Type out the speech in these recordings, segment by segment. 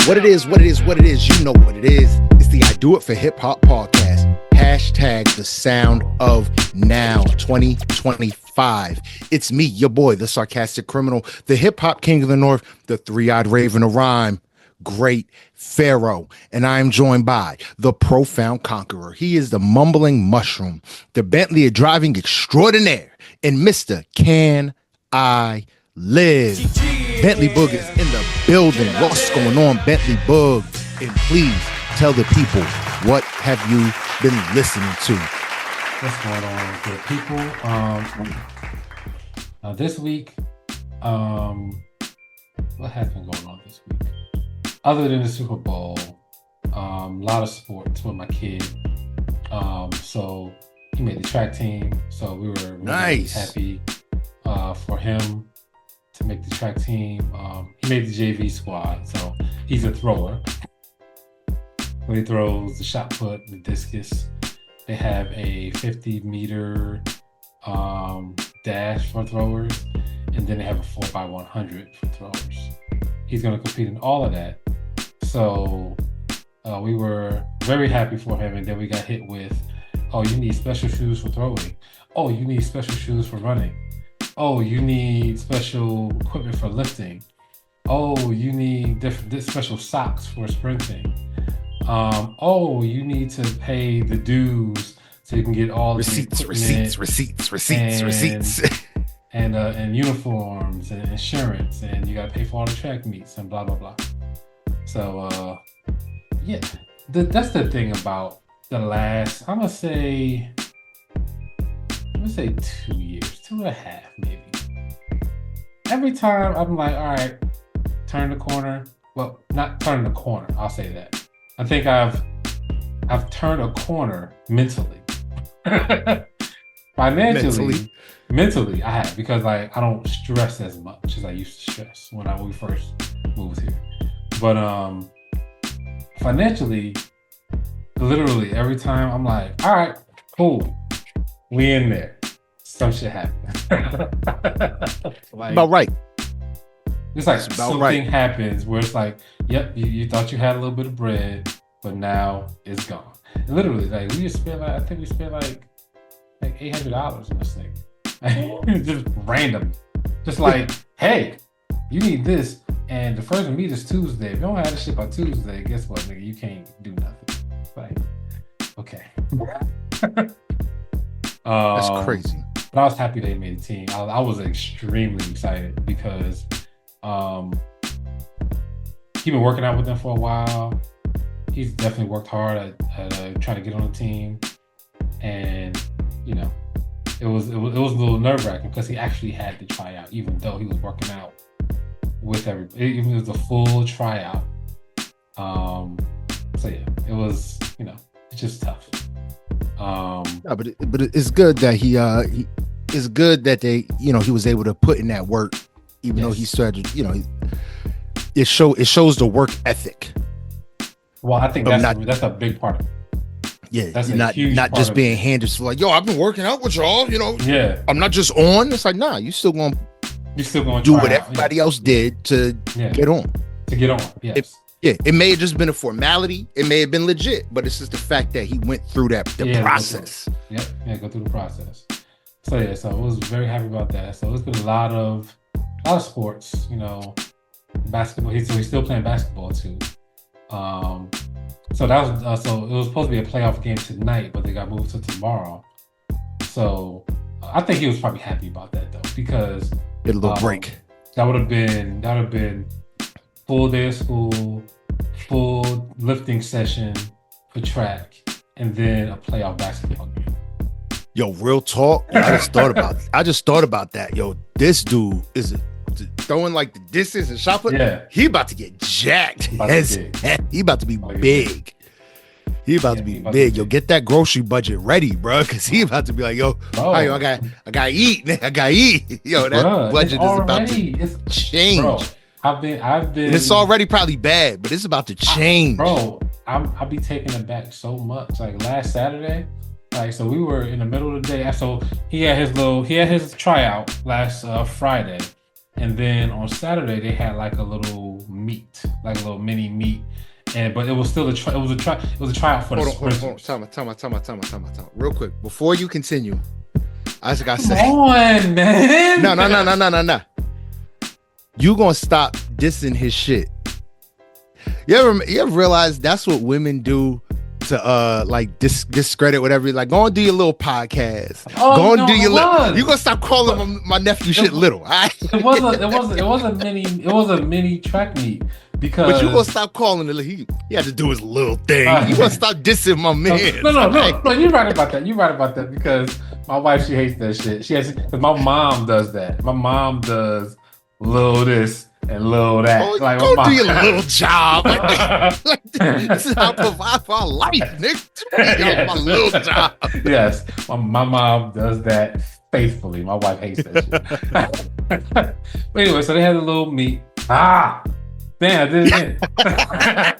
What it is, what it is, what it is, you know what it is. It's the I Do It for Hip Hop podcast. Hashtag the sound of now 2025. It's me, your boy, the sarcastic criminal, the hip hop king of the north, the three-eyed raven of rhyme, Great Pharaoh. And I am joined by the profound conqueror. He is the mumbling mushroom, the Bentley driving extraordinaire, and Mr. Can I Live? Bentley Boog is in the building. What's going on, Bentley Boog? And please tell the people, what have you been listening to? What's going on, good people? This week, what has been going on this week? Other than the Super Bowl, a lot of sports with my kid. So he made the track team. So we were really happy for him to make the track team. He made the JV squad, so he's a thrower. When he throws the shot put, the discus, they have a 50-meter dash for throwers, and then they have a 4x100 for throwers. He's going to compete in all of that. So we were very happy for him, and then we got hit with, oh, you need special shoes for throwing. Oh, you need special shoes for running. Oh, you need special equipment for lifting. Oh, you need different special socks for sprinting. Oh, you need to pay the dues so you can get all receipts, the receipts, and uniforms and insurance, and you gotta pay for all the track meets and blah blah blah. So yeah, that's the thing about the last, I'm gonna say 2 years, 2.5 maybe. Every time I'm like, all right, turn the corner. Well, not turn the corner, I'll say that. I think I've turned a corner mentally. Mentally I have, because like I don't stress as much as I used to stress when we first moved here. But financially, literally every time I'm like, all right, cool, we in there. Some shit happens. Like, about right. It's like something happens where it's like, yep, you thought you had a little bit of bread, but now it's gone. And literally, like we just spent I think we spent like $800 on this thing. Just random. Just like, hey, you need this, and the first meet is Tuesday. If you don't have this shit by Tuesday, guess what, nigga? You can't do nothing. Like, okay. That's crazy. But I was happy they made a team. I was extremely excited because he's been working out with them for a while. He's definitely worked hard at trying to get on the team, and you know, it was a little nerve-wracking because he actually had to try out, even though he was working out with everybody. Even it was a full tryout. So yeah, it was, you know, it's just tough. But it's good that it's good that they, you know, he was able to put in that work, even though he started, you know, it shows the work ethic. Well, I think that's a big part of it. Yeah, that's not just being handed to like, yo, I've been working out with y'all, you know. Yeah, I'm not just on. It's like, nah, you still gonna do what everybody else did to get on. Yes. It may have just been a formality. It may have been legit, but it's just the fact that he went through the process. Go through the process. So yeah, so I was very happy about that. So it's been a lot of sports, you know, basketball. He's still playing basketball too. So that was so it was supposed to be a playoff game tonight, but they got moved to tomorrow. So I think he was probably happy about that though, because get a little break. That would have been full day of school, full lifting session for track, and then a playoff basketball game. Yo, real talk. I just thought about that. Yo, this dude is throwing like the distance and shot put. Yeah. He about to get jacked. He about to be big. He about to be big. Yo, get that grocery budget ready, bro, because he about to be like, yo, I gotta eat. I gotta eat. Yo, that budget is about to change. Bro, I've been. It's already probably bad, but it's about to change. I'll be taken aback so much. Like last Saturday, like so we were in the middle of the day. So he had his tryout last Friday, And then on Saturday they had like a little meet, like a little mini meet. But it was still a tryout for the sprinters. Time out. Real quick, before you continue, I just gotta say, come on, man. No. You gonna stop dissing his shit. You ever realize that's what women do to like discredit whatever? Like, go and do your little podcast. Go and do your little. You gonna stop calling my nephew shit little? It was a mini track meet. Because but you gonna stop calling it. He had to do his little thing. You gonna stop dissing my man. No. You're right about that. Because my wife, she hates that shit. Because my mom does that. My mom does little this and little that. Oh, like, go do your little job. This is how I provide for our life, nigga. My little job. Yes, my mom does that faithfully. My wife hates that shit. But anyway, so they had a little meet. Damn, I did it again.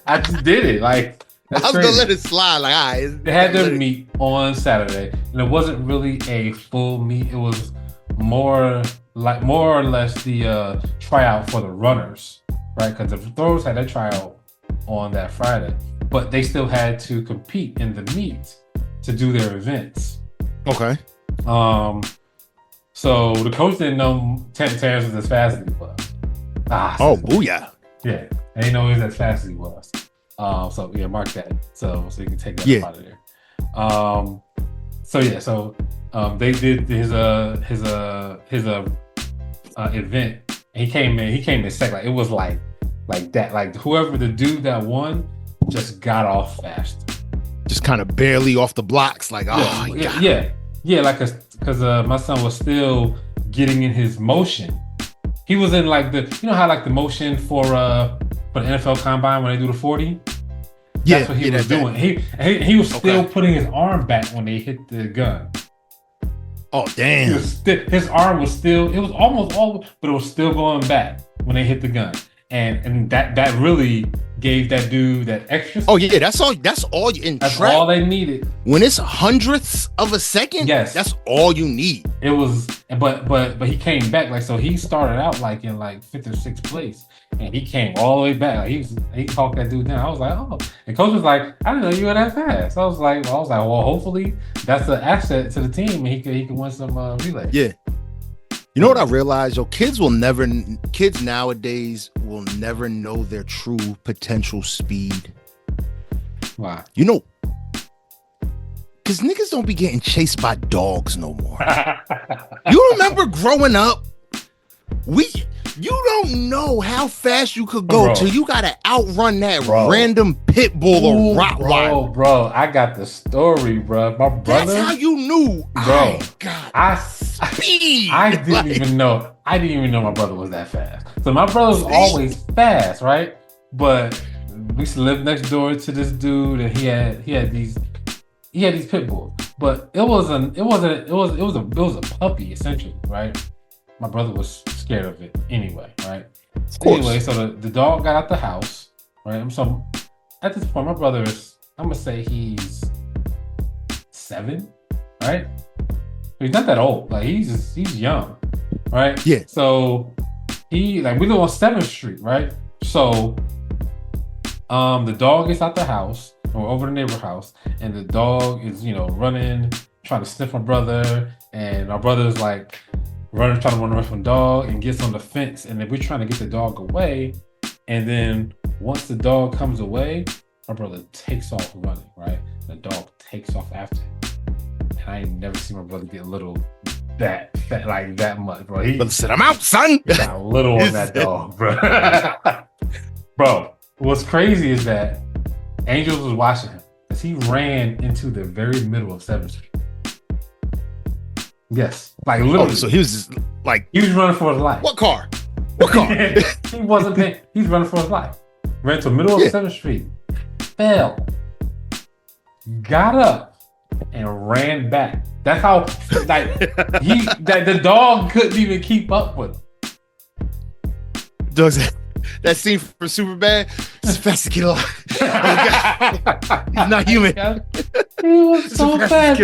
I just did it. Like, that's I was crazy. gonna let it slide. Like, all right. They had their meet on Saturday, and it wasn't really a full meet. It was more or less the tryout for the runners, right? Because the throwers had their tryout on that Friday, but they still had to compete in the meet to do their events. Okay. So the coach didn't know Terrence was as fast as he was. Booyah. Yeah, I didn't know he was as fast as he was. So yeah, mark that. So you can take that out of there. So they did his event. And he came in second. Like, it was like that. Like, whoever the dude that won just got off fast. Just kind of barely off the blocks. Like, yeah. Like, because my son was still getting in his motion. He was in like how like the motion for the NFL Combine when they do the 40. That's what he was doing. He was still putting his arm back when they hit the gun. Oh damn! His arm was still. It was almost all, but it was still going back when they hit the gun, and that really gave that dude that extra. Oh yeah, that's all. That's all. That's all they needed. When it's hundredths of a second, yes, that's all you need. It was, but he came back like so. He started out like in like 5th or 6th place, and he came all the way back. Like, he talked that dude down. I was like, oh, and coach was like, I didn't know you were that fast. I was like, well, hopefully that's an asset to the team, and he could win some relay. Yeah. You know what I realized? Kids nowadays will never know their true potential speed. Why? You know, because niggas don't be getting chased by dogs no more. You remember growing up? You don't know how fast you could go till you gotta outrun that random pit bull or Rottweiler. Bro, I got the story, bro. My brother. That's how you knew, bro. Speed. I didn't even know my brother was that fast. So my brother was always fast, right? But we used to live next door to this dude, and he had these pit bulls. But it was a puppy essentially, right? My brother was scared of it anyway, right? Of course. Anyway, so the dog got out the house, right? So at this point, my brother is, I'm gonna say he's 7, right? He's not that old. Like, he's young, right? Yeah. So we live on 7th Street, right? So the dog gets out the house, or over the neighbor house, and the dog is, running, trying to sniff my brother, and my brother's like trying to run away from the dog, and gets on the fence, and then we're trying to get the dog away, and then once the dog comes away, my brother takes off running, right? The dog takes off after him. And I ain't never seen my brother get little that fat, like that much, bro. Brother said, I'm out, son. Got little on that dog, bro. Bro, what's crazy is that Angels was watching him because he ran into the very middle of 7th Street. Yes, like literally. Oh, so he was just like, he was running for his life. What car? He wasn't paying. He's running for his life. Ran to the middle of 7th Street. Fell. Got up and ran back. That's how the dog couldn't even keep up with him. Does that scene from Superbad? Sophisticated. He's not human. He was so fast.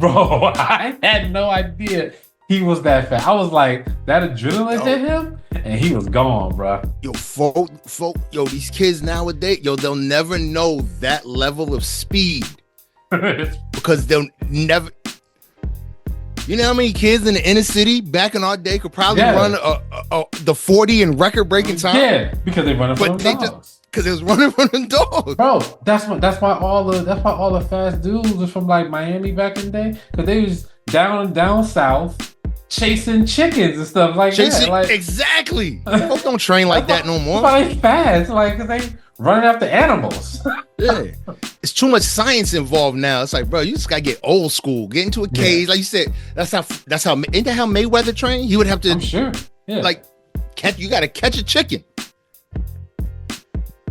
I had no idea He was that fast. I was like, that adrenaline hit him, and he was gone, bro. Yo, these kids nowadays, they'll never know that level of speed because they'll never. You know how many kids in the inner city back in our day could probably run the 40 in record-breaking time? Yeah, because they run from the dogs. Because it was running from the dogs, bro. That's why all the fast dudes was from like Miami back in the day, because they was down south chasing chickens and stuff like that. Like, exactly. Folks don't train like that no more. That's why they fast, like, cause they running after animals. Yeah, it's too much science involved now. It's like, bro, you just gotta get old school, get into a cage, like you said. That's how. Ain't that how Mayweather trained? He would have to. I'm sure. Yeah. Like, you gotta catch a chicken.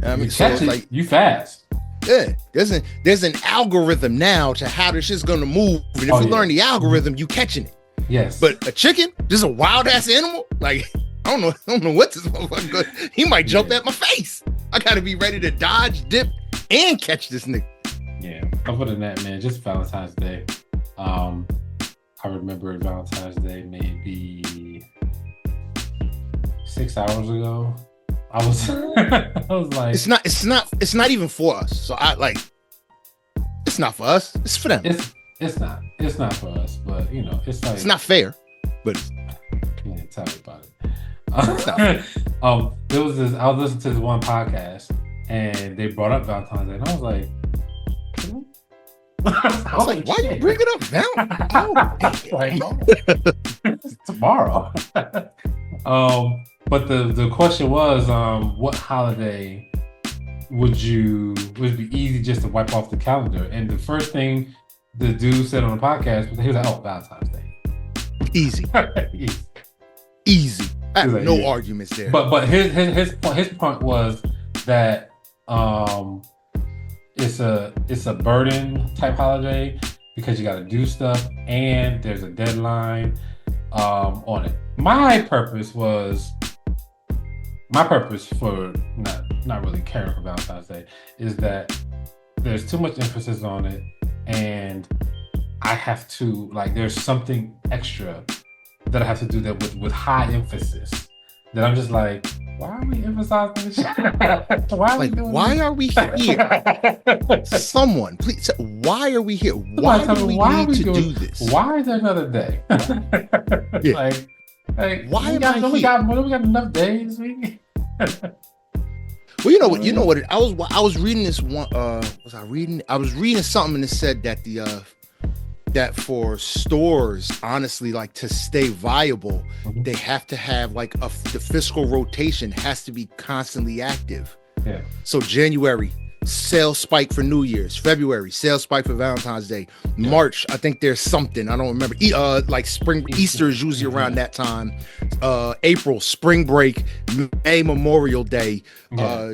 I mean, so it's like you fast. Yeah, there's an algorithm now to how this shit's gonna move, and if you learn the algorithm, you catching it. Yes. But a chicken, just a wild ass animal, like I don't know what this motherfucker. He might jump at my face. I gotta be ready to dodge, dip, and catch this nigga. Yeah. Other than that, man, just Valentine's Day. I remember Valentine's Day maybe 6 hours ago. I was like, it's not even for us. So it's not for us. It's for them. It's not for us. But you know, it's like, it's not fair. But tell me about it. There was this. I was listening to this one podcast, and they brought up Valentine's Day, and I was like, I was like, why you bring it up now? Tomorrow. But the question was, what holiday would be easy just to wipe off the calendar? And the first thing the dude said on the podcast was, he was like, "Oh, Valentine's Day, easy, easy." I have no arguments there. But his point was that it's a burden type holiday because you got to do stuff and there's a deadline on it. My purpose for not really caring for Valentine's Day is that there's too much emphasis on it, and I have to, like, there's something extra that I have to do that with high emphasis that I'm just like, why are we emphasizing this shit? Why are we here? Someone, please, why are we here? Why do we need to do this? Why is there another day? Yeah. Like, why am I here? We got enough days. Well, you know what? I was reading this one. I was reading something and it said that that for stores, honestly, like, to stay viable, they have to have like the fiscal rotation has to be constantly active. Yeah. So January, sales spike for New Year's. February, sales spike for Valentine's Day. March, I think there's something, I don't remember. Like spring, Easter is usually around that time. April, spring break. May, Memorial Day.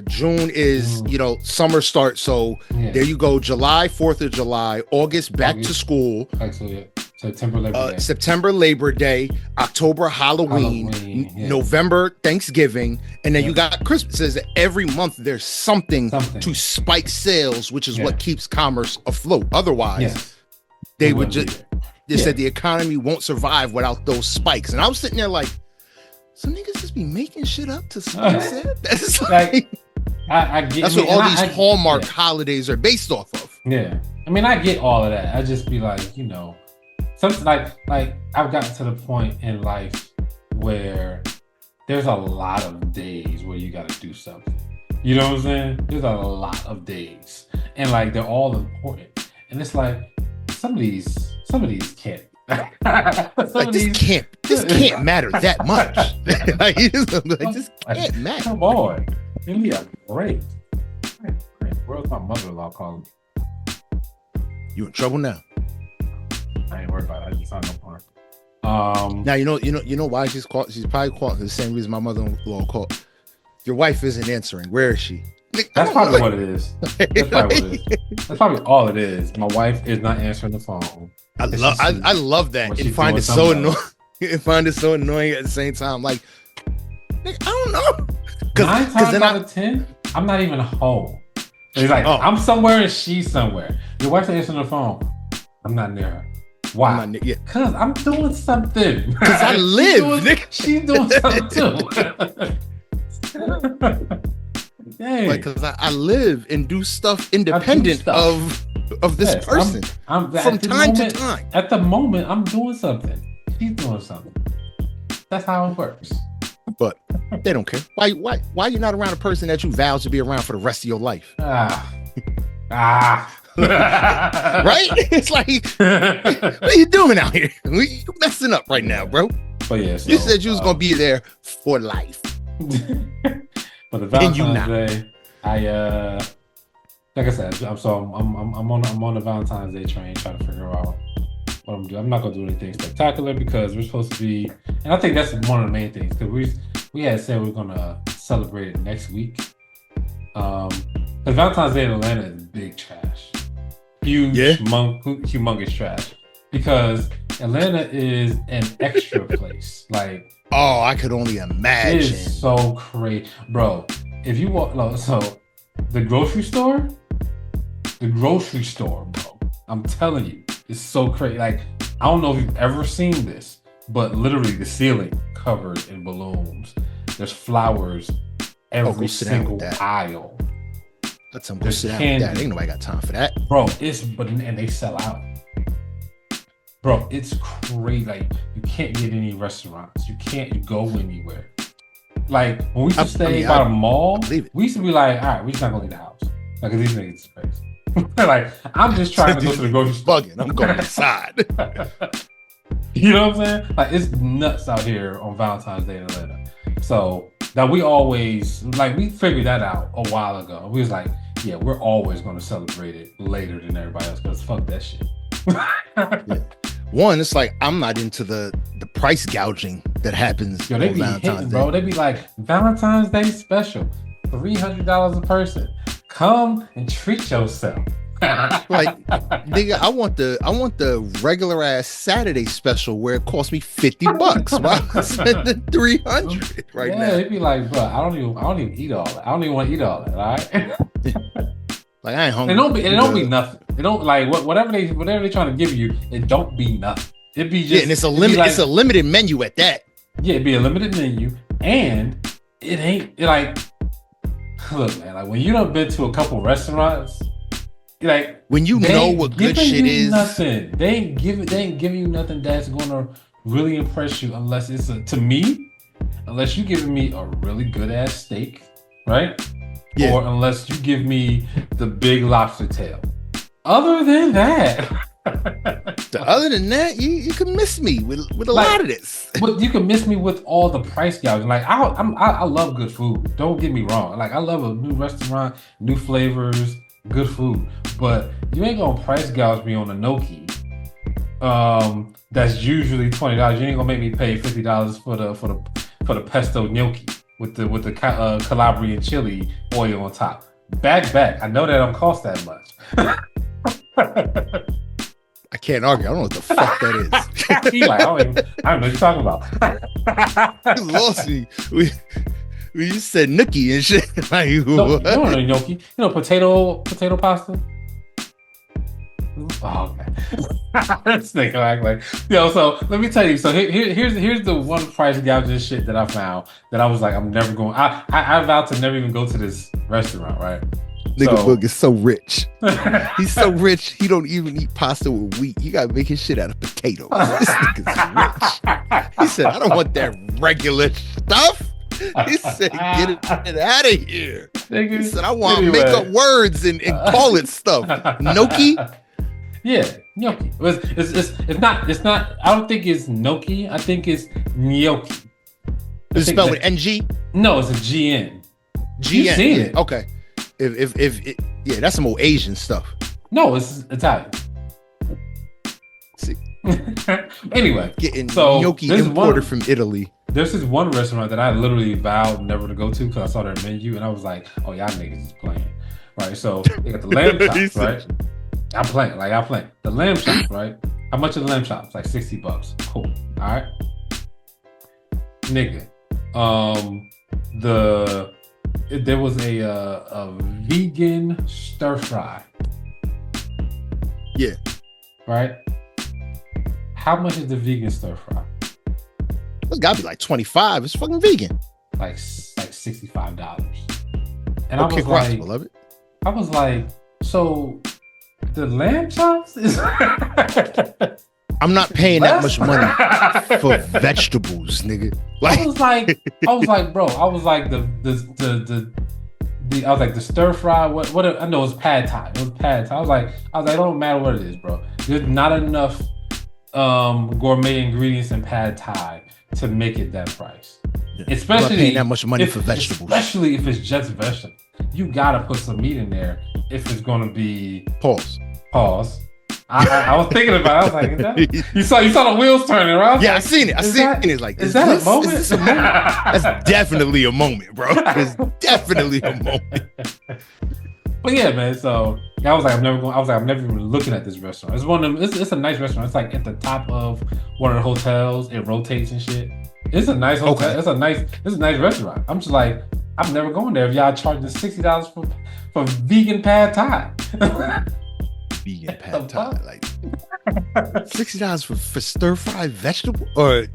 June is summer start. So there you go. July, 4th of July. August, back to school. Actually, September Labor Day. September Labor Day. October Halloween. November Thanksgiving, and then you got Christmas. It says that every month there's something to spike sales, which is what keeps commerce afloat. Otherwise, they would just said the economy won't survive without those spikes. And I was sitting there like, some niggas just be making shit up to spike sales. That's like I get. That's what all these Hallmark holidays are based off of. Yeah, I mean, I get all of that. I just be like, something like I've gotten to the point in life where there's a lot of days where you got to do something. You know what I'm saying? There's a lot of days, and like they're all important. And it's like some of these can't. This can't matter that much. This can't matter. Come on, give me a break. Where's my mother-in-law calling me? You in trouble now? I ain't worried about it. I just signed up on her. Now you know why she's called. She's probably called for the same reason my mother-in-law called. Your wife isn't answering. Where is she? That's probably what it is. That's probably all it is. My wife is not answering the phone. I love that and find it so annoying. And find it so annoying at the same time. Like, I don't know. 9 times out of 10, I'm not even home. It's like I'm somewhere and she's somewhere. Your wife's answering the phone. I'm not near her. Why? I'm not, yeah. Because I'm doing something. Because I live. She's doing something too. Dang. Like, because I live and do stuff independent of this person. I'm from time to time. At the moment, I'm doing something. She's doing something. That's how it works. But they don't care. Why you not around a person that you vow to be around for the rest of your life? Right? It's like, what are you doing out here? You messing up right now, bro. But yeah, so, you said you was gonna be there for life. But the Valentine's Day, like I said, I'm on the Valentine's Day train trying to figure out what I'm doing. I'm not gonna do anything spectacular because we're supposed to be, and I think that's one of the main things because we had said we're gonna celebrate it next week. Because Valentine's Day in Atlanta is big trash, humongous trash. Because Atlanta is an extra place. Like, oh, I could only imagine. It is so crazy, bro. If you walk, so the grocery store, bro. I'm telling you, it's so crazy. Like, I don't know if you've ever seen this, but literally the ceiling covered in balloons. There's flowers every single aisle. Let's go sit down with that. Ain't nobody got time for that, bro. And they sell out, bro. It's crazy. Like, you can't get any restaurants. You can't go anywhere. Like, when we used to stay by the mall, we used to be like, all right, we just not gonna leave the house. Like, these niggas is crazy. Like, I'm just trying to go to the grocery store. Bugging. I'm going inside. You know what I'm saying? Like, it's nuts out here on Valentine's Day in Atlanta. So now we always, like, we figured that out a while ago. We was like, yeah, we're always going to celebrate it later than everybody else because fuck that shit. Yeah. One, it's like, I'm not into the price gouging that happens on Valentine's Day. Bro. They be like, Valentine's Day special, $300 a person. Come and treat yourself. Like, nigga, I want the regular ass Saturday special where it costs me $50 while I'm spending $300 right now. Yeah, they'd be like, bro, I don't even eat all that. I don't even want to eat all that. All right. Like, I ain't hungry. It don't be nothing. It don't, like, whatever they trying to give you. It don't be nothing. It be just, and it's a limit. Like, it's a limited menu at that. Yeah, it'd be a limited menu, and like, look, man, like, when you done been to a couple restaurants, like, when you know what good shit is, nothing. They ain't giving you nothing that's gonna really impress you unless it's unless you giving me a really good ass steak, right? Yeah. Or unless you give me the big lobster tail. Other than that, you can miss me with a lot of this. But you can miss me with all the price gouging. Like, I love good food. Don't get me wrong. Like, I love a new restaurant, new flavors, good food. But you ain't gonna price gouge me on a gnocchi. That's usually $20. You ain't gonna make me pay $50 for the pesto gnocchi with the Calabrian chili oil on top. Back. I know that don't cost that much. I can't argue. I don't know what the fuck that is. He like, I don't know what you're talking about. You lost me. We said nookie and shit. Like, no, you don't know gnocchi. You know potato pasta? Oh, okay. This nigga act like, so let me tell you. So here's the one price gouging shit that I found that I was like, I'm never going. I vowed to never even go to this restaurant, right? Nigga Boog is so rich. He's so rich, he don't even eat pasta with wheat. You gotta make his shit out of potatoes. This nigga's rich. He said, I don't want that regular stuff. He said, get it out of here. He said, I want to make up words and call it stuff. Gnocchi? Yeah, gnocchi. It's not, I don't think it's gnocchi. I think it's gnocchi. Is it spelled with NG? No, it's a GN. GN. You've seen it. Okay. Yeah, that's some old Asian stuff. No, it's Italian. See. Anyway, getting gnocchi imported from Italy. There's this one restaurant that I literally vowed never to go to because I saw their menu and I was like, oh, y'all niggas is playing. Right, so they got the lamb chops, right? I'm playing. The lamb chops, right? How much are the lamb chops? Like $60. Cool. All right. Nigga. There was a vegan stir fry. Yeah. Right? how much is the vegan stir fry? It's gotta be like 25. It's fucking vegan. Like $65. And Okay, beloved. I was like, so the lamb chops is. I'm not paying that much money for vegetables, nigga. Like, I was like, bro. I was like the stir fry. What? I know it was pad thai. It was pad thai. I was like, it don't matter what it is, bro. There's not enough gourmet ingredients in pad thai to make it that price. Yeah. Especially I'm not paying that much money for vegetables. Especially if it's just vegetables. You gotta put some meat in there if it's gonna be Pause. I was thinking about it. I was like, you saw the wheels turning, right? Yeah, I seen it. It's like, is that a moment? Is this a moment? That's definitely a moment, bro. It's definitely a moment. But yeah, man. So I was like, I'm never even looking at this restaurant. It's one of them. It's a nice restaurant. It's like at the top of one of the hotels. It rotates and shit. It's a nice hotel. Okay. It's a nice restaurant. I'm just like, I'm never going there if y'all charging $60 for vegan pad thai. Vegan pad thai, like $60 for stir fried vegetable or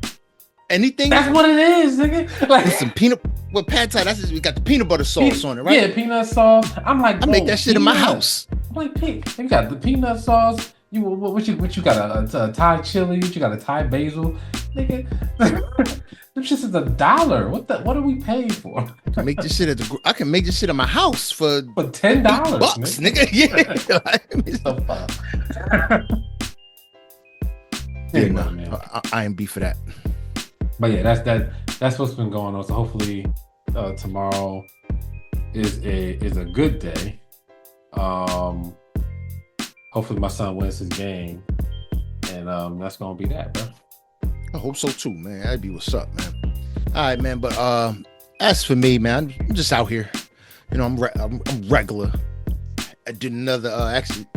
anything. That's what it is, nigga. Like some peanut. Well, pad thai. That's just, we got the peanut butter sauce on it, right? Yeah, peanut sauce. I'm like, I make that shit in my house. I'm like, you got the peanut sauce. What you got a Thai chili? You got a Thai basil, nigga. Them shits is $1. What are we paying for? I can make this shit I can make this shit in my house for $10, nigga. Yeah. I ain't beef for that. But yeah, that's what's been going on. So hopefully tomorrow is a good day. Hopefully my son wins his game, and that's gonna be that, bro. I hope so too, man. That'd be what's up, man. All right, man. But as for me, man, I'm just out here. You know, I'm regular. I did another actually.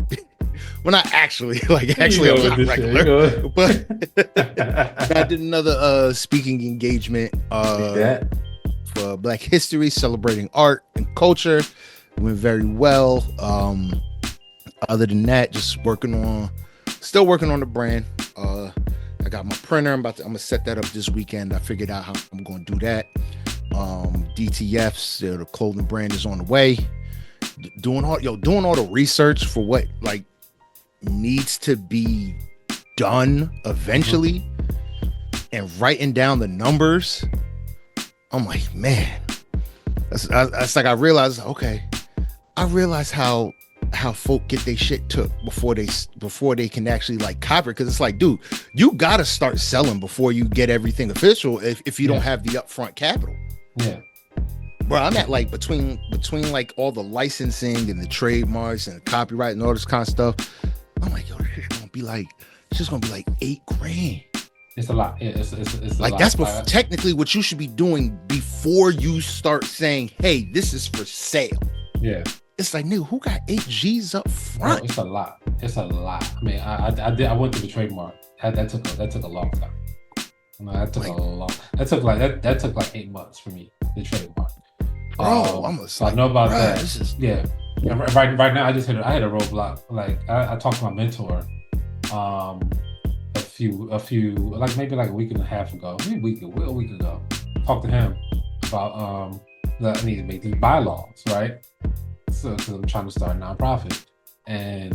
Well, not actually. Like actually, I'm not regular. But I did another speaking engagement for Black History, celebrating art and culture. It went very well. Other than that, just still working on the brand. I got my printer. I'm gonna set that up this weekend. I figured out how I'm gonna do that. DTFs, the clothing brand is on the way. Doing all the research for what like needs to be done eventually, and writing down the numbers. I'm like, man, that's like I realized how folk get their shit took before they can actually like copy it, because it's like, dude, you gotta start selling before you get everything official if you don't have the upfront capital. Yeah, bro, I'm at like between like all the licensing and the trademarks and the copyright and all this kind of stuff. I'm like, yo, it's just gonna be like $8,000. It's a lot. Yeah, it's like a lot. That's technically what you should be doing before you start saying, hey, this is for sale. Yeah. It's like, nigga, who got 8 G's up front? No, it's a lot. I mean, I went through the trademark. That took a long time. No, that took that took like 8 months for me, the trademark. Bro, I know about that. Yeah. Right now, I hit a roadblock. Like I talked to my mentor, a few like maybe like a week and a half ago, maybe a week ago. Talked to him about that I need to make these bylaws, right? So, because I'm trying to start a nonprofit, and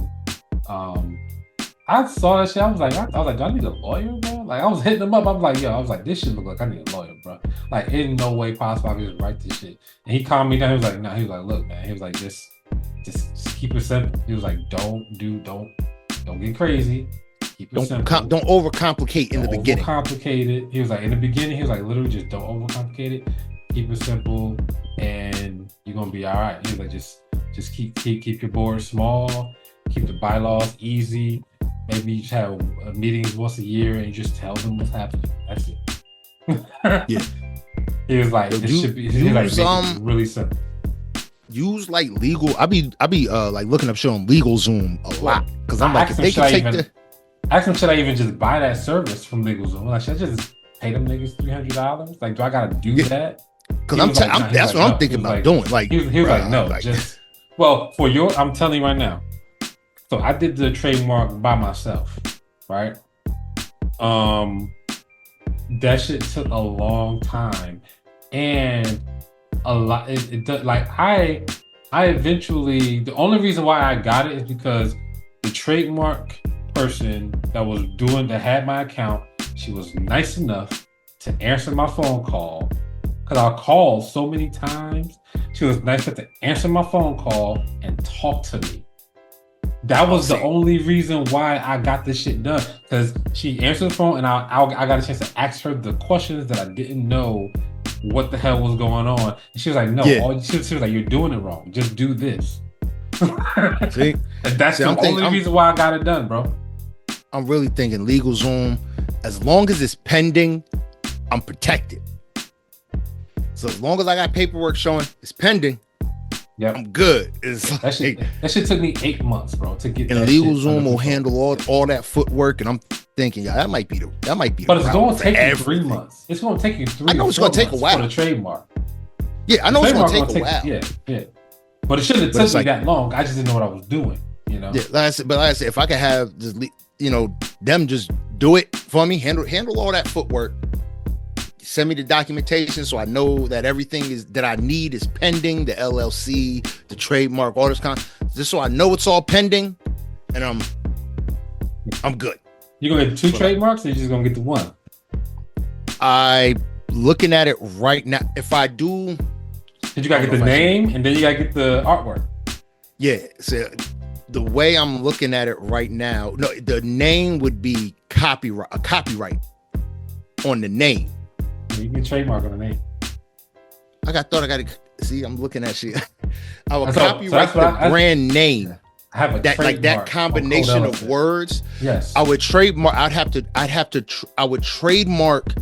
I saw that shit. I was like, do I need a lawyer, bro? Like, I was hitting him up. I was like, this shit look like I need a lawyer, bro. Like, in no way possible I could just write this shit. And he calmed me down. He was like, nah. He was like, look, man. He was like, just keep it simple. He was like, don't get crazy. Keep it simple. Don't overcomplicate in the beginning. Overcomplicate it. He was like, in the beginning, he was like, literally just don't overcomplicate it. Keep it simple, and you're gonna be all right. He was like, just keep your board small, keep the bylaws easy. Maybe you just have meetings once a year and you just tell them what's happening. That's it. Yeah. He was like, this should be really simple. Use like legal. I be like looking up shit on LegalZoom a lot, because I'm like, if they can take ask them, should I even just buy that service from LegalZoom? Like, should I just pay them niggas $300? Like, do I gotta do that? Because that's what I'm thinking about doing. Like, he was like, no, just I'm telling you right now. So I did the trademark by myself, right? That shit took a long time, and a lot. I eventually. The only reason why I got it is because the trademark person that had my account, she was nice enough to answer my phone call, because I called so many times. She was nice enough to answer my phone call and talk to me. That was the only reason why I got this shit done, because she answered the phone and I got a chance to ask her the questions that I didn't know what the hell was going on. And she was like, no, she was like, you're doing it wrong. Just do this. See? And that's the only reason why I got it done, bro. I'm really thinking LegalZoom, as long as it's pending, I'm protected. So as long as I got paperwork showing it's pending, I'm good. That shit took me 8 months, bro, to get. And LegalZoom will handle all that footwork, and I'm thinking, that might be the. But it's going to take you 3 months. It's going to take you 3. I know it's going to take a while for the trademark. Yeah, I know it's going to take a while. Yeah. But it shouldn't have taken me that long. I just didn't know what I was doing. You know. Yeah, like I said, if I could have just them just do it for me, handle all that footwork. Send me the documentation so I know that everything that I need is pending, the LLC, the trademark, all this just so I know it's all pending, and I'm good. You gonna get 2 trademarks, or you just gonna get the 1? I looking at it right now. If I do, you gotta get the name, and then you gotta get the artwork. Yeah. So the way I'm looking at it right now, no, the name would be a copyright on the name. You can trademark on the name. I got to see. I'm looking at shit. I would copyright the brand name. I have a that combination of words. Yes. I would trademark. I would trademark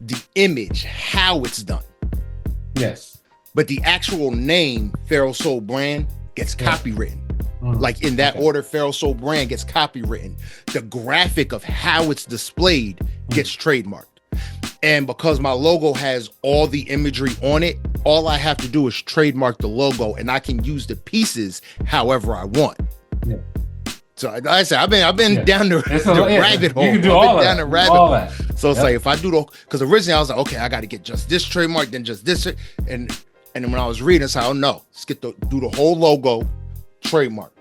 the image, how it's done. Yes. But the actual name, Feral Soul Brand, gets copywritten. Like in that order, Feral Soul Brand gets copywritten. The graphic of how it's displayed gets trademarked. And because my logo has all the imagery on it, all I have to do is trademark the logo, and I can use the pieces however I want. Yeah. So like I said, I've been down the rabbit hole. You can do all that. So it's like if I do because originally I was like, okay, I got to get just this trademark, then just this, and then when I was reading, it's like, oh no, let's do the whole logo, trademark.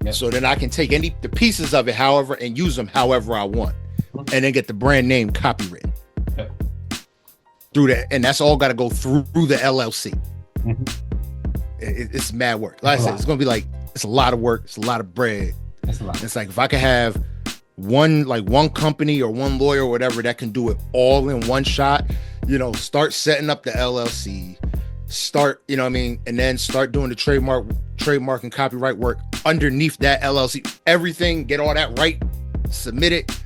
Yep. So then I can take the pieces of it, however, and use them however I want, and then get the brand name copywritten. Yep. Through that, and that's all got to go through the LLC. It's mad work. Like I said, it's gonna be like, it's a lot of work. It's a lot of bread. It's like if I could have one company or one lawyer or whatever that can do it all in one shot, start setting up the LLC, and then start doing the trademark and copyright work underneath that LLC. Everything, get all that right, submit it.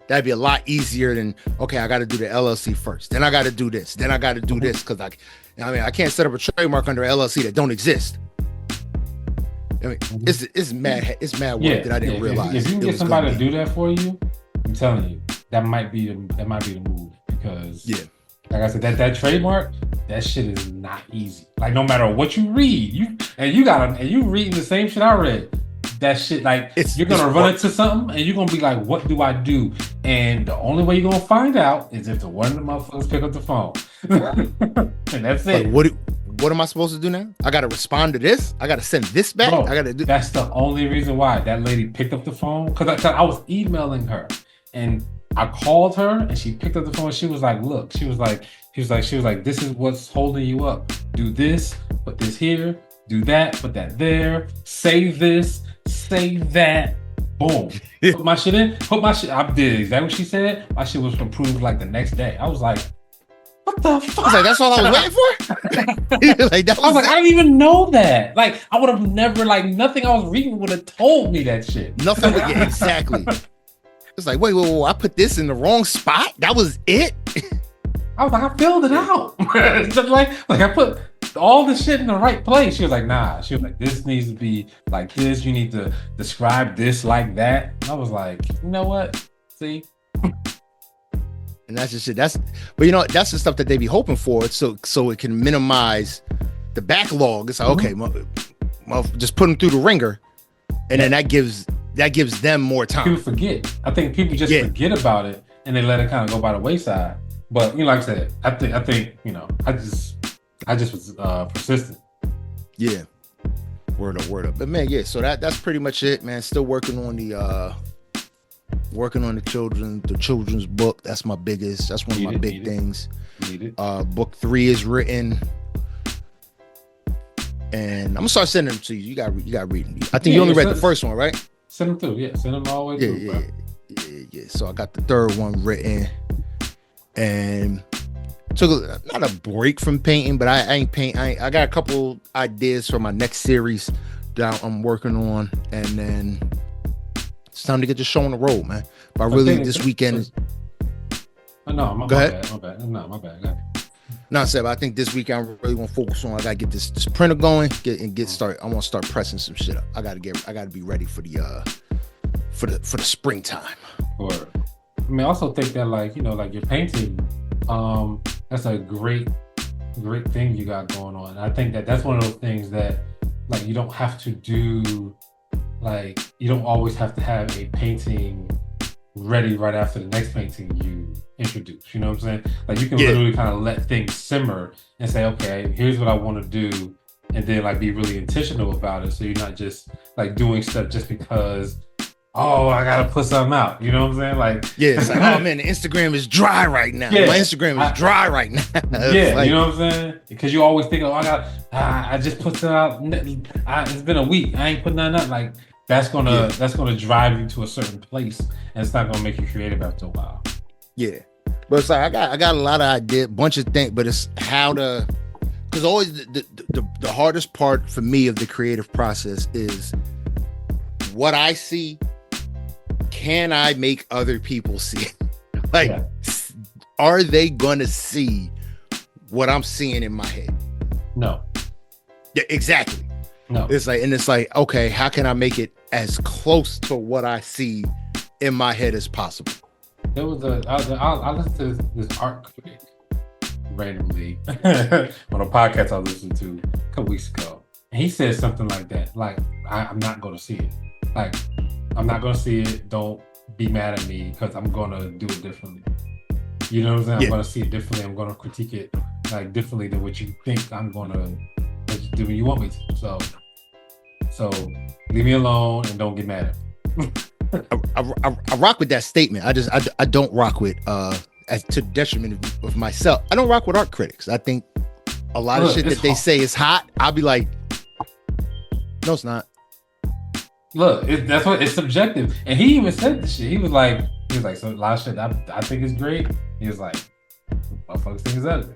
That'd be a lot easier than, okay, I got to do the LLC first. Then I got to do this. Then I got to do this because I can't set up a trademark under LLC that don't exist. I mean, it's mad work that I didn't realize. If you can get somebody to do that for you, I'm telling you, that might be the move, because like I said, that trademark, that shit is not easy. Like no matter what you read, you reading the same shit I read. That shit, like you're gonna run into something and you're gonna be like, what do I do? And the only way you're gonna find out is if the one of the motherfuckers pick up the phone. And that's it. What am I supposed to do now? I gotta respond to this? I gotta send this back? Bro, I gotta do. That's the only reason why that lady picked up the phone, because I was emailing her and I called her and she picked up the phone. She was like, look, she was like, this is what's holding you up. Do this, put this here, do that, put that there, save this, save that, boom. Put my shit in, I did exactly what she said. My shit was approved like the next day. I was like, what the fuck? I was like, that's all I was waiting for? I was like, I didn't even know that. Like, I would have never, nothing I was reading would have told me that shit. Nothing, exactly. It's like, wait, I put this in the wrong spot? That was it? I was like, I filled it out. Just like I put all the shit in the right place. She was like, nah. She was like, this needs to be like this. You need to describe this like that. And I was like, you know what? See? And that's just shit. That's the stuff that they be hoping for. So it can minimize the backlog. It's like, okay, just put them through the ringer, and then that gives them more time. People forget. I think people just forget about it, and they let it kind of go by the wayside. But like I said, I think I just was persistent. Yeah. Word up. But man, yeah, so that's pretty much it, man. Still working on the children's book. That's one of my big things. Book 3 is written. And I'm gonna start sending them to you. You got to read them. I think you only read the first one, right? Send them through, yeah. Send them all the way through. Yeah. So I got the third one written, and took not a break from painting, but I ain't paint. I got a couple ideas for my next series that I'm working on, and then it's time to get the show on the road, man. But this weekend. My bad. No, my bad. Go ahead. No, Seb, I think this weekend I really want to focus on. I gotta get this printer going, get started. I want to start pressing some shit up. I gotta be ready for the springtime. Or I also think that like your painting, that's a great thing you got going on. I think that's one of those things that like you don't have to do, like you don't always have to have a painting ready right after the next painting you introduce. You know what I'm saying? Like you can literally kind of let things simmer and say, okay, here's what I want to do, and then like be really intentional about it. So you're not just like doing stuff just because, oh, I gotta put something out. You know what I'm saying? Like it's like, oh man, the Instagram is dry right now. Yeah, my Instagram is dry right now. Yeah, like, you know what I'm saying? Because you always think, oh, I just put it out. It's been a week. I ain't putting nothing out. Like that's gonna drive you to a certain place, and it's not gonna make you creative after a while. Yeah, but it's like I got a lot of ideas, bunch of things, but it's how to, because always the hardest part for me of the creative process is what I see. Can I make other people see it? Like, are they gonna see what I'm seeing in my head? No. Yeah, exactly. No. It's like, okay, how can I make it as close to what I see in my head as possible? There was I listened to this art critic randomly on a podcast I listened to a couple weeks ago, and he said something like that. Like, I'm not going to see it. Like, I'm not going to see it. Don't be mad at me because I'm going to do it differently. You know what I'm saying? I'm going to see it differently. I'm going to critique it like differently than what you think I'm going to do when you want me to. So leave me alone and don't get mad at me. I rock with that statement. I don't rock with as to the detriment of myself. I don't rock with art critics. I think a lot of shit that they say is hot. I'll be like, no, it's not. Look, that's what it's subjective. And he even said this shit. He was like, so a lot of shit I think is great. He was like, motherfuckers think it's ugly.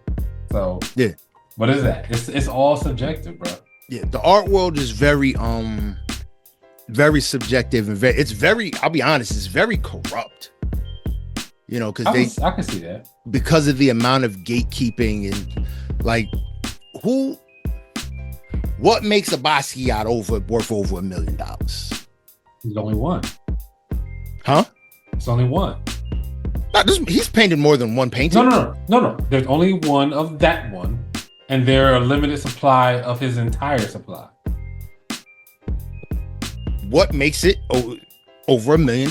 So yeah, what is that? It's all subjective, bro. Yeah, the art world is very subjective and it's very, I'll be honest, it's very corrupt. You know, because I can see that because of the amount of gatekeeping and like what makes a Basquiat worth over $1 million? There's only one. Huh? It's only one. He's painted more than one painting. No. There's only one of that one, and there are a limited supply of his entire supply. What makes it over $1 million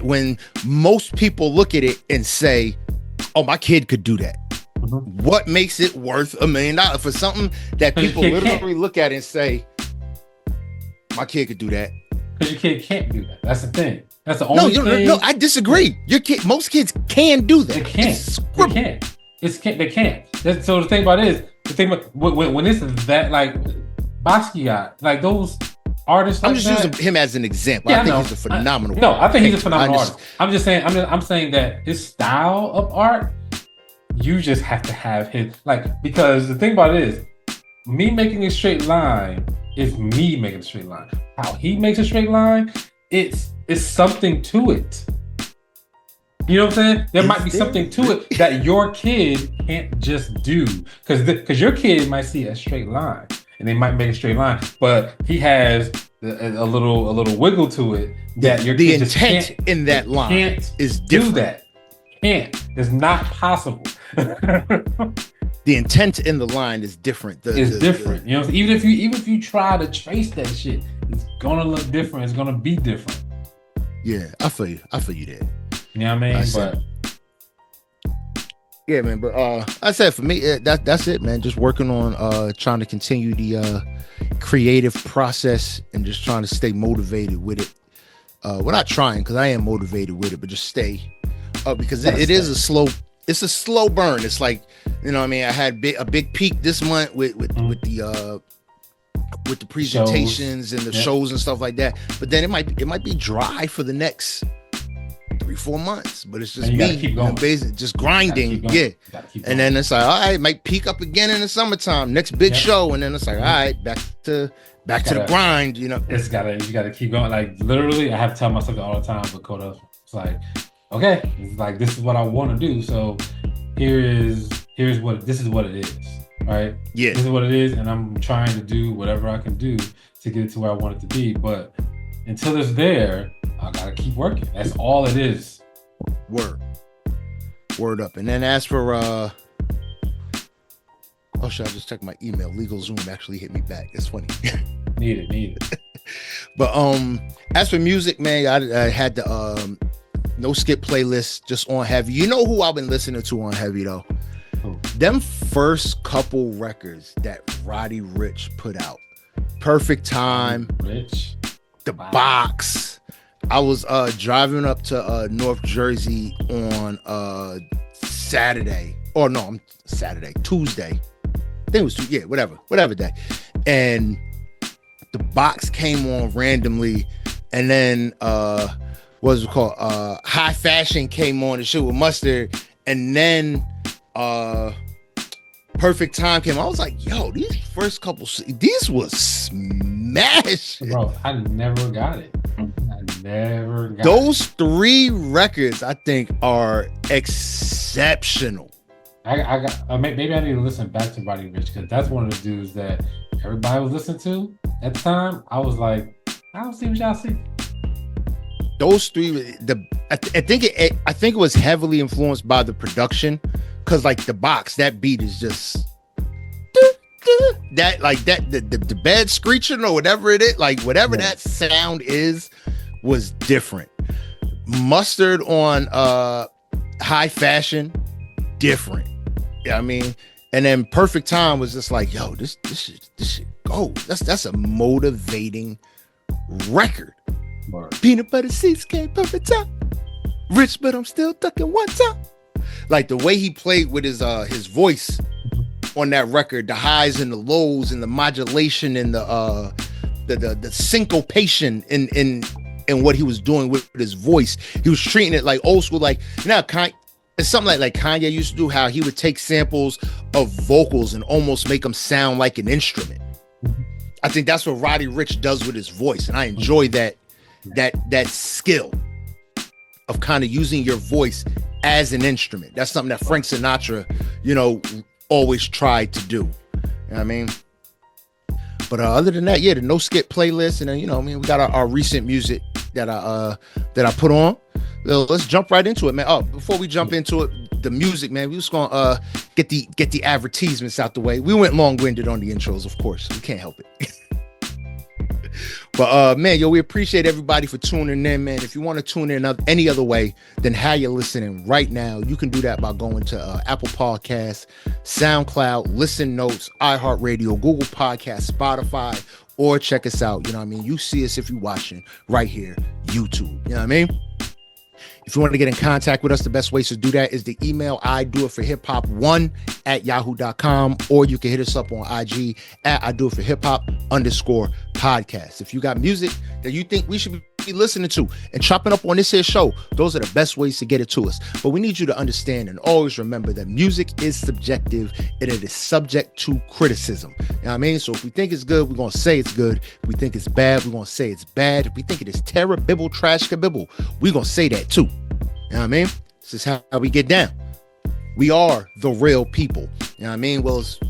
when most people look at it and say, "Oh, my kid could do that." Mm-hmm. What makes it worth $1 million for something that people literally look at and say, "My kid could do that"? Because your kid can't do that. That's the thing. That's the only thing. No, I disagree. Most kids can do that. They can't. They can't. So the thing about it is, when it's that like Basquiat, like those artists. I'm just using him as an example. Yeah, I think he's a phenomenal. I think he's a phenomenal artist. I'm just saying. I'm saying that his style of art, you just have to have his because the thing about it is, me making a straight line is me making a straight line. How he makes a straight line, it's something to it. You know what I'm saying? There might be something to it that your kid can't just do because your kid might see a straight line and they might make a straight line, but he has a little wiggle to it that your kid just can't. The intent in that line is different. Do that. Can't. It's not possible. The intent in the line is different. It's different. You know, even if you try to trace that shit, it's gonna look different. It's gonna be different. Yeah, I feel you there. You know what I mean? Yeah, man. But I said for me, that's it, man. Just working on trying to continue the creative process and just trying to stay motivated with it. We're not trying because I am motivated with it, but just stay because it is it's a slow burn. It's like, you know what I mean? I had a big peak this month with the presentations and the shows and stuff like that. But then it might be dry for the next 3-4 months. But it's just me, you know, basically just grinding. Yeah. And then it's like, all right, it might peak up again in the summertime, next big show. And then it's like, all right, back to the grind, you know. You gotta keep going. Like literally, I have to tell myself that all the time, but Coda, it's like, okay, it's like this is what I want to do. So this is what it is. Right? Yeah. This is what it is, and I'm trying to do whatever I can do to get it to where I want it to be. But until it's there, I gotta keep working. That's all it is. Word up. And then as for oh shit, I just checked my email. LegalZoom actually hit me back. It's funny. Need it. But as for music, man, I had the no skip playlist just on heavy. You know who I've been listening to on heavy though? Them first couple records that Roddy Ricch put out. Perfect Time, Rich, The Box. I was driving up to North Jersey on Tuesday. I think it was Tuesday, whatever day. And The Box came on randomly, and then what's it called? High Fashion came on, the shit with Mustard, and then Perfect Time came. I was like, yo, these first couple, these was smash. Bro, I never got it. Those 3 records, I think, are exceptional. I got maybe I need to listen back to Roddy Ricch because that's one of the dudes that everybody was listening to at the time. I was like, I don't see what y'all see. Those 3, I think it was heavily influenced by the production. Cause like The Box, that beat is just that, like that the bed screeching or whatever it is, like whatever that sound is, was different. Mustard on High Fashion, different. Yeah, I mean, and then Perfect Time was just like, yo, this shit go. That's a motivating record. Right. Peanut butter cheesecake, perfect time. Rich, but I'm still ducking one time. Like the way he played with his voice on that record, the highs and the lows and the modulation and the syncopation in what he was doing with his voice. He was treating it like old school, like it's something like Kanye used to do, how he would take samples of vocals and almost make them sound like an instrument. I think that's what Roddy Ricch does with his voice, and I enjoy that skill of kind of using your voice as an instrument. That's something that Frank Sinatra, you know, always tried to do. You know what I mean? But other than that, yeah, the no skip playlist, and then, you know, I mean, we got our recent music that I put on. Well, let's jump right into it, man. Oh, before we jump into it, the music, man, we just gonna get the advertisements out the way. We went long-winded on the intros, of course. We can't help it. But man, yo, we appreciate everybody for tuning in, man. If you want to tune in any other way than how you're listening right now, you can do that by going to Apple Podcasts, SoundCloud, Listen Notes, iHeartRadio, Google Podcasts, Spotify, or check us out. You know what I mean? You see us if you're watching right here, YouTube. You know what I mean? If you want to get in contact with us, the best ways to do that is the email idoitforhiphop1@yahoo.com, or you can hit us up on IG at idoitforhiphop_podcast. If you got music that you think we should be listening to and chopping up on this here show, those are the best ways to get it to us. But we need you to understand and always remember that music is subjective and it is subject to criticism. You know what I mean? So if we think it's good, we're going to say it's good. If we think it's bad, we're going to say it's bad. If we think it is terrible, trash, kabibble, we're going to say that too. You know what I mean? This is how we get down. We are the real people. You know what I mean? Well, as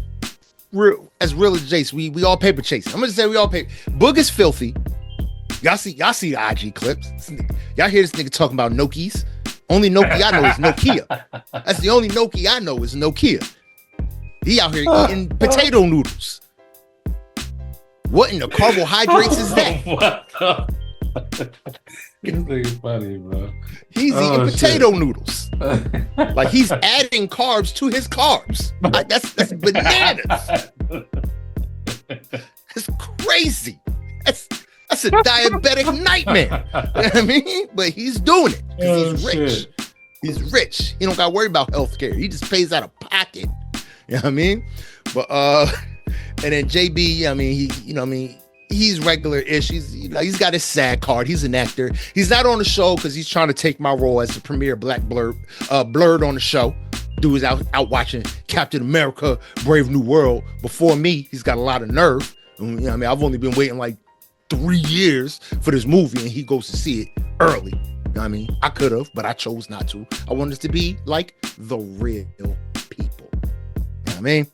real as Jace, we all paper chasing. I'm gonna say we all paper. Boog is filthy. Y'all see the IG clips. Y'all hear this nigga talking about Nokias. Only Nokia I know is Nokia. That's the only Nokia I know is Nokia. He out here eating potato noodles. What in the carbohydrates is that? nigga funny, bro. He's eating potato noodles. Like he's adding carbs to his carbs. Like, that's bananas. That's crazy. That's a diabetic nightmare. You know what I mean? But he's doing it because he's rich. Shit. He's rich. He don't got to worry about healthcare. He just pays out of pocket. You know what I mean? But and then JB, I mean, he's regular-ish. He's got his SAG card. He's an actor. He's not on the show because he's trying to take my role as the premier black blurred on the show. Dude is out watching Captain America: Brave New World before me. He's got a lot of nerve. You know what I mean? I've only been waiting like 3 years for this movie, and he goes to see it early. You know what I mean? I could have, but I chose not to. I wanted it to be like the real people. You know what I mean?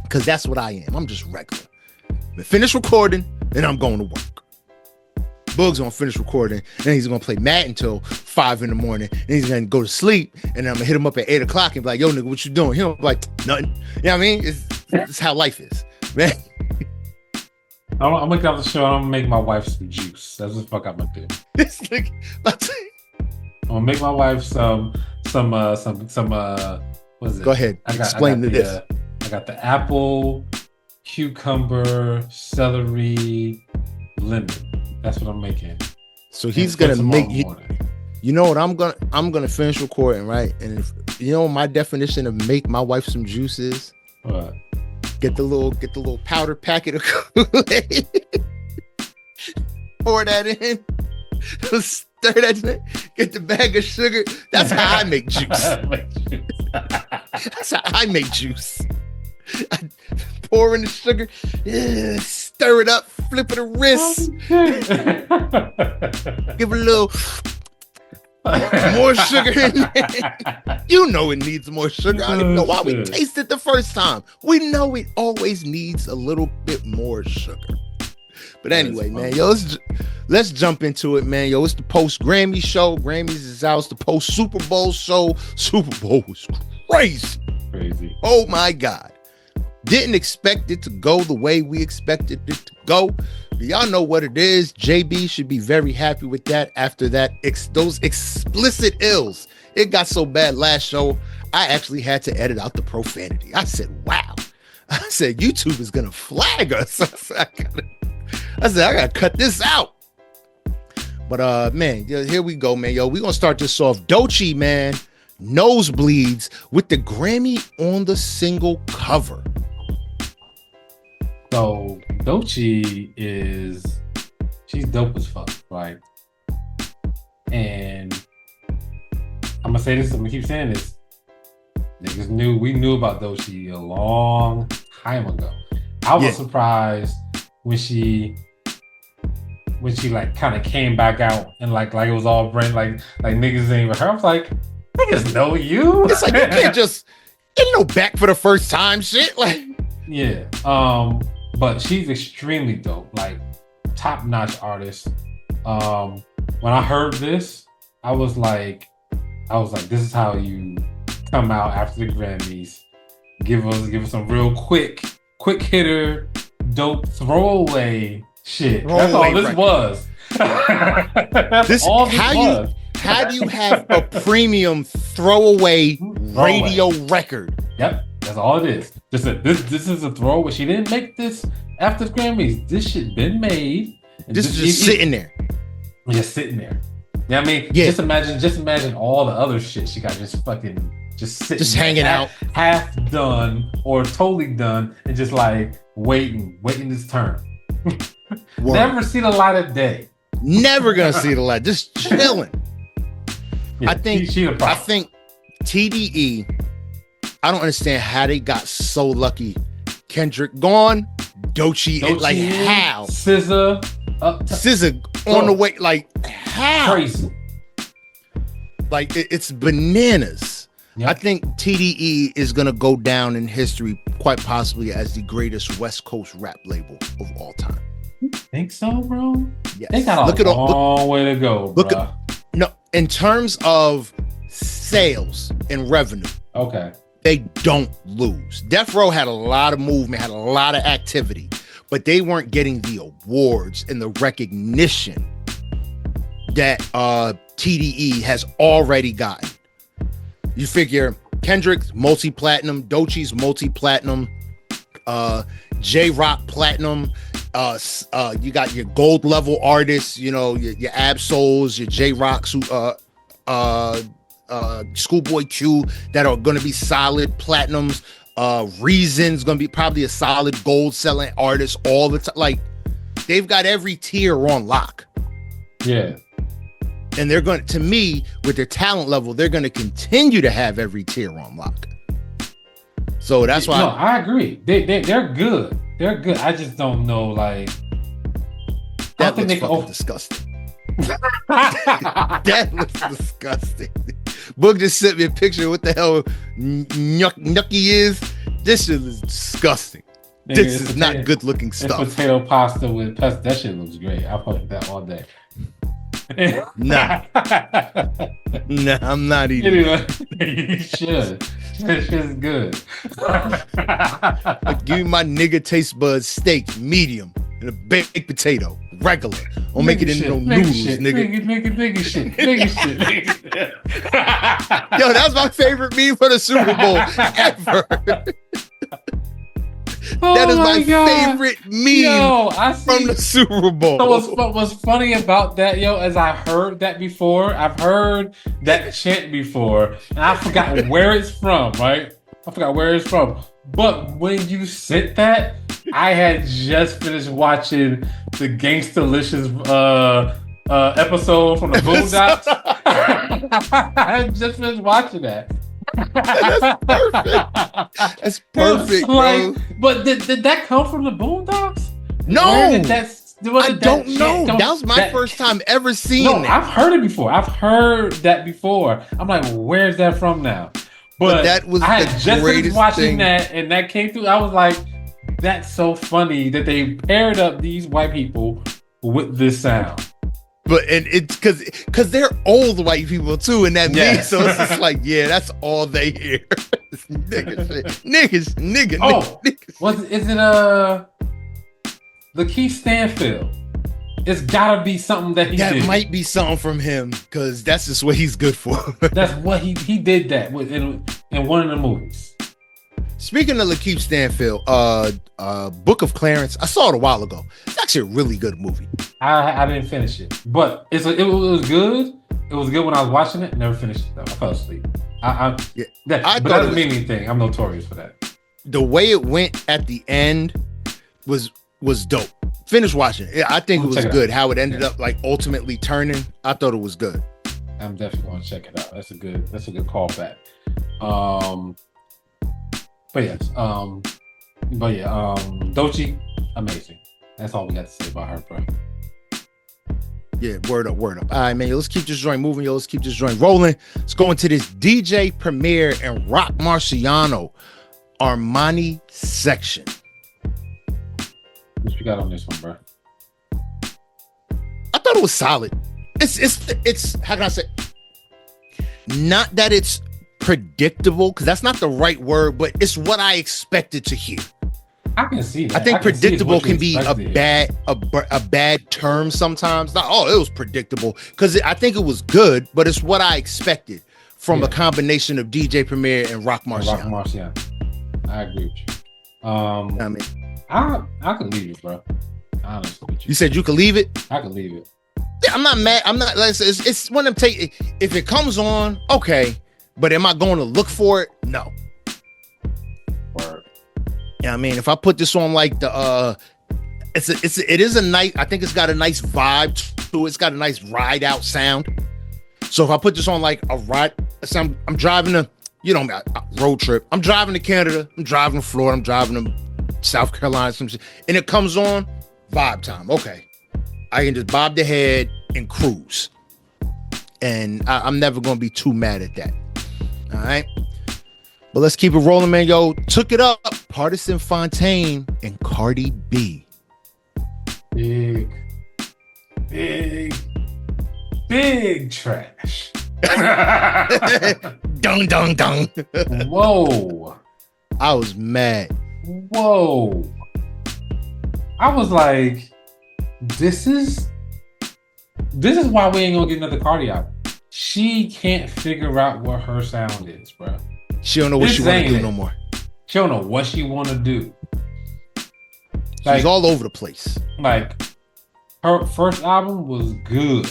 Because that's what I am. I'm just regular. I'm finish recording, and I'm going to work. Boog's gonna finish recording, and then he's gonna play Madden until 5 a.m. and he's gonna go to sleep, and then I'm gonna hit him up at 8 o'clock and be like, yo, nigga, what you doing? He'll be like, nothing. You know what I mean? It's how life is, man. I'm gonna get off the show and I'm gonna make my wife some juice. That's what the fuck I'm gonna do. This nigga, I'm gonna make my wife some what is it? Go ahead. Explain this. I got the apple, cucumber, celery, lemon. That's what I'm making. So he's gonna make you know what I'm gonna finish recording, right? And if you know my definition of make my wife some juice is what? Get the little powder packet of Kool-Aid. Pour that in. Stir that in. Get the bag of sugar. That's how I make juice. That's how I make juice. I pour in the sugar, stir it up, flip it a wrist. Give it a little more sugar in there. You know it needs more sugar. I don't even know why we tasted the first time. We know it always needs a little bit more sugar. But anyway, man, yo, let's jump into it, man. Yo, it's the post-Grammy show. Grammys is out. It's the post-Super Bowl show. Super Bowl was crazy. Oh, my God. Didn't expect it to go the way we expected it to go. But y'all know what it is. JB should be very happy with that after that. Those explicit ills. It got so bad last show, I actually had to edit out the profanity. I said, wow. I said, YouTube is going to flag us. I said, I got to cut this out. But, man, here we go, man. Yo, we're going to start this off. Doechii, man, nosebleeds with the Grammy on the single cover. So Doechii she's dope as fuck, right? And I'm gonna say this, I'm gonna keep saying this. We knew about Doechii a long time ago. I was surprised when she like kind of came back out and like it was all brand like niggas ain't even her. I was like, niggas know you. It's like you can't just back for the first time shit. Like yeah. But she's extremely dope, like top-notch artist. When I heard this, I was like, this is how you come out after the Grammys. Give us some real quick hitter, dope throwaway shit. That's all this was. That's all this was. How do you have a premium throwaway radio record? Yep. That's all it is. This is a throwaway. She didn't make this after the Grammys. This shit been made. This is just sitting there. Just sitting there. You know what I mean? Yeah. Just imagine all the other shit she got just sitting just hanging out. Half done or totally done and just like waiting this turn. Never seen the light of day. Never gonna see the light. Just chilling. Yeah, I think TDE, I don't understand how they got so lucky. Kendrick gone, Doechii like how? SZA on the way, like how? Crazy. Like it's bananas. Yep. I think TDE is gonna go down in history, quite possibly as the greatest West Coast rap label of all time. You think so, bro? Yes. They got a long way to go, bro. No, in terms of sales and revenue. Okay. They don't lose. Death Row had a lot of movement, had a lot of activity, but they weren't getting the awards and the recognition that TDE has already gotten. You figure Kendricks multi-platinum, Doechie's multi-platinum, J-Rock platinum. You got your gold level artists, you know, your Ab-Souls, your J-Rocks, Schoolboy Q, that are going to be solid platinums. Reason's going to be probably a solid gold selling artist all the time. Like, they've got every tier on lock. Yeah. And they're going to me, with their talent level, they're going to continue to have every tier on lock. So that's why. No, I agree. They're good. They're good. I just don't know, like, that looks fucking disgusting. That looks disgusting. Book just sent me a picture of what the hell Nucky is. This shit is disgusting. Nigga, this is not good looking stuff. Potato pasta with pesto. That shit looks great. I'll fuck that all day. Nah, I'm not eating. Anyway, you should. That shit's good. Like, give me my nigga taste buds steak, medium, and a baked potato, regular. Don't make it into no noodles, nigga. Nigga shit. Yo, that's my favorite meme for the Super Bowl ever. That is my favorite meme from the Super Bowl. So what's funny about that, yo, is I heard that before. I've heard that chant before, and I forgot where it's from, right? I forgot where it's from. But when you said that, I had just finished watching the Gangstalicious episode from the Boondocks. I had just finished watching that. That's perfect. That's perfect, bro. Like, but did that come from the Boondocks? No, I don't know. That was my first time ever seeing that. I've heard it before. I've heard that before. I'm like, where's that from now? But that was I had just finished watching that, and that came through. I was like, that's so funny that they paired up these white people with this sound. But and it's because they're old white people too in that meme, so it's just like, yeah, that's all they hear. Niggas. Oh, is it Lakeith Stanfield? It's gotta be something that he did. That might be something from him, because that's just what he's good for. That's what he did that with in one of the movies. Speaking of Lakeith Stanfield, Book of Clarence, I saw it a while ago. It's actually a really good movie. I didn't finish it, but it was good. It was good when I was watching it. Never finished it though. I fell asleep. But that doesn't mean anything. I'm notorious for that. The way it went at the end was dope. Finish watching it. I think it was good. How it ended up like ultimately turning. I thought it was good. I'm definitely gonna check it out. That's a good callback. Doechii, amazing. That's all we got to say about her, bro. Yeah, word up. All right, man. Let's keep this joint moving. Let's keep this joint rolling. Let's go into this DJ Premier and Rock Marciano Armani section. What you got on this one, bro? I thought it was solid. It's how can I say? Not that it's predictable, because that's not the right word, but it's what I expected to hear. I can see that. I think predictable can be a bad term sometimes. Not, it was predictable, because I think it was good, but it's what I expected from a combination of DJ Premier and Rock Marciano. I agree with you. I could leave it, bro. Honestly, with you. You said you could leave it? I could leave it. Yeah, I'm not mad. I'm not. Like, it's one of them. If it comes on, okay. But am I going to look for it? No. Word. Yeah, I mean, if I put this on like the it is a nice. I think it's got a nice vibe to it. It's got a nice ride out sound. So if I put this on like a ride, I'm driving a road trip. I'm driving to Canada. I'm driving to Florida. I'm driving to South Carolina. Some shit, and it comes on, vibe time. Okay, I can just bob the head and cruise, and I'm never gonna be too mad at that. All right, but let's keep it rolling, man. Yo, took it up. Partisan Fontaine and Cardi B. Big trash. Dung. Whoa. I was mad. Whoa. I was like, this is This is why we ain't gonna get another Cardi album. She can't figure out what her sound is, bro. She don't know what she want to do no more. She don't know what she want to do. She's all over the place. Like, her first album was good,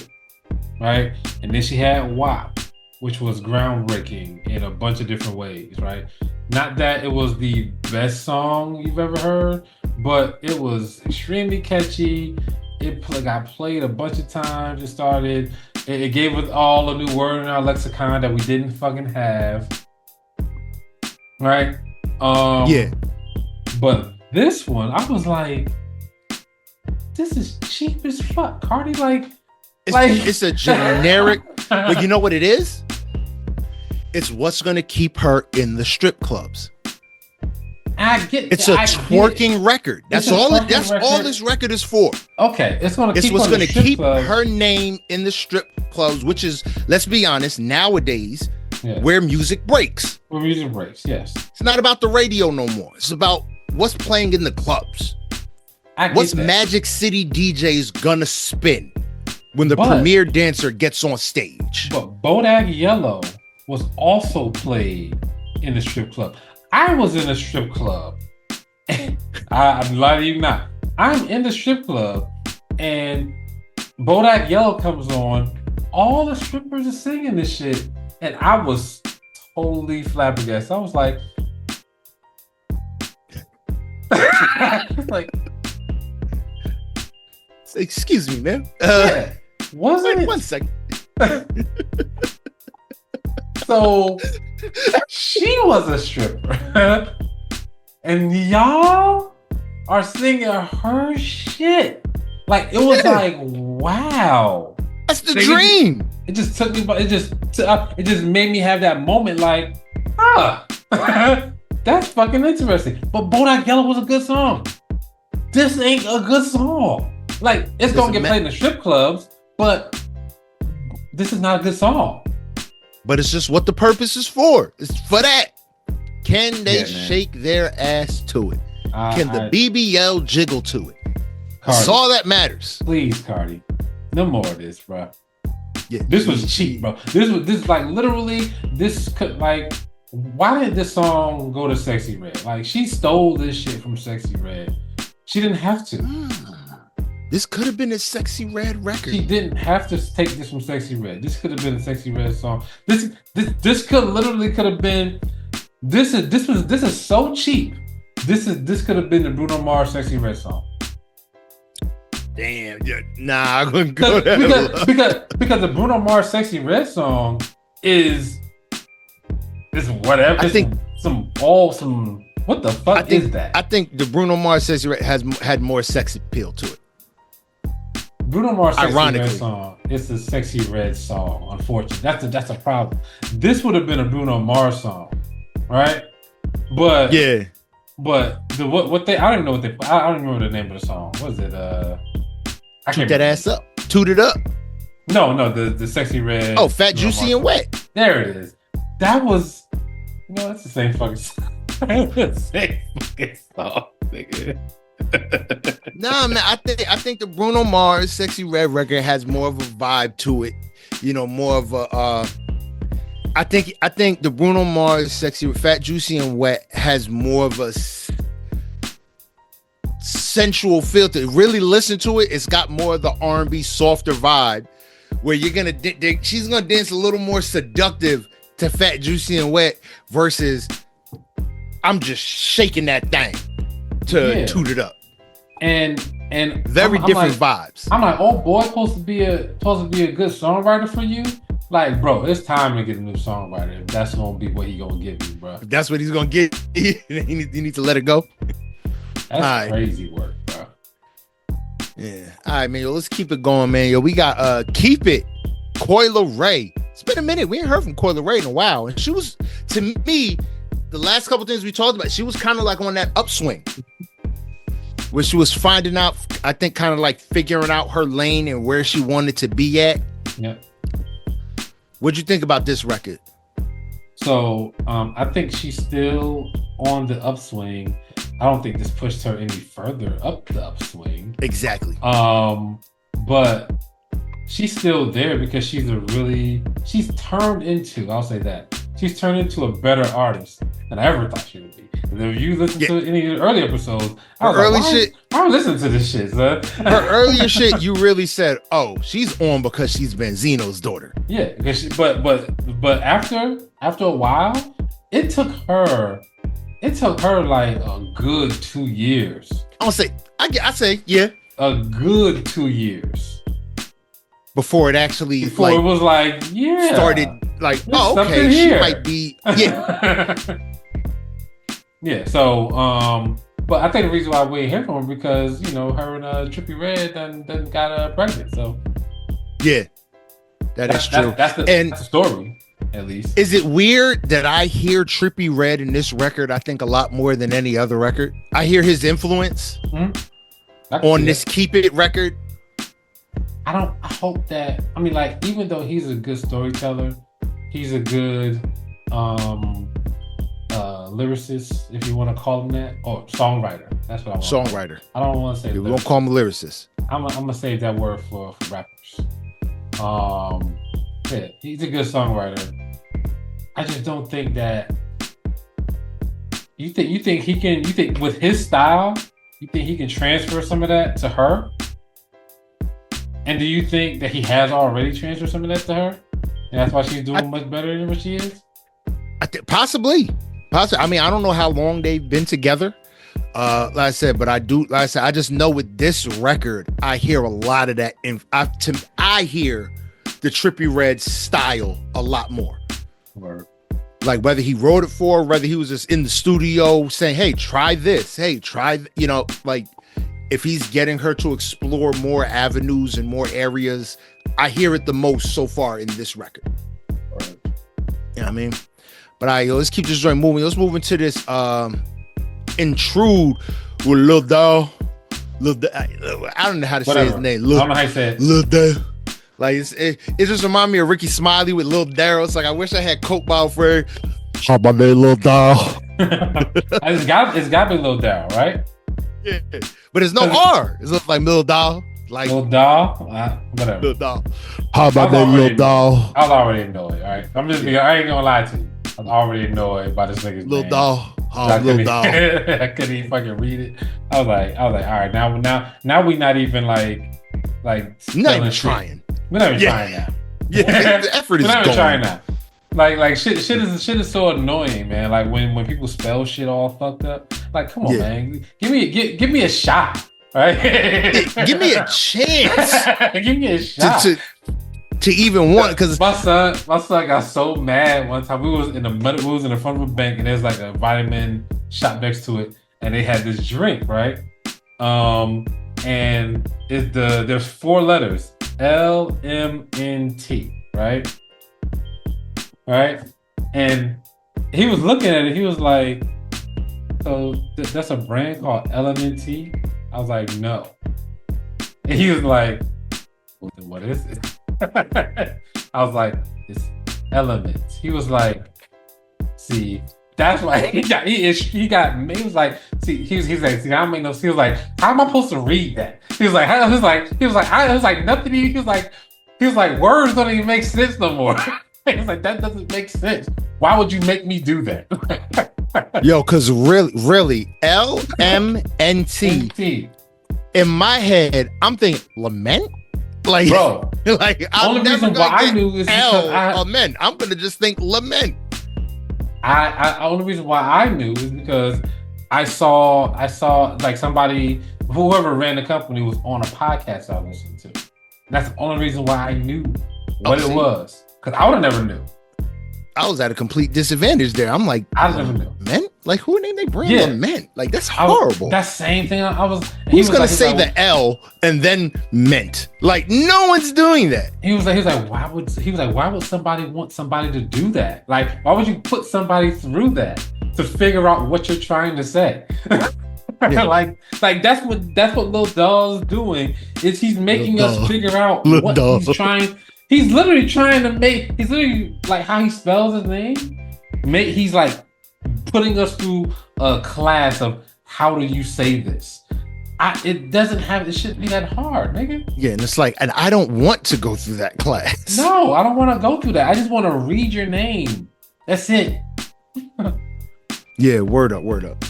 right? And then she had WAP, which was groundbreaking in a bunch of different ways, right? Not that it was the best song you've ever heard, but it was extremely catchy. It got played a bunch of times. It gave us all a new word in our lexicon that we didn't fucking have, right? Yeah. But this one, I was like, this is cheap as fuck. Cardi, it's a generic, but you know what it is? It's what's going to keep her in the strip clubs. It's a twerking record. That's all this record is for. Okay, it's what's going to keep her name in the strip clubs, which is, let's be honest, nowadays, where music breaks. Where music breaks, yes. It's not about the radio no more. It's about what's playing in the clubs. What's Magic City DJs gonna spin when the premier dancer gets on stage? But Bodak Yellow was also played in the strip club. I was in a strip club. I'm lying to you not. I'm in the strip club and Bodak Yellow comes on. All the strippers are singing this shit. And I was totally flabbergasted. I was like, excuse me, man. Wait 1 second. So she was a stripper, and y'all are singing her shit. Like, it was like, wow, that's the dream. It just took me, but it just made me have that moment, like, that's fucking interesting. But Bodak Yellow was a good song. This ain't a good song. Like, it's gonna get played in the strip clubs, but this is not a good song. But it's just what the purpose is for. It's for that. Can they shake their ass to it? Can the BBL jiggle to it? Cardi, that's all that matters. Please, Cardi. No more of this, bro. Yeah, this was cheap, bro. This like literally, this could, like, why did this song go to Sexy Red? Like, she stole this shit from Sexy Red. She didn't have to. This could have been a Sexy Red record. She didn't have to take this from Sexy Red. This could have been a Sexy Red song. This could have been. This is so cheap. This could have been the Bruno Mars Sexy Red song. Damn, I wouldn't go that because the Bruno Mars Sexy Red song is whatever. I think some what the fuck is that? I think the Bruno Mars Sexy Red had more sex appeal to it. Bruno Mars Sexy Red song. It's a Sexy Red song. Unfortunately, that's a problem. This would have been a Bruno Mars song, right? But yeah. But what they, I don't even know what they, I don't even remember the name of the song. What is it? I Toot that ass up. Toot it up. No, the Sexy Red. Oh, Fat, Juicy, and Wet. There it is. That was, that's the same fucking song. The same fucking song, nigga. Nah, man, I think the Bruno Mars Sexy Red record has more of a vibe to it. More of a I think the Bruno Mars Sexy Fat, Juicy, and Wet has more of a sensual feel to it. Really listen to it. It's got more of the R&B softer vibe where you're gonna she's gonna dance a little more seductive to Fat, Juicy, and Wet versus I'm just shaking that thing to toot it up. And very different vibes. I'm like, oh boy, supposed to be a good songwriter for you. Like, bro, it's time to get a new songwriter. If that's gonna be what he gonna give you, bro. If that's what he's gonna get, you need to let it go. That's crazy work, bro. Yeah. All right, man. Yo, let's keep it going, man. Yo, we got Keep It, Coyle Ray. It's been a minute. We ain't heard from Coyle Ray in a while. And she was, to me, the last couple things we talked about, she was kind of like on that upswing. Where she was finding out, I think, kind of like figuring out her lane and where she wanted to be at. Yeah. What'd you think about this record? So I think she's still on the upswing. I don't think this pushed her any further up the upswing. Exactly. But she's still there because she's turned into, I'll say that, she's turned into a better artist than I ever thought she would be. And if you listen to any of the early episodes, I was I'm listening to this shit, son. Her earlier shit, you really said, "Oh, she's on because she's Benzino's daughter." Yeah, but after a while, it took her like a good 2 years. I say, yeah, a good 2 years before it actually it was like, yeah, started like, oh, okay, she might be, yeah. Yeah, so but I think the reason why we ain't hear from her because, you know, her and Trippie Redd done got pregnant. So yeah, that's true. That's the story, at least. Is it weird that I hear Trippie Redd in this record? I think a lot more than any other record. I hear his influence on this "Keep It" record. I hope that. I mean, like, even though he's a good storyteller, he's a good lyricist, if you want to call him that, or songwriter. That's what I want. Songwriter. I don't want to say. We won't call him a lyricist. I'm gonna save that word for rappers. Yeah, he's a good songwriter. I just don't think that. You think he can? You think with his style, you think he can transfer some of that to her? And do you think that he has already transferred some of that to her, and that's why she's doing much better than what she is? Possibly. I mean, I don't know how long they've been together. Like I said, but I just know with this record, I hear a lot of that. I hear the Trippie Redd style a lot more. Word. Like whether he wrote it for, whether he was just in the studio saying, "Hey, try this. Hey, try," you know, like if he's getting her to explore more avenues and more areas, I hear it the most so far in this record. Word. You know what I mean? But let's keep this joint moving. Let's move into this Intrude with Lil Dal. I don't know how to say his name. I don't know how you say it. Lil Dal. Like it just reminds me of Ricky Smiley with Lil Daryl. It's like I wish I had Coke bottle for it. How my name Lil Dal? It's got to be Lil Dal, right? Yeah, but there's no R. It's like Lil Dal. Like Lil Dal, whatever. Lil Dal. How about that Lil Dal? I was already annoyed. All right, I ain't gonna lie to you. I was already annoyed by this nigga's Lil name. Dal. Oh, Lil Dal. I couldn't even fucking read it. I was like, all right, now we not even like not even trying. We're not even trying now. Yeah, the effort is we're not even going. trying now. Like shit is so annoying, man. Like when people spell shit all fucked up. Like, come on, man. Give me a shot. Right? Give me a chance. Give me a shot. To even want, because my son got so mad one time. We was in the front of a bank and there's like a vitamin shop next to it, and they had this drink, right? And there's 4 letters, LMNT, right? Right? And he was looking at it. He was like, "So that's a brand called LMNT?" I was like, "No." And he was like, "What is it?" I was like, "It's Elements." He was like, "See, that's why he was like, see, he's like, see, I don't make no sense." He was like, "How am I supposed to read that?" He was like, nothing. He was like, words don't even make sense no more. He was like, that doesn't make sense. Why would you make me do that? Yo, because really, LMNT. In my head, I'm thinking lament. Like, bro, like only reason why I knew is because lament. I'm gonna just think lament. Only reason why I knew is because I saw like somebody, whoever ran the company, was on a podcast I listened to. That's the only reason why I knew what it was, because I would have never knew. I was at a complete disadvantage there. I'm like, I never knew. Lament? Like, who named they brand lament? Like, that's horrible. That same thing. Who's gonna say the L and then ment? Like, no one's doing that. He was like, why would somebody want somebody to do that? Like, why would you put somebody through that to figure out what you're trying to say? Yeah. like that's what Lil Dal is doing. Is he's making us figure out what he's trying. He's literally trying to make. He's literally like how he spells his name. He's like putting us through a class of how do you say this. It shouldn't be that hard, nigga. Yeah, and it's like, and I don't want to go through that class. No, I don't want to go through that. I just want to read your name. That's it. Yeah, word up.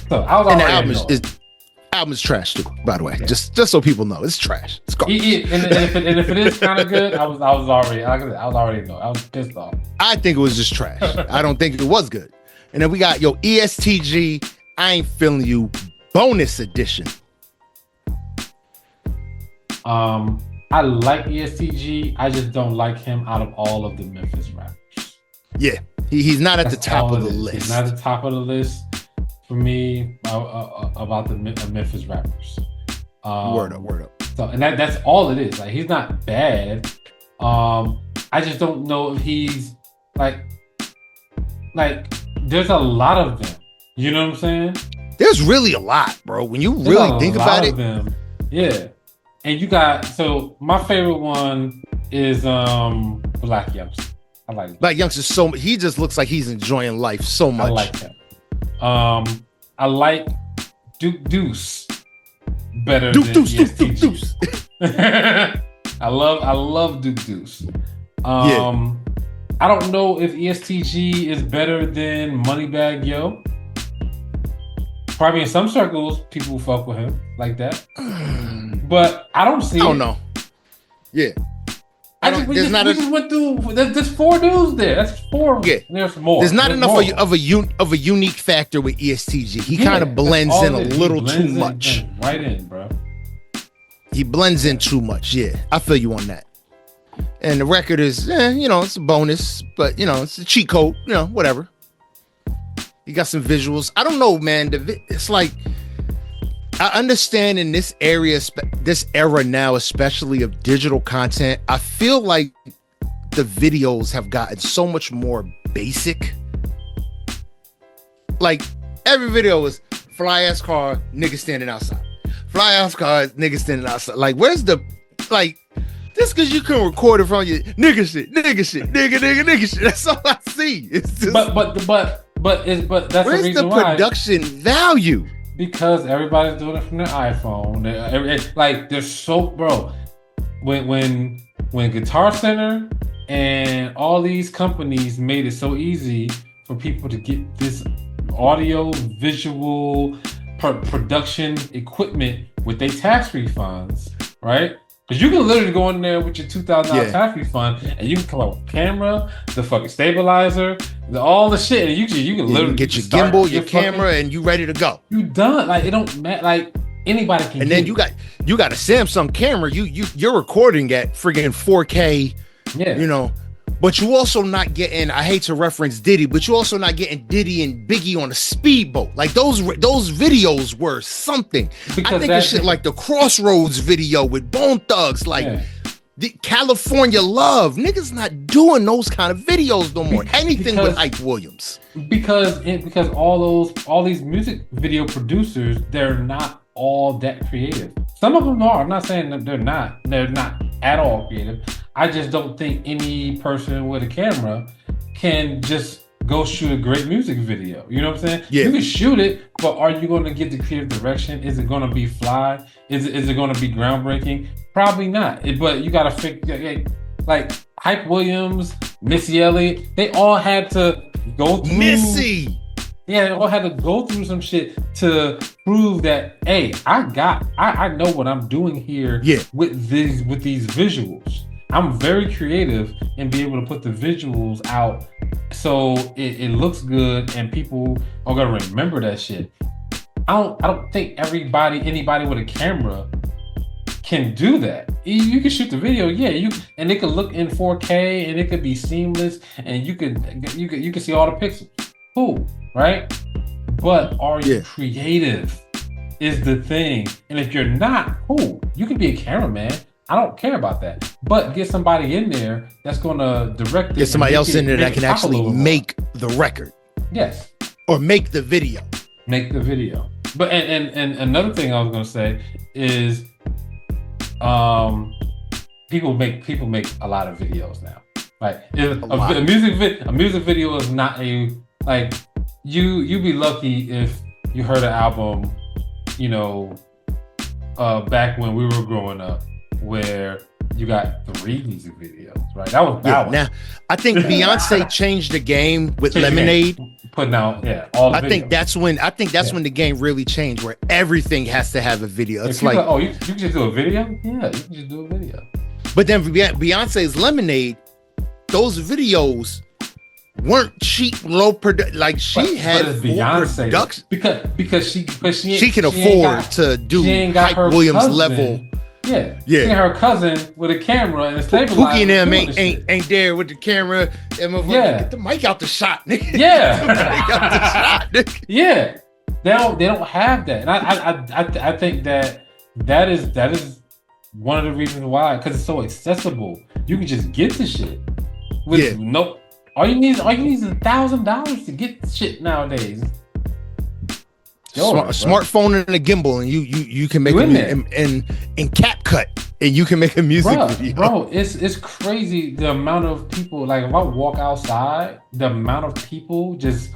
So I was and the already album is trash too, by the way. Yeah. Just so people know, it's trash. It's garbage. And if it is kind of good, I was already know. I was pissed off. I think it was just trash. I don't think it was good. And then we got ESTG. I Ain't Feeling You bonus edition. I like ESTG. I just don't like him out of all of the Memphis rappers. Yeah, he's not at the top of the list. He's not at the top of the list for me about the Memphis rappers. Word up. So, and that's all it is. Like, he's not bad. I just don't know if he's like there's a lot of them. You know what I'm saying? There's really a lot, bro. When you really think about it, them. Yeah. And you got, so my favorite one is Black Youngster. I like him. Black Youngster he just looks like he's enjoying life so much. I like him. I like Duke Deuce better than ESTG. Deuce. I love Duke Deuce. Yeah. I don't know if ESTG is better than Moneybagg Yo. Probably in some circles, people fuck with him like that. But I don't see it. I don't know. Yeah. We just went through. There's 4 dudes there. That's 4. Yeah. There's more. There's not enough of a unique factor with ESTG. He kind of blends in a little too much. Right in, bro. He blends in too much. Yeah, I feel you on that. And the record is, it's a bonus, but it's a cheat code. Whatever. You got some visuals. I don't know, man. It's like, I understand in this era now, especially of digital content, I feel like the videos have gotten so much more basic. Like, every video is fly ass car, nigga standing outside. Fly ass car, nigga standing outside. Like, where's the, like, just because you can record it from your nigga shit, nigga shit. That's all I see. It's just, but that's where's the reason the production value? Because everybody's doing it from their iPhone. They're so, bro. When Guitar Center and all these companies made it so easy for people to get this audio, visual, production equipment with their tax refunds, right? Because you can literally go in there with your $2,000 tax refund and you can come up with camera, the fucking stabilizer, all the shit, and you can literally get your gimbal, your camera, and you ready to go. You done. Like, it don't matter. Like, anybody can. And then you got a Samsung camera. You're recording at friggin' 4K. Yeah. But you also not getting. I hate to reference Diddy, but you also not getting Diddy and Biggie on a speedboat. Like those videos were something. Because I think of shit like the Crossroads video with Bone Thugs, like the California Love. Niggas not doing those kind of videos no more. Anything with Ike Williams. Because all these music video producers, they're not all that creative. Some of them are. I'm not saying that they're not. They're not at all creative. I just don't think any person with a camera can just go shoot a great music video. You know what I'm saying? Yeah. You can shoot it, but are you going to get the creative direction? Is it going to be fly? Is it going to be groundbreaking? Probably not. But you got to figure, like Hype Williams, Missy Elliott, they all had to go through. Missy! Yeah, they all had to go through some shit to prove that, hey, I know what I'm doing here with these visuals. I'm very creative and be able to put the visuals out so it looks good and people are gonna remember that shit. I don't think anybody with a camera can do that. You can shoot the video, and it could look in 4K and it could be seamless and you can see all the pixels. Cool, right? But are you creative is the thing. And if you're not, cool, you can be a cameraman. I don't care about that. But get somebody in there that's going to direct it. Get somebody else in there that can actually make the record. Yes. Or make the video. Make the video. But and another thing I was going to say is people make a lot of videos now. Like a music video is not like you'd be lucky if you heard an album, back when we were growing up, where you got 3 music videos, right? That was power. Now, I think Beyonce changed the game with Lemonade. Putting out, all the I think that's when when the game really changed, where everything has to have a video. It's like, oh, you can just do a video? Yeah, you can just do a video. But then Beyonce's Lemonade, those videos weren't cheap, low production. Like she had Beyonce production because she can afford to do Hype Williams level. Yeah. She and her cousin with a camera and a stabilizer. Pookie and them ain't there with the camera. And get the mic out the shot, nigga. Yeah. Get the mic out the shot, nigga. Yeah. They don't have that. And I think that is one of the reasons why, because it's so accessible. You can just get the shit. With all you need is $1,000 to get shit nowadays. Smartphone and a gimbal, and you can make it in CapCut, and you can make a music video. Bro, it's crazy the amount of people. Like if I walk outside, the amount of people just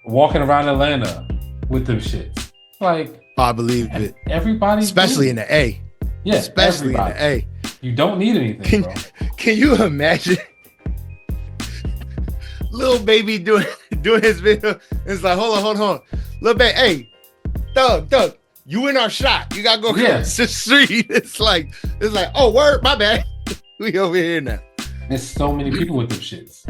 walking around Atlanta with them shits. Like I believe it. Everybody, especially in the A. Yeah, especially in the A. You don't need anything, bro. Can you imagine? Lil Baby doing his video. It's like, hold on. Lil Baby, hey, Thug, you in our shot. You gotta go across the street. It's like, oh, word, my bad. We over here now. There's so many people with them shits.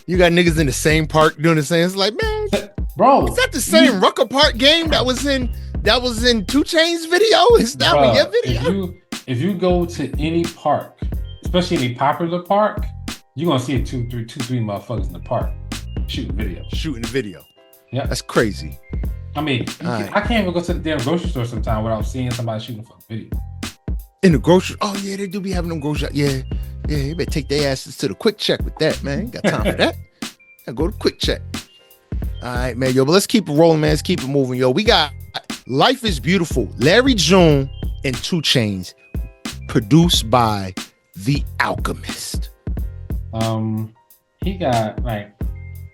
You got niggas in the same park doing the same. It's like, man, bro, is that the same Rucker Park game that was in 2 Chainz video? Is that what your video? If you go to any park, especially any popular park, you're gonna see two, three motherfuckers in the park shooting video. Yeah, that's crazy. I mean, I can't even go to the damn grocery store sometime without seeing somebody shooting a fucking video. In the grocery, oh yeah, they do be having them grocery. Yeah, you better take their asses to the Quick Check with that, man. Ain't got time for that. I go to Quick Check. All right, man, but let's keep it rolling, man. Let's keep it moving, yo. We got Life is Beautiful, Larry June and 2 Chainz, produced by The Alchemist. He got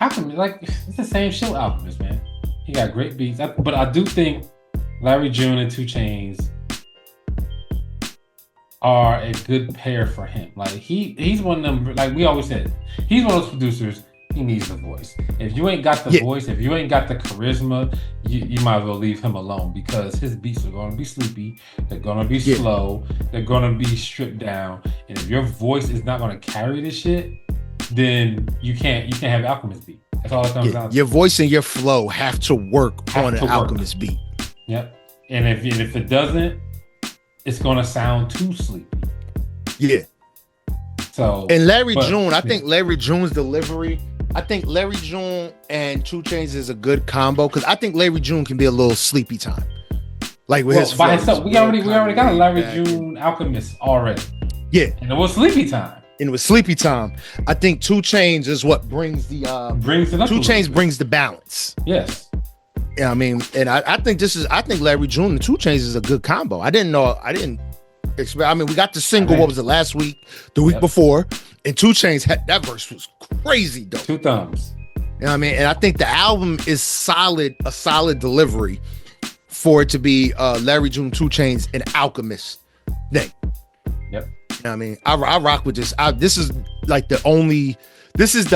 Alchemist, it's the same show, Alchemist, man. He got great beats, but I do think Larry June and 2 Chainz are a good pair for him. Like he's one of them. Like we always said, he's one of those producers. He needs the voice. If you ain't got the voice, if you ain't got the charisma, you might as well leave him alone, because his beats are going to be sleepy. They're going to be slow. They're going to be stripped down. And if your voice is not going to carry this shit, then you can't have Alchemist beat. That's all it comes down to. Your voice and your flow have to work on an Alchemist beat. Yep. And if it doesn't, it's going to sound too sleepy. Yeah. So and Larry June, I think Larry June's delivery. I think Larry June and 2 Chainz is a good combo, because I think Larry June can be a little sleepy time. Like with his by himself. We already got a Larry June Alchemist already. Yeah. And it was sleepy time. I think 2 Chainz is what brings the 2 Chainz brings the balance. Yes. Yeah, I mean, and I think Larry June and 2 Chainz is a good combo. I didn't expect. I mean, we got the single. What was it, last week? The week before, and 2 Chainz that verse was crazy though. 2 thumbs. You know what I mean? And I think the album is a solid delivery for it to be Larry June, 2 Chainz, and Alchemist thing. Yep. You know what I mean? I rock with this. This is the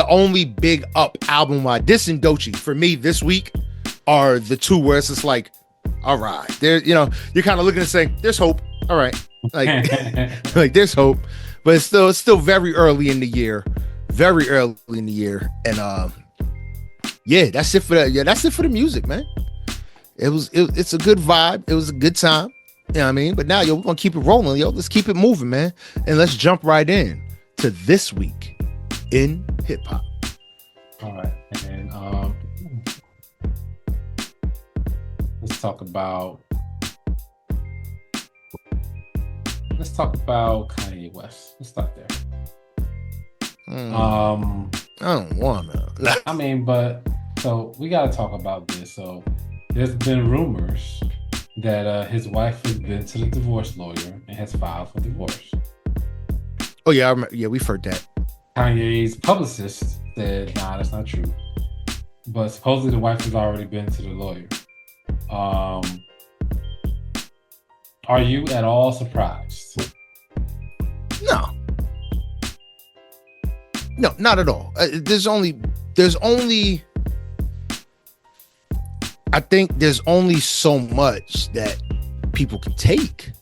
only big up album wide. This and Doechii for me this week are the 2 where it's just like, all right, there, you're kind of looking and saying, there's hope. All right. Like there's hope, but it's still very early in the year. And that's it for that. Yeah, that's it for the music, man. It's a good vibe. It was a good time. You know what I mean? But now, we're gonna keep it rolling, let's keep it moving, man. And let's jump right in to this week in hip hop. All right. And let's talk about Kanye West. Let's start there. I don't wanna. I mean, but so we gotta talk about this. So there's been rumors that his wife has been to the divorce lawyer and has filed for divorce. Oh yeah, I remember. Yeah, we've heard that. Kanye's publicist said, "Nah, that's not true." But supposedly the wife has already been to the lawyer. Are you at all surprised? No, not at all. There's only. I think there's only so much that people can take.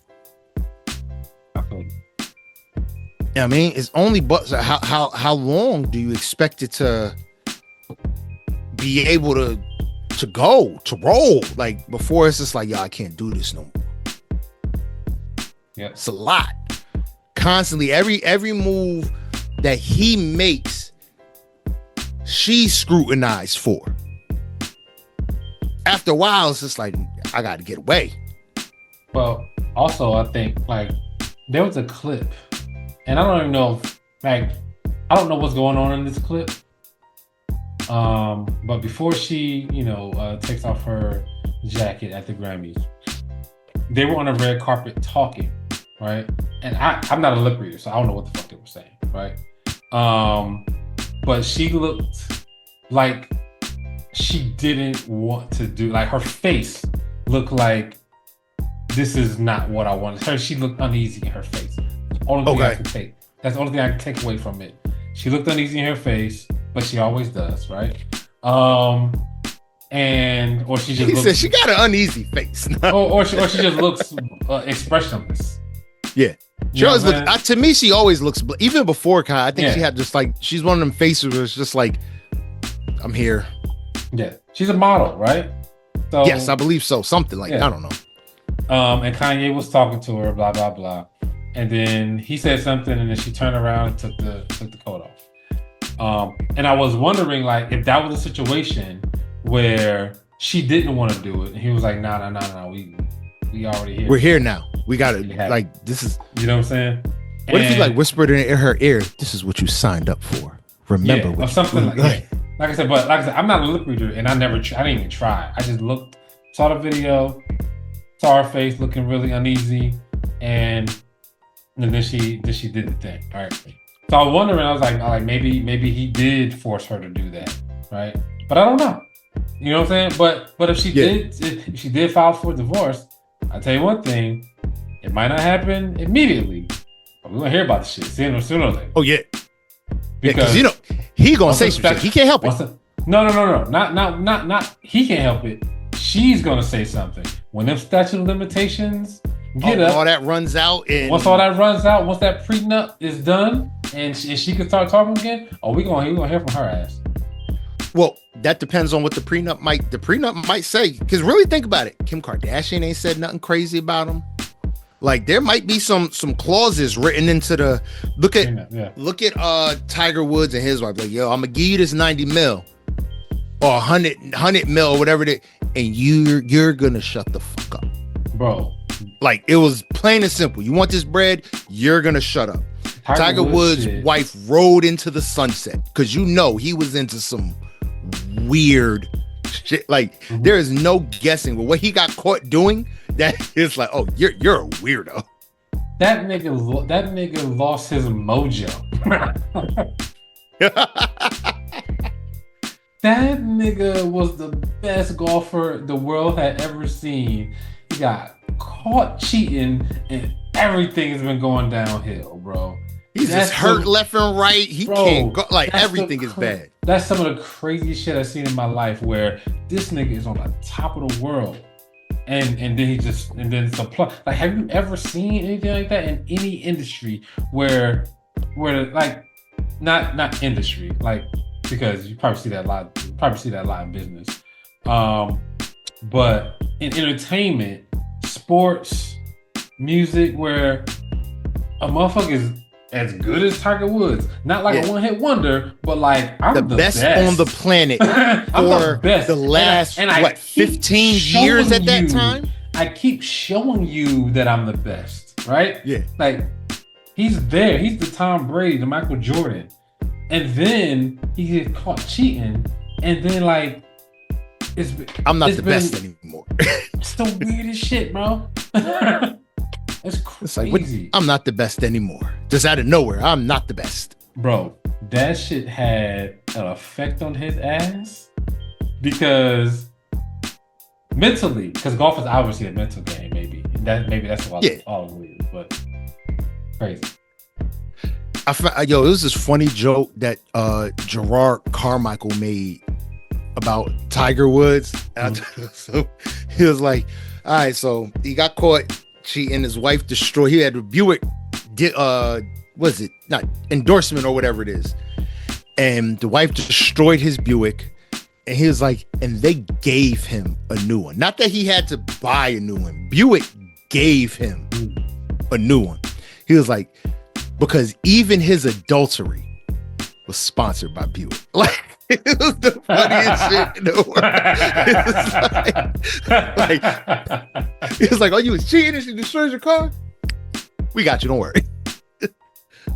I mean, it's only but how long do you expect it to be able to roll? Like before, it's just like, yo, I can't do this no more. Yeah, it's a lot. Constantly, every move that he makes, she's scrutinized for. After a while, it's just like, I got to get away. Well, also, I think like there was a clip, and I don't even know if, like, I don't know what's going on in this clip. But before she, takes off her jacket at the Grammys, they were on a red carpet talking, right? And I'm not a lip reader, so I don't know what the fuck they were saying, right? But she looked like she didn't want to do, like her face looked like this is not what I wanted. She looked uneasy in her face. Only thing I can take. That's the only thing I can take away from it. She looked uneasy in her face, but she always does, right? Or she just looks. Said she got an uneasy face. or she just looks expressionless. Yeah. She always looks, to me, she always looks, even before Kai, I think she had just like, she's one of them faces where it's just like, I'm here. Yeah. She's a model, right? So, yes, I believe so. Something like, I don't know. And Kanye was talking to her, blah, blah, blah. And then he said something, and then she turned around and took the coat off. And I was wondering, like, if that was a situation where she didn't want to do it, and he was like, nah, we already here. We're here now. We got it. Like, this is, you know what I'm saying? What if he like whispered in her ear, "This is what you signed up for. Remember," or something like that. Like I said, I'm not a lip reader, and I didn't even try. I just saw the video, saw her face looking really uneasy, and then she did the thing. All right. So I was wondering, I was like maybe he did force her to do that, right? But I don't know. You know what I'm saying? But if she did file for divorce, I'll tell you one thing, it might not happen immediately, but we're gonna hear about the shit sooner or later. Oh yeah. Because he gonna say some shit. He can't help it. No. Not he can't help it. She's gonna say something. When them statute of limitations all that runs out, and once that prenup is done, and she can start talking again, we gonna hear from her ass. Well, that depends on what the prenup might say. Because really think about it, Kim Kardashian ain't said nothing crazy about him. Like there might be some clauses written into the look at Tiger Woods and his wife. Like, yo, I'm gonna give you this 90 mil or 100 mil or whatever it is, and you're gonna shut the fuck up, bro. Like it was plain and simple. You want this bread, you're gonna shut up. Tiger Woods' wife rode into the sunset because he was into some weird shit. Like there is no guessing. But what he got caught doing, that is like, oh, you're a weirdo. That nigga lost his mojo. That nigga was the best golfer the world had ever seen. He got caught cheating, and everything has been going downhill, bro. He's just hurt left and right. He can't go. Like everything is bad. That's some of the craziest shit I've seen in my life. Where this nigga is on the top of the world, and then it's a plot. Like, have you ever seen anything like that in any industry where like not industry, like, because you probably see that a lot. You probably see that a lot in business, but in entertainment, sports, music, where a motherfucker is as good as Tiger Woods, not like a one-hit wonder, but like I'm the best on the planet for the last 15 years at that time. I keep showing you that I'm the best, right? Yeah. Like he's there. He's the Tom Brady, the Michael Jordan, and then he gets caught cheating, and then like I'm not the best anymore. It's the weirdest shit, bro. It's crazy. Like, I'm not the best anymore. Just out of nowhere, I'm not the best. Bro, that shit had an effect on his ass because mentally, because golf is obviously a mental game, maybe. that's why all of it, but crazy. It was this funny joke that Gerard Carmichael made about Tiger Woods. So he was like, all right, so he got caught cheating. His wife destroyed. He had a Buick, was it not endorsement or whatever it is, and the wife destroyed his Buick. And he was like, and they gave him a new one. Not that he had to buy a new one. Buick gave him a new one. He was like, because even his adultery was sponsored by Buick. Like, it was the funniest shit in the world. It was like, oh, you was cheating and she destroyed your car? We got you, don't worry.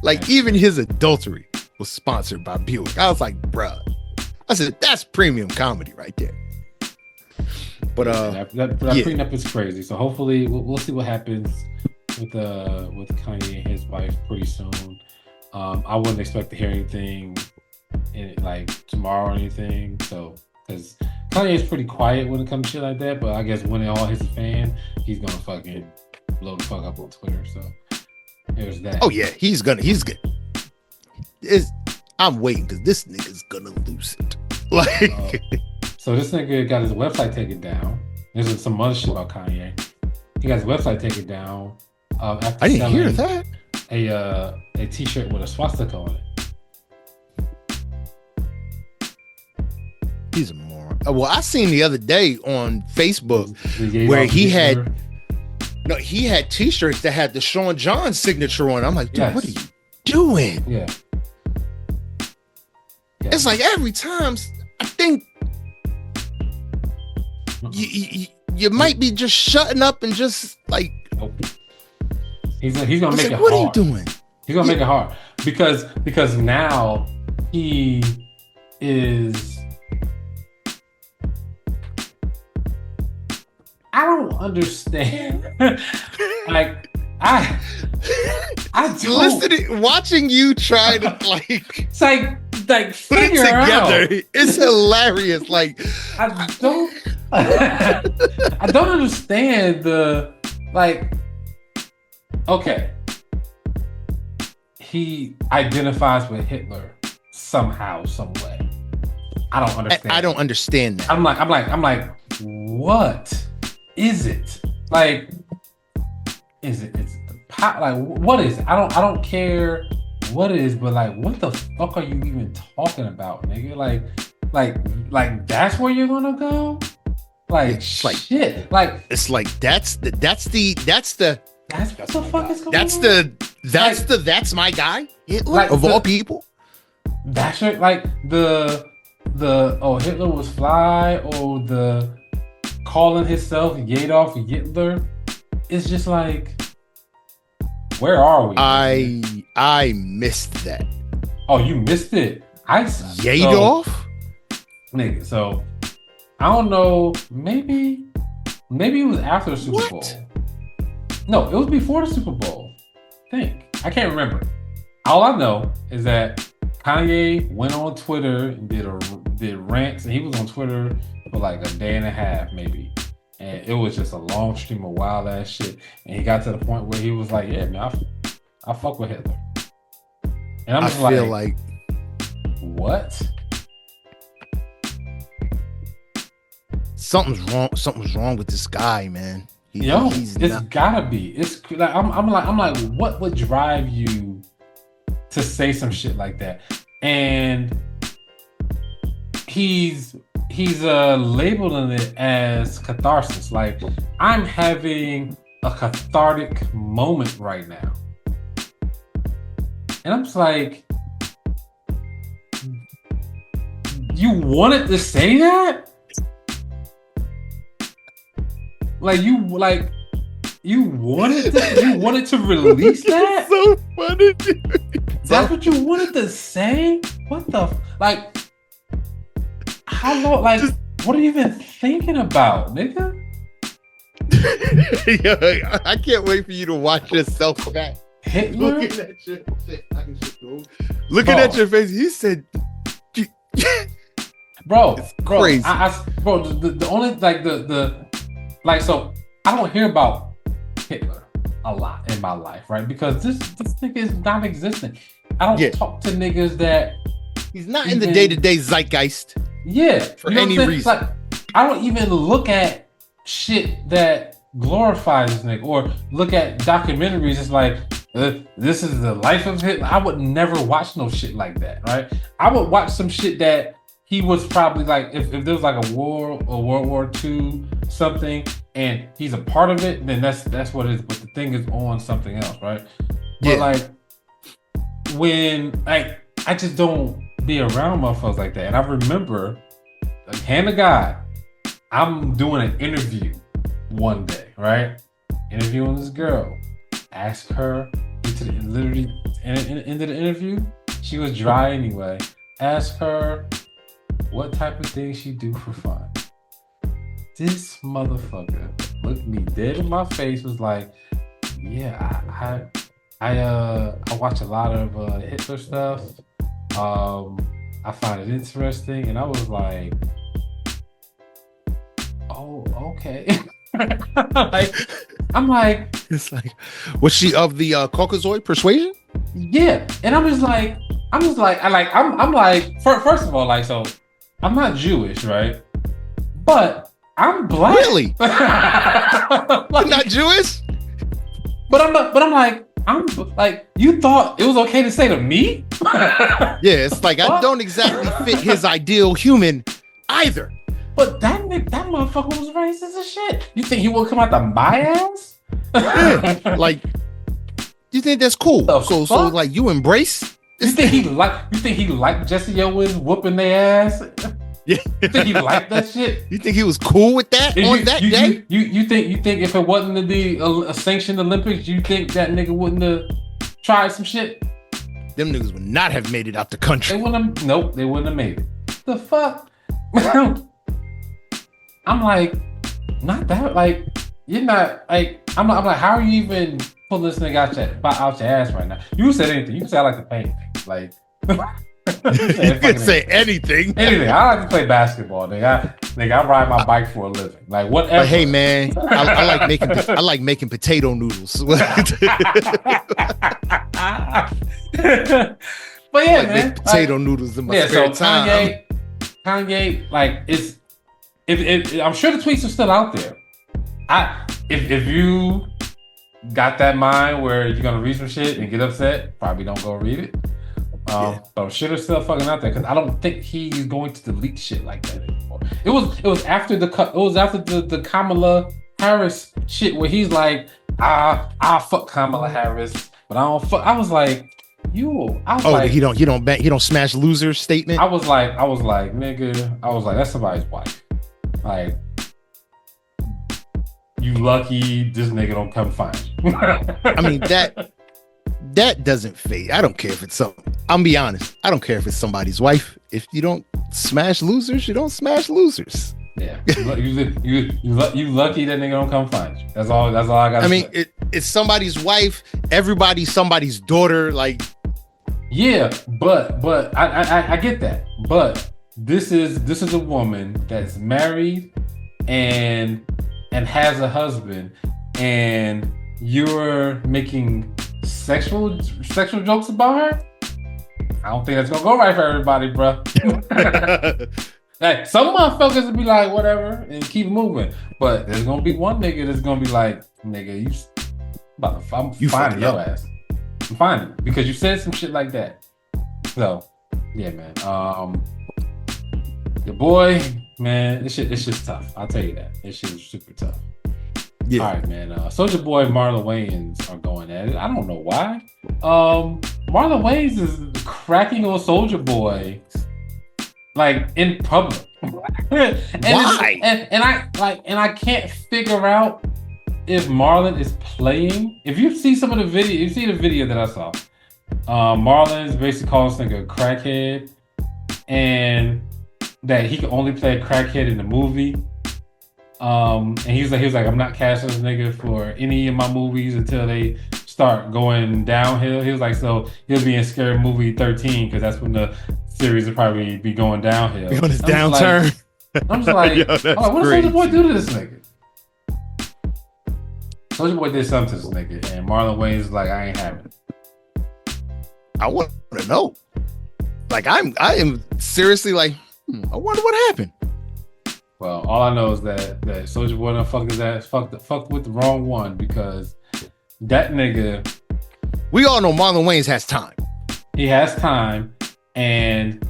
Like, even his adultery was sponsored by Buick. I was like, bruh. I said, that's premium comedy right there. But that prenup is crazy. So hopefully we'll see what happens with Kanye and his wife pretty soon. I wouldn't expect to hear anything like tomorrow or anything. So because Kanye is pretty quiet when it comes to shit like that, but I guess when all his fan, he's gonna fucking blow the fuck up on Twitter. So there's that. Oh yeah, he's good. I'm waiting because this nigga's gonna lose it. Like, so this nigga got his website taken down. There's some other shit about Kanye. He got his website taken down after I didn't hear that. A t-shirt with a swastika on it. He's a moron. Well, I seen the other day on Facebook where he had t-shirts that had the Sean John signature on. I'm like, dude, What are you doing? Yeah. It's like every time I think you might be just shutting up and just like. He's gonna make it hard. What are you doing? He's gonna make it hard because now he is. I don't understand. Like I don't. Watching you try to like. It's like figure together. out. It's hilarious. Like I don't understand the like. Okay, he identifies with Hitler somehow, some way. I don't understand. I don't understand that. I'm like, what is it? Like, is it the pot? Like, what is it? I don't care what it is, but like, what the fuck are you even talking about, nigga? Like that's where you're gonna go? Like, it's shit. Like, it's like that's what the fuck is going on? That's my guy, Hitler, like, of all people. That's right. Like the Hitler was fly, or the calling himself Adolf Hitler. It's just like, where are we? I missed that. Oh, you missed it. Adolf? Nigga, so I don't know. Maybe it was after the Super Bowl. No, it was before the Super Bowl. I can't remember. All I know is that Kanye went on Twitter and did rants, and he was on Twitter for like a day and a half, maybe. And it was just a long stream of wild ass shit. And he got to the point where he was like, "Yeah, man, I fuck with Hitler." And I'm just like, what? Something's wrong with this guy, man. It's gotta be. It's like I'm like, what would drive you to say some shit like that? And he's labeling it as catharsis. Like, I'm having a cathartic moment right now, and I'm just like, you wanted to say that? You wanted to release that? So funny, dude. That's what you wanted to say? What the how long? Like, what are you even thinking about, nigga? Yo, I can't wait for you to watch yourself back. Hitler? Looking at your face, he said, bro, crazy. The only so I don't hear about Hitler a lot in my life, right? Because this nigga is non-existent. I don't talk to niggas that he's not in the day-to-day zeitgeist. Yeah, for any reason. Like, I don't even look at shit that glorifies this nigga or look at documentaries. It's like this is the life of Hitler. I would never watch no shit like that, right? I would watch some shit that he was probably like, if there was like a World War II something, and he's a part of it, then that's what it is. But the thing is on something else, right? But like when I just don't be around motherfuckers like that. And I remember, like, hand to God, I'm doing an interview one day, right? Interviewing this girl. Ask her literally into the interview. She was dry anyway. Ask her what type of things she do for fun. This motherfucker looked me dead in my face, was like, yeah, I watch a lot of Hitler stuff. I find it interesting, and I was like, oh, okay. Like, I'm like, it's like, was she of the Caucasoid persuasion? Yeah, and I'm like, first of all, like, so I'm not Jewish, right? But I'm black. Really? Like, you're not Jewish? But I'm like, you thought it was okay to say to me? Yeah, it's like, I don't exactly fit his ideal human either. But that motherfucker was racist as shit. You think he would come out to my ass? Yeah, like, you think that's cool? So like, you embrace? You think he liked Jesse Owens whooping their ass? Yeah. You think he liked that shit? You think he was cool with that on that day? You think if it wasn't the sanctioned Olympics, you think that nigga wouldn't have tried some shit? Them niggas would not have made it out the country. They wouldn't have made it. The fuck? I'm like, not that, like, you're not, like, I'm like, how are you even pulling this nigga out your ass right now? You said anything. You can say I like to paint. Like, you can say anything. Anything. I like to play basketball, nigga. I ride my bike for a living. Like, whatever. But hey, man, I like making potato noodles. But yeah, like, man, potato noodles in my spare time. Kanye, like, if I'm sure the tweets are still out there. If you got that mind where you're gonna read some shit and get upset, probably don't go read it. But I'm sure they're still fucking out there because I don't think he's going to delete shit like that anymore. It was after the Kamala Harris shit where he's like, I fuck Kamala Harris, but I don't fuck. I was like, like, he don't smash losers statement. I was like, nigga, that's somebody's wife. Like, you lucky this nigga don't come find you. I mean, that doesn't fade. I don't care if it's something. I'm be honest. I don't care if it's somebody's wife. If you don't smash losers, you don't smash losers. Yeah, you lucky that nigga don't come find you. That's all I got. I mean, it's somebody's wife. Everybody's somebody's daughter. Like, yeah, but I get that. But this is a woman that's married and has a husband, and you're making sexual jokes about her. I don't think that's gonna go right for everybody, bro. Like, some motherfuckers will be like, whatever, and keep moving. But there's gonna be one nigga that's gonna be like, nigga, I'm finding your ass. I'm finding it because you said some shit like that. So, yeah, man. Your boy, man, this shit's tough. I'll tell you that. This shit is super tough. Yeah. All right, man. Soulja Boy and Marlon Wayans are going at it. I don't know why. Marlon Wayans is cracking on Soulja Boy, like, in public. Why? And I can't figure out if Marlon is playing. If you see some of the video, you see the video that I saw. Marlon is basically calling this nigga a crackhead, and that he can only play a crackhead in the movie. And he was like, I'm not casting this nigga for any of my movies until they start going downhill. He was like, so he'll be in Scary Movie 13 because that's when the series will probably be going downhill. On his downturn. I'm just like, what does Soulja Boy do to this nigga? Soulja Boy did something to this nigga, and Marlon Wayne's like, I ain't having it. I want to know. Like, I am seriously like, I wonder what happened. Well, all I know is that Soulja Boy done fucked his ass, fucked with the wrong one, because that nigga. We all know Marlon Wayans has time. He has time, and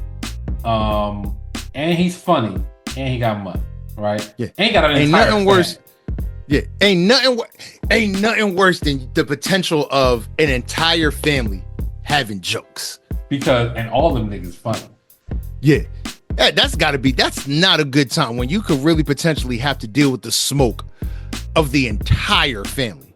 he's funny, and he got money, right? Yeah. And he got an ain't entire nothing worse. Yeah, ain't nothing worse than the potential of an entire family having jokes. And all them niggas funny. Yeah. That's not a good time when you could really potentially have to deal with the smoke of the entire family.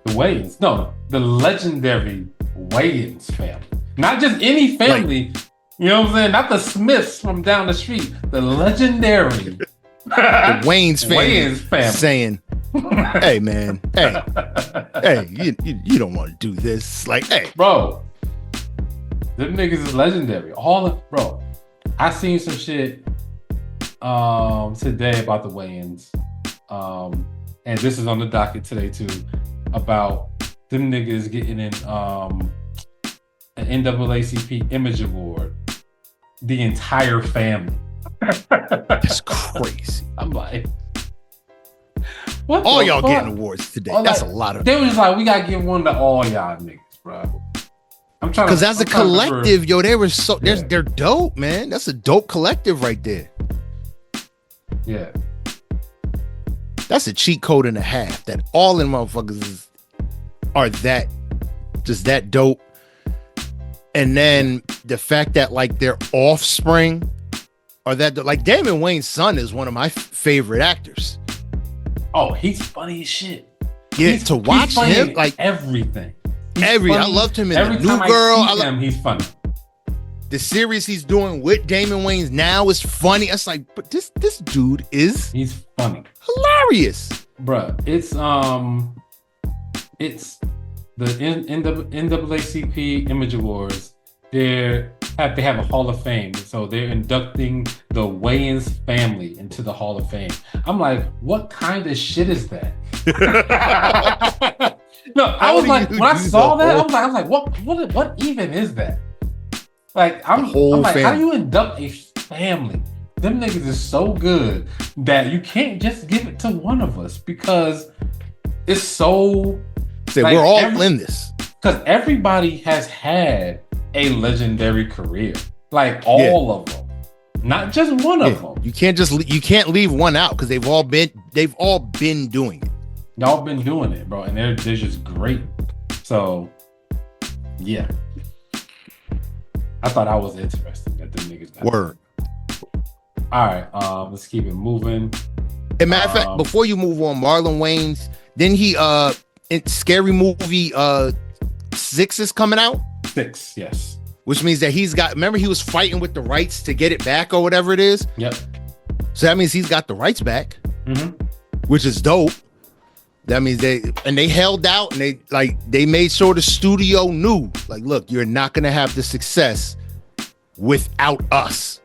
The Wayans. No, the legendary Wayans family. Not just any family. Like, you know what I'm saying? Not the Smiths from down the street. The legendary the Wayans family saying, hey man, hey, you don't want to do this. Like, hey. Bro, them niggas is legendary. Bro, I seen some shit today about the Wayans. And this is on the docket today too, about them niggas getting in an NAACP Image Award. The entire family. That's crazy. I'm like, what? All y'all getting awards today. That's a lot of. They were just like, we gotta give one to all y'all niggas, bro. I'm trying because as a collective, yo, they were so they're dope, man. That's a dope collective right there. Yeah. That's a cheat code and a half. That all them motherfuckers are just that dope. And then the fact that like their offspring are that like Damon Wayans' son is one of my favorite actors. Oh, he's funny as shit. Yeah, to watch him like everything. I loved him in The New Girl. He's funny. The series he's doing with Damon Wayans now is funny. It's like, but this dude he's funny, hilarious, bruh. It's the NAACP Image Awards. They have a Hall of Fame, so they're inducting the Wayans family into the Hall of Fame. I'm like, what kind of shit is that? No, I was like, when I saw that, I was like, what even is that? Like, I'm like, how do you induct a family? Them niggas is so good that you can't just give it to one of us because it's so. Like, we're all in this. Because everybody has had a legendary career, like all of them, not just one of them. You can't leave one out because they've all been doing it. Y'all been doing it, bro, and they're just great. So, yeah, I thought I was interesting that them niggas got word. All right, let's keep it moving. As a matter of fact, before you move on, Marlon Wayans, then he in Scary Movie 6 is coming out. 6, yes. Which means that remember he was fighting with the rights to get it back or whatever it is. Yep. So that means he's got the rights back, which is dope. That means they held out and they made sure the studio knew, like, look, you're not gonna have the success without us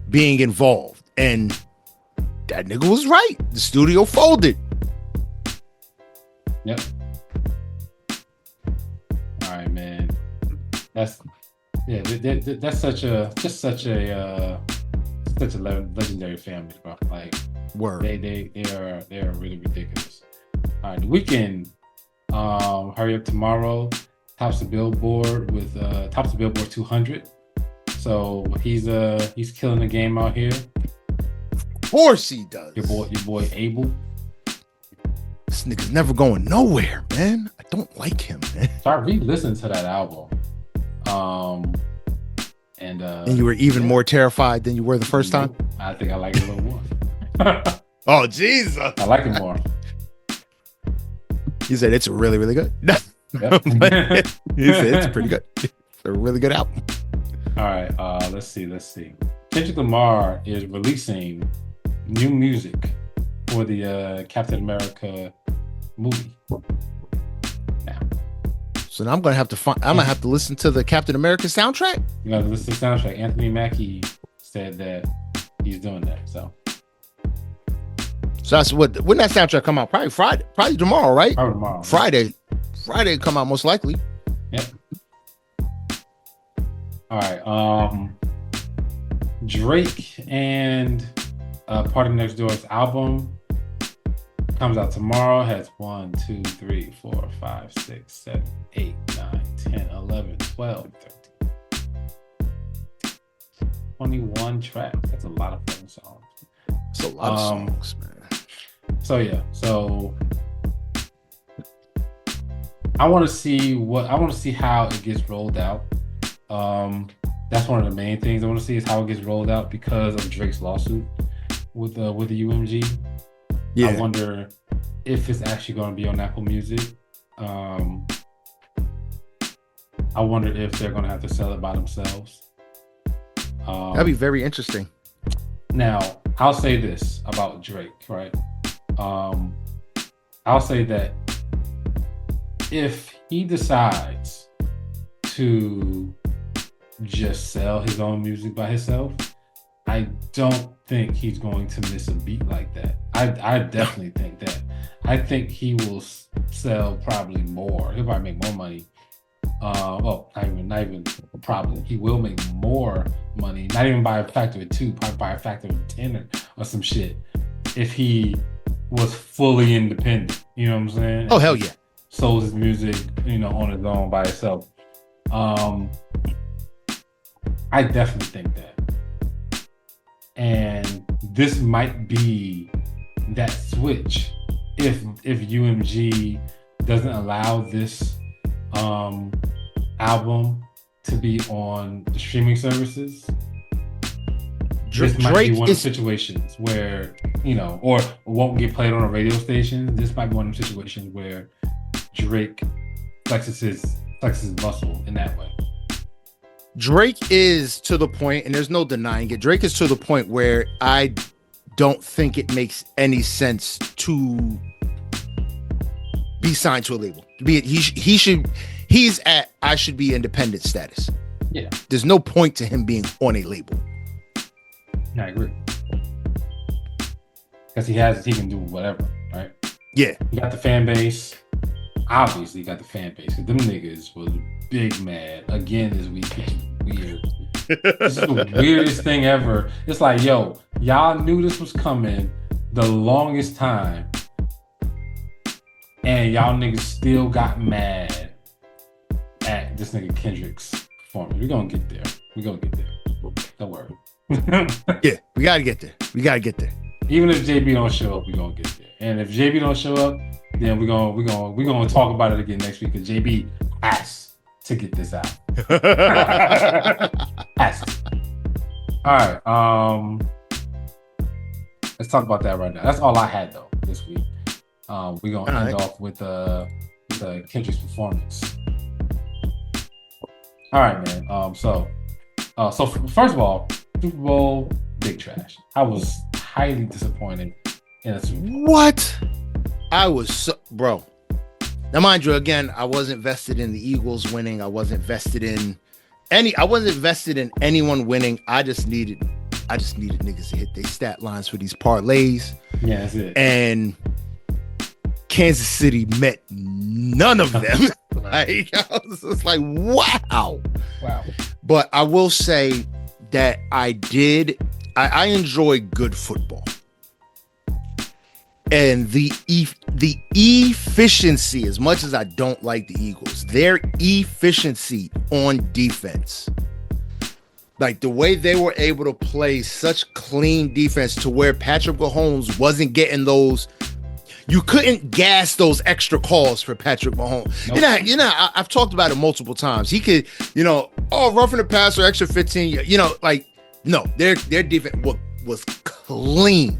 being involved. And that nigga was right. The studio folded. Yep. All right, man. That's such a legendary family, bro. Like, word. They are really ridiculous. All right, The Weeknd, hurry up tomorrow, tops the Billboard with tops the Billboard 200. So he's killing the game out here. Of course he does. Your boy Abel. This nigga's never going nowhere, man. I don't like him, man. So I re-listened to that album. And you were even more terrified than you were the first time? I think I like it a little more. Oh, Jesus. I like it more. He said it's really, really good. Yep. He said it's pretty good. It's a really good album. All right, let's see. Kendrick Lamar is releasing new music for the Captain America movie. Now, so now I'm gonna have to listen to the Captain America soundtrack. You gotta listen to the soundtrack. Anthony Mackie said that he's doing that. So So that's when that soundtrack come out? Probably Friday, probably tomorrow, right? Probably tomorrow. Friday come out most likely. Yep. All right. Drake and Party Next Door's album comes out tomorrow. Has 1, 2, 3, 4, 5, 6, 7, 8, 9, 10, 11, 12, 13, 21 tracks. That's a lot of fucking songs. It's a lot of songs, man. So yeah. So I want to see how it gets rolled out. That's one of the main things I want to see is how it gets rolled out because of Drake's lawsuit with the UMG. Yeah. I wonder if it's actually going to be on Apple Music. I wonder if they're going to have to sell it by themselves. That'd be very interesting. Now, I'll say this about Drake, right? I'll say that if he decides to just sell his own music by himself, I don't think he's going to miss a beat like that. I definitely think that. I think he will sell probably more. He'll probably make more money. Well, not even probably. He will make more money, not even by a factor of 2, probably by a factor of 10 or some shit, if he was fully independent. You know what I'm saying? Oh, hell yeah. Sold his music, on his own by itself. I definitely think that. And this might be that switch if UMG doesn't allow this album to be on the streaming services. This might be one of the situations where, or won't get played on a radio station. This might be one of the situations where Drake flexes his muscle in that way. Drake is to the point, and there's no denying it. Drake is to the point where I don't think it makes any sense to be signed to a label. He's at I should be independent status. Yeah. There's no point to him being on a label. I agree. Because he can do whatever, right? Yeah. He got the fan base. Obviously, he got the fan base. Because them niggas was big mad again this week, which is weird. This is the weirdest thing ever. It's like, yo, y'all knew this was coming the longest time, and y'all niggas still got mad at this nigga Kendricks performance. We're gonna get there. Don't worry. Yeah, we gotta get there. Even if JB don't show up, we're gonna get there. And if JB don't show up, then we're gonna talk about it again next week because JB has to get this out. Has to. All right. Let's talk about that right now. That's all I had though this week. We're gonna end off with the Kendrick's performance. All right, man. So first of all, Super Bowl, big trash. I was highly disappointed in a Super Bowl. What? I was bro. Now, mind you, again, I wasn't vested in the Eagles winning. I wasn't vested in anyone winning. I just needed niggas to hit their stat lines for these parlays. Yeah, that's it. And Kansas City met none of them. Like, I was just like, wow. But I will say that I enjoy good football. And the efficiency, as much as I don't like the Eagles, their efficiency on defense, like the way they were able to play such clean defense to where Patrick Mahomes wasn't getting those. You couldn't gas those extra calls for Patrick Mahomes. Nope. I've talked about it multiple times. He could, roughing the passer, extra 15. No, their defense was clean.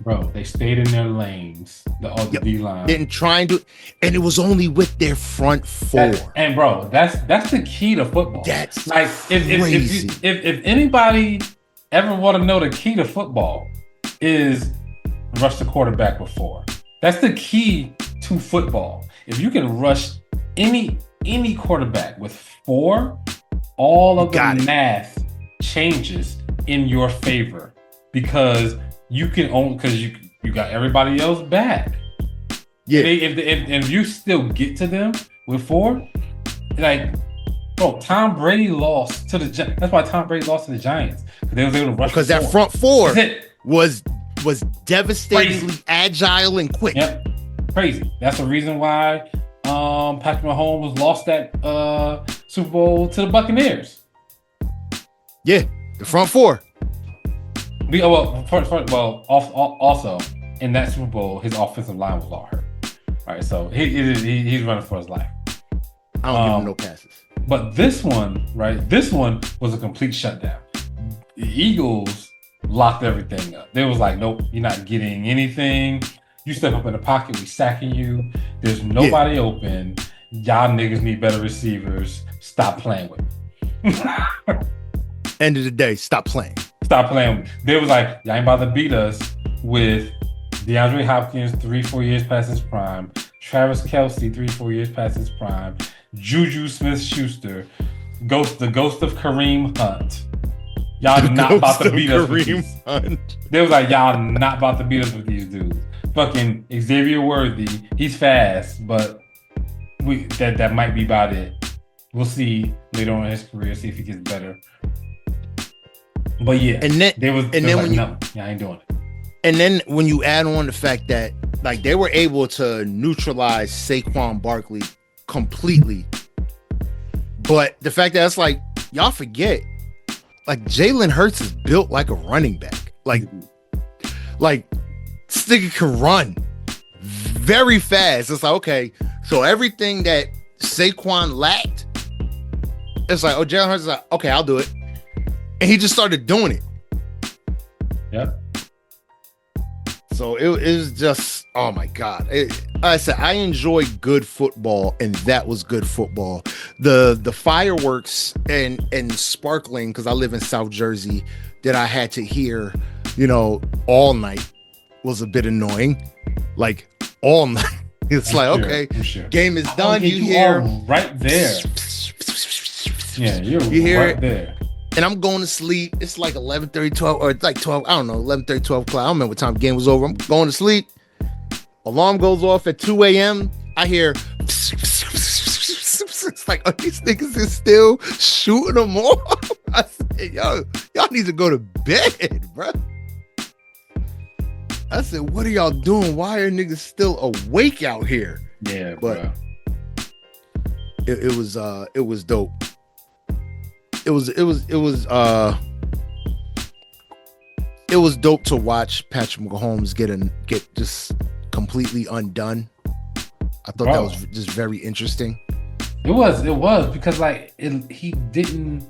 Bro, they stayed in their lanes, the D-line. And it was only with their front four. And bro, that's the key to football. That's like crazy. If anybody ever want to know the key to football is rush the quarterback with 4. That's the key to football. If you can rush any quarterback with 4, all of the math changes in your favor because you got everybody else back. Yeah. If you still get to them with 4, like, bro, Tom Brady lost to the Giants. That's why Tom Brady lost to the Giants. They was able to rush because that front 4 was devastatingly crazy, agile and quick. Yep, crazy. That's the reason why Patrick Mahomes lost that Super Bowl to the Buccaneers. Yeah, the front 4. Also in that Super Bowl, his offensive line was all hurt. All right, so he's running for his life. I don't give him no passes. But this one, right? This one was a complete shutdown. The Eagles locked everything up. They was like, nope, you're not getting anything. You step up in the pocket, we sacking you. There's nobody open. Y'all niggas need better receivers. Stop playing with me. End of the day, stop playing. Stop playing with me. They was like, y'all ain't about to beat us with DeAndre Hopkins 3-4 years past his prime. Travis Kelce 3-4 years past his prime. Juju Smith-Schuster, the ghost of Kareem Hunt. Y'all not about to beat us with these. They was like, y'all not about to beat us with these dudes. Fucking Xavier Worthy, he's fast, but that might be about it. We'll see later on in his career, see if he gets better. But yeah, I ain't doing it. And then when you add on the fact that like they were able to neutralize Saquon Barkley completely, but the fact that it's like y'all forget, like Jalen Hurts is built like a running back, like this nigga can run very fast. It's like, okay, so everything that Saquon lacked, it's like, oh, Jalen Hurts is like, okay, I'll do it, and he just started doing it. Yep. So it was just, oh my God. I said, I enjoy good football, and that was good football. The fireworks and sparkling, because I live in South Jersey, that I had to hear, all night was a bit annoying. Like, all night. It's like, okay, game is done. You hear right there. Yeah, you're right there. And I'm going to sleep. It's like 11:30, 12, or it's like 12. I don't know, 11:30, 12 o'clock. I don't remember what time the game was over. I'm going to sleep. Alarm goes off at 2 a.m. I hear, it's like, oh, these niggas is still shooting them off. I said, y'all need to go to bed, bro. I said, what are y'all doing? Why are niggas still awake out here? Yeah, but bro. It was dope. It was dope to watch Patrick Mahomes get just completely undone. I thought that was just very interesting. It was because like he didn't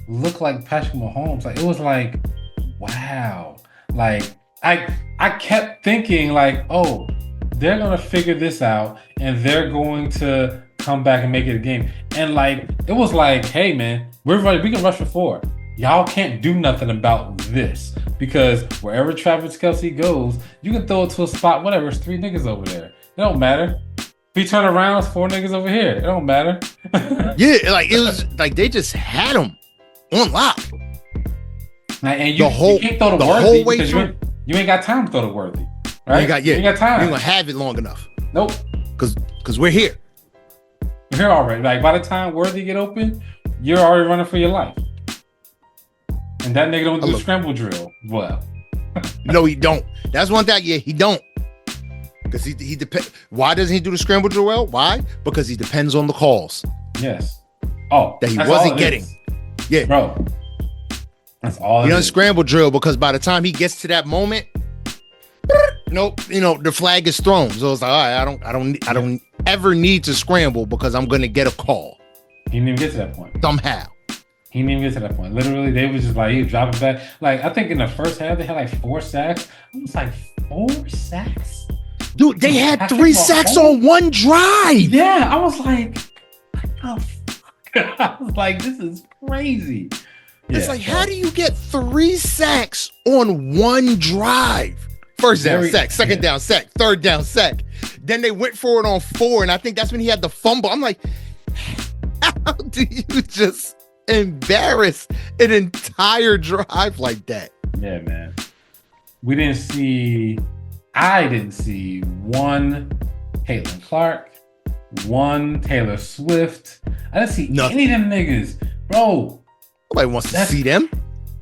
look like Patrick Mahomes. Like it was like, wow. Like I kept thinking like, oh, they're gonna figure this out and they're going to come back and make it a game. And like it was like, hey man, we're ready. We can rush for 4. Y'all can't do nothing about this because wherever Travis Kelce goes, you can throw it to a spot. Whatever, it's 3 niggas over there. It don't matter. If he turn around, it's 4 niggas over here. It don't matter. Yeah, like it was like they just had him on lock. And you can't throw the Worthy because you ain't got time to throw the Worthy. Right? You ain't got time. You ain't gonna have it long enough. Nope. Because we're here. You're here already. Like by the time Worthy get open, you're already running for your life. And that nigga don't do scramble drill well. No, he don't. That's one thing. Yeah, he don't. Because he depends. Why doesn't he do the scramble drill well? Why? Because he depends on the calls. Yes. Oh, that he wasn't getting. Yeah, bro. That's all. He doesn't scramble drill because by the time he gets to that moment, the flag is thrown. So it's like, all right, I don't ever need to scramble because I'm gonna get a call. He didn't even get to that point. Somehow. He didn't even get to that point. Literally, they was just like, he was dropping back. Like, I think in the first half, they had like 4 sacks. I was like, 4 sacks? Dude, they had 3 sacks on one drive. Yeah, I was like, what the fuck? I was like, this is crazy. It's like, how do you get 3 sacks on one drive? First down sack, second down sack, third down sack. Then they went for it on 4, and I think that's when he had the fumble. I'm like, how do you just embarrass an entire drive like that? Yeah, man. We didn't see I didn't see one Caitlin Clark, one Taylor Swift. I didn't see any of them niggas, bro. Nobody wants to see them,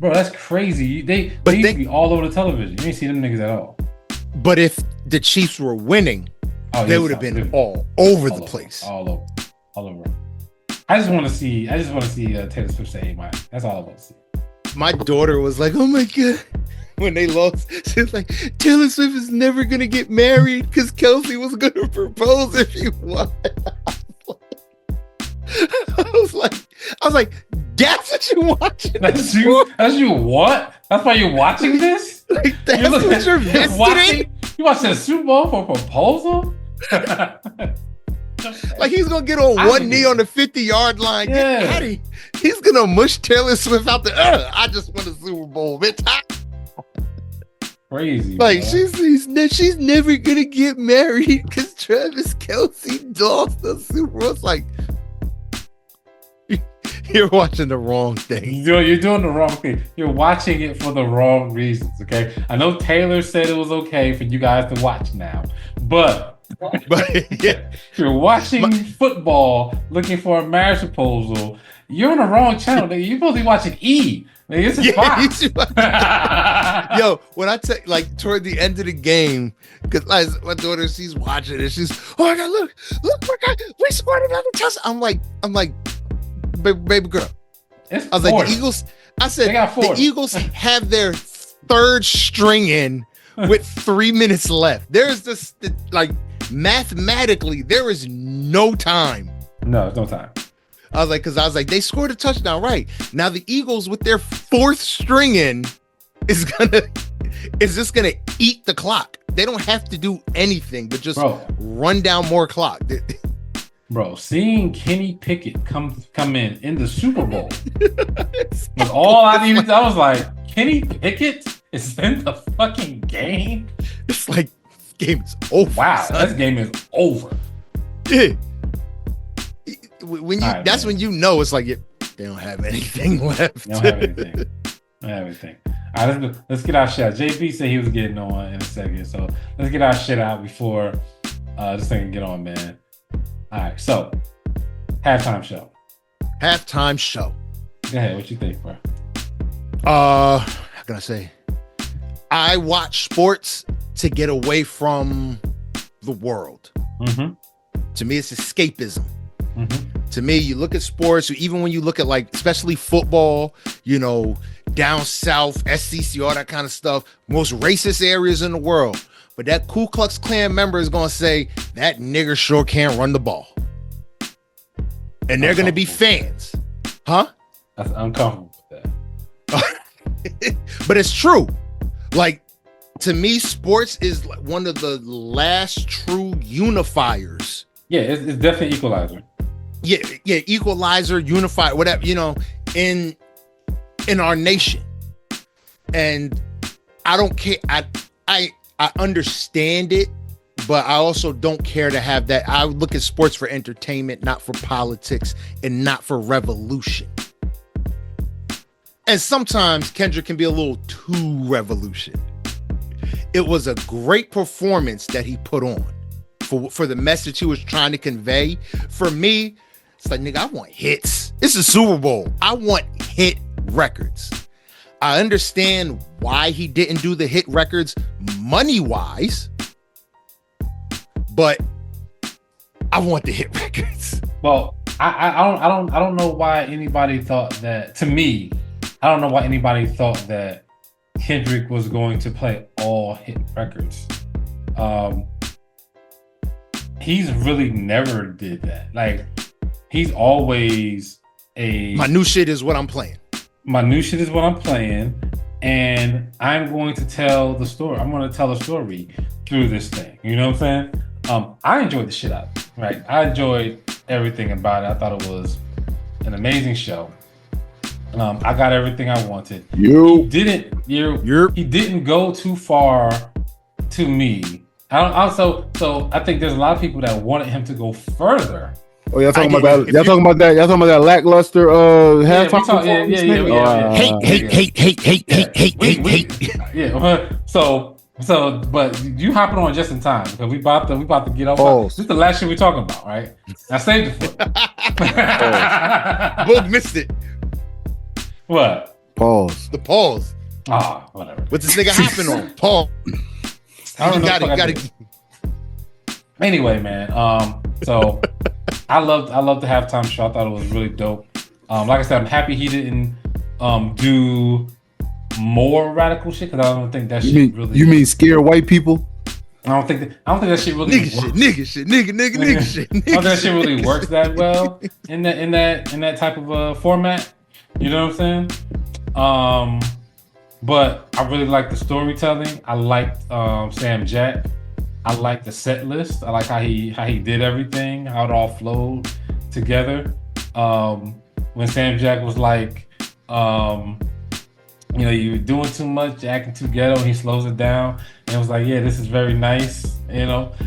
bro. That's crazy. They used to be all over the television. You didn't see them niggas at all. But if the Chiefs were winning, they would have been all over the place. All over. I just want to see Taylor Swift say "Amen." That's all I want to see. My daughter was like, "Oh my god." When they lost, she was like, Taylor Swift is never gonna get married because Kelsey was gonna propose if he won. I was like, that's what you're watching. That's you what? That's why you're watching this? Like, that's what you're invested in? You watching the Super Bowl for a proposal? Like he's gonna get on one knee on the 50-yard line. Yeah. He's gonna mush Taylor Swift out the I just won a Super Bowl. Crazy. Like she's never gonna get married because Travis Kelsey lost the Super Bowl. It's like you're watching the wrong thing. You're doing the wrong thing. You're watching it for the wrong reasons. Okay. I know Taylor said it was okay for you guys to watch now, but yeah, you're watching football looking for a marriage proposal. You're on the wrong channel. You're supposed to be watching E. This is Fox. Yo, when I take like toward the end of the game, because my daughter, she's watching it, she's oh my god, look, we scored another touchdown. I'm like, baby girl. I was like, the Eagles. I said the Eagles have their third string in with 3 minutes left. There's this like mathematically, there is no time. No, no time. I was like, they scored a touchdown, right? Now the Eagles with their fourth string in is just gonna eat the clock. They don't have to do anything but just run down more clock. Bro, seeing Kenny Pickett come in the Super Bowl was all I needed. I was like, Kenny Pickett is in the fucking game? It's like, this game is over. Wow, this game is over. Yeah. When you know it's like they don't have anything left. They don't have anything. All right, let's get our shit out. JP said he was getting on in a second, so let's get our shit out before this thing can get on, man. All right, so halftime show. Go ahead, what you think, bro? How can I say? I watch sports to get away from the world. Mm-hmm. To me, it's escapism. Mm-hmm. To me, you look at sports, even when you look at like, especially football, you know, down south, SEC, all that kind of stuff, most racist areas in the world. But that Ku Klux Klan member is going to say, that nigger sure can't run the ball. And they're going to be fans. Huh? That's uncomfortable with that. But it's true. Like, to me, sports is one of the last true unifiers. Yeah, it's definitely equalizer. Yeah, equalizer, unified, whatever, you know, in our nation. And I don't care. I understand it, but I also don't care to have that. I look at sports for entertainment, not for politics, and not for revolution. And sometimes Kendrick can be a little too revolution. It was a great performance that he put on for the message he was trying to convey. For me, it's like, nigga, I want hits. It's a Super Bowl. I want hit records. I understand why he didn't do the hit records money-wise, but I want the hit records. Well, I don't know why anybody thought that. To me, I don't know why anybody thought that Kendrick was going to play all hit records. He's really never did that. Like, he's always my new shit is what I'm playing. My new shit is what I'm playing, and I'm going to tell the story. I'm going to tell a story through this thing. You know what I'm saying? I enjoyed the shit out of it, right? I enjoyed everything about it. I thought it was an amazing show. I got everything I wanted. He didn't go too far to me. I think there's a lot of people that wanted him to go further. Oh, y'all talking about that? Y'all talking about that lackluster halftime performance? Hate. Yeah. So So, but you hopping on just in time because we about to get off. Pause. This is the last shit we're talking about, right? I saved it for Boog missed it. What? Pause. The pause. Whatever. What's this nigga hopping on? Pause. I don't know. You gotta. Anyway, man. So I loved the halftime show. I thought it was really dope. Like I said, I'm happy he didn't do more radical shit because I don't think that shit really. You mean scare white people? I don't think that shit really works. Nigga shit. I don't think that shit really works that well in that type of format. You know what I'm saying? But I really like the storytelling. I liked Sam Jack. I like the set list. I like how he did everything, how it all flowed together. When Sam Jack was like, you're doing too much, you're acting too ghetto, he slows it down. And it was like, yeah, this is very nice, The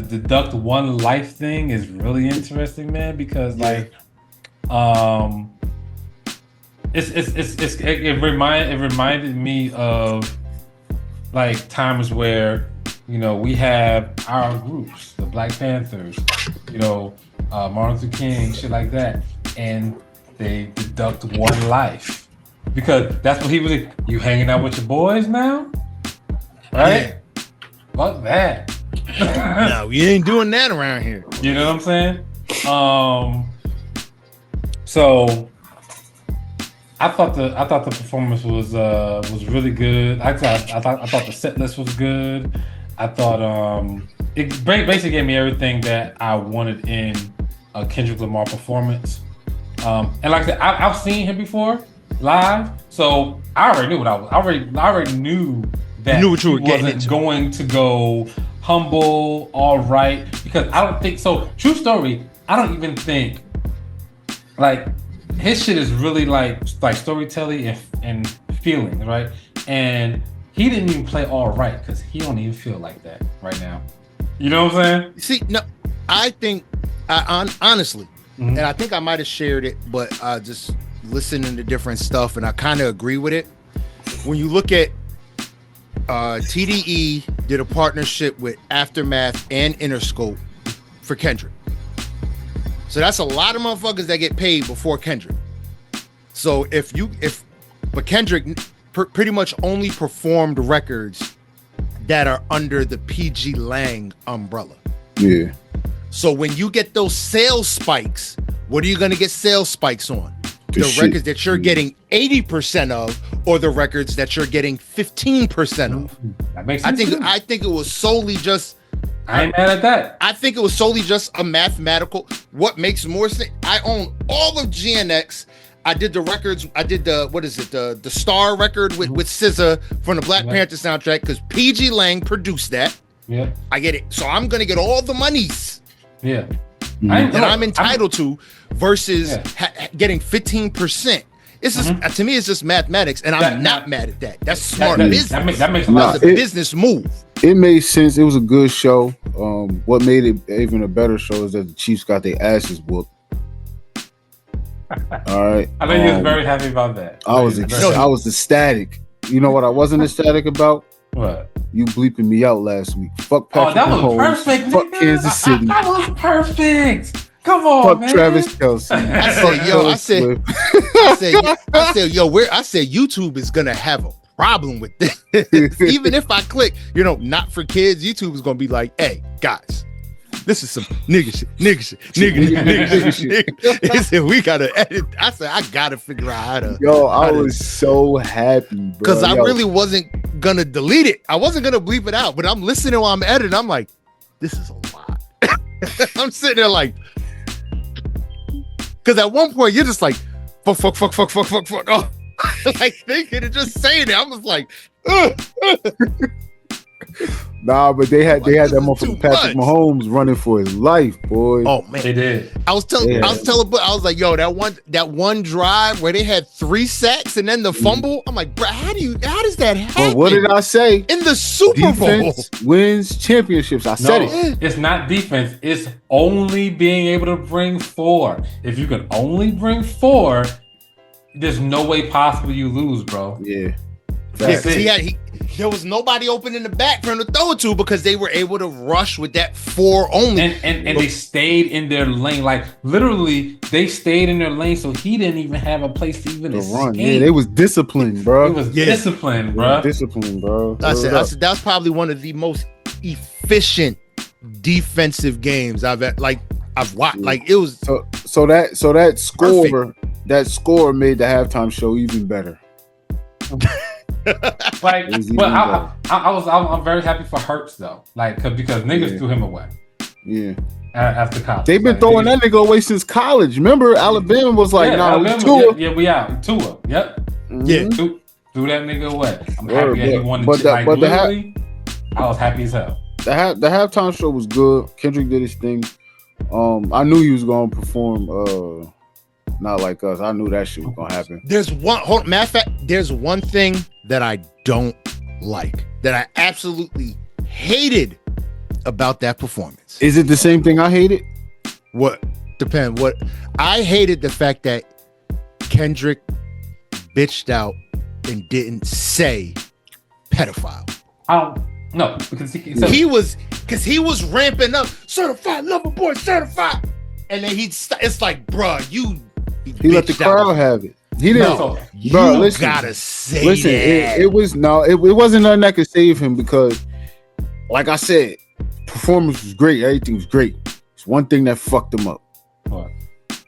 deduct one life thing is really interesting, man, because it reminded me of like times where we have our groups, the Black Panthers, Martin Luther King, shit like that, and they deduct one life because that's what he was. You hanging out with your boys now, right? Yeah. Fuck that. No, we ain't doing that around here. You know what I'm saying? So I thought the performance was really good. I thought the set list was good. I thought it basically gave me everything that I wanted in a Kendrick Lamar performance. And like I said, I've seen him before live, so I already knew what I already knew that you knew what you were he getting wasn't into. Going to go humble, all right, because I don't think so. True story. I don't even think like his shit is really like storytelling and feeling, right? And he didn't even play all right because he don't even feel like that right now. You know what I'm saying? See, no, I think honestly, and I think I might have shared it, but just listening to different stuff, and I kind of agree with it. When you look at TDE did a partnership with Aftermath and Interscope for Kendrick. So that's a lot of motherfuckers that get paid before Kendrick. So but Kendrick pretty much only performed records that are under the PG Lang umbrella. Yeah. So when you get those sales spikes, what are you going to get sales spikes on? The records that you're getting 80% of, or the records that you're getting 15% of. That makes sense. I think it was solely just. I ain't mad at that. I think it was solely just a mathematical. What makes more sense? I own all of GNX. I did the records. I did the Star record with SZA from the Black Panther soundtrack because PG Lang produced that. Yeah, I get it. So I'm gonna get all the monies. Yeah, that I'm entitled to versus getting 15%. It's just to me, it's just mathematics, and I'm not mad at that. That's smart business. That makes a lot of sense. Business move. It made sense. It was a good show. What made it even a better show is that the Chiefs got their asses whooped. All right. I know you was very happy about that. I was ecstatic. You know what I wasn't ecstatic about? What? You bleeping me out last week. Fuck Patrick that was Mahomes. perfect. Fuck nigga. Kansas City. That was perfect. Come on, Fuck man. Travis Kelce. I said YouTube is gonna have a problem with this. Even if I click, not for kids, YouTube is gonna be like, hey, guys, this is some nigga shit. He said, we gotta edit. I said, I gotta figure out how to. I was so happy, bro. Because I really wasn't gonna delete it. I wasn't gonna bleep it out, but I'm listening while I'm editing. I'm like, this is a lot. I'm sitting there like, because at one point you're just like, fuck. Oh, like thinking and just saying it. I was like, Nah, but they had that motherfucker Patrick Mahomes running for his life, boy. Oh man, they did. I was telling, I was like, yo, that one drive where they had 3 sacks and then the fumble. I'm like, bro, how does that happen? Well, what did I say? In the Super Bowl, wins championships. I said it. It's not defense. It's only being able to bring 4. If you can only bring 4, there's no way possible you lose, bro. Yeah. Yeah, 'cause there was nobody open in the back for him to throw it to because they were able to rush with that 4 only. And they stayed in their lane. Like literally, they stayed in their lane, so he didn't even have a place to even run. Yeah, they was disciplined, bro. It was disciplined, bro. Disciplined, bro. I said that's probably one of the most efficient defensive games I've watched. Yeah. Like it was so that score perfect. That score made the halftime show even better. Like, but I'm very happy for Hurts though, like because niggas threw him away. Yeah, after college, they've been throwing that nigga away since college. Remember, Alabama was like, Tua. Yeah, we out. Tua. Yep. Mm-hmm. Yeah, threw that nigga away. I'm happy that he won. I was happy as hell. The halftime show was good. Kendrick did his thing. I knew he was gonna perform. Not like us. I knew that shit was gonna happen. Matter of fact, there's one thing that I don't like, that I absolutely hated about that performance. Is it the same thing I hated? What? Depend. What? I hated the fact that Kendrick bitched out and didn't say pedophile. No, because he was ramping up, certified lover boy, certified, and then it's like, bruh, he let the crowd have it. He didn't. No, bro, listen, gotta say listen, that. It wasn't nothing that could save him because, like I said, performance was great. Everything was great. It's one thing that fucked him up. What?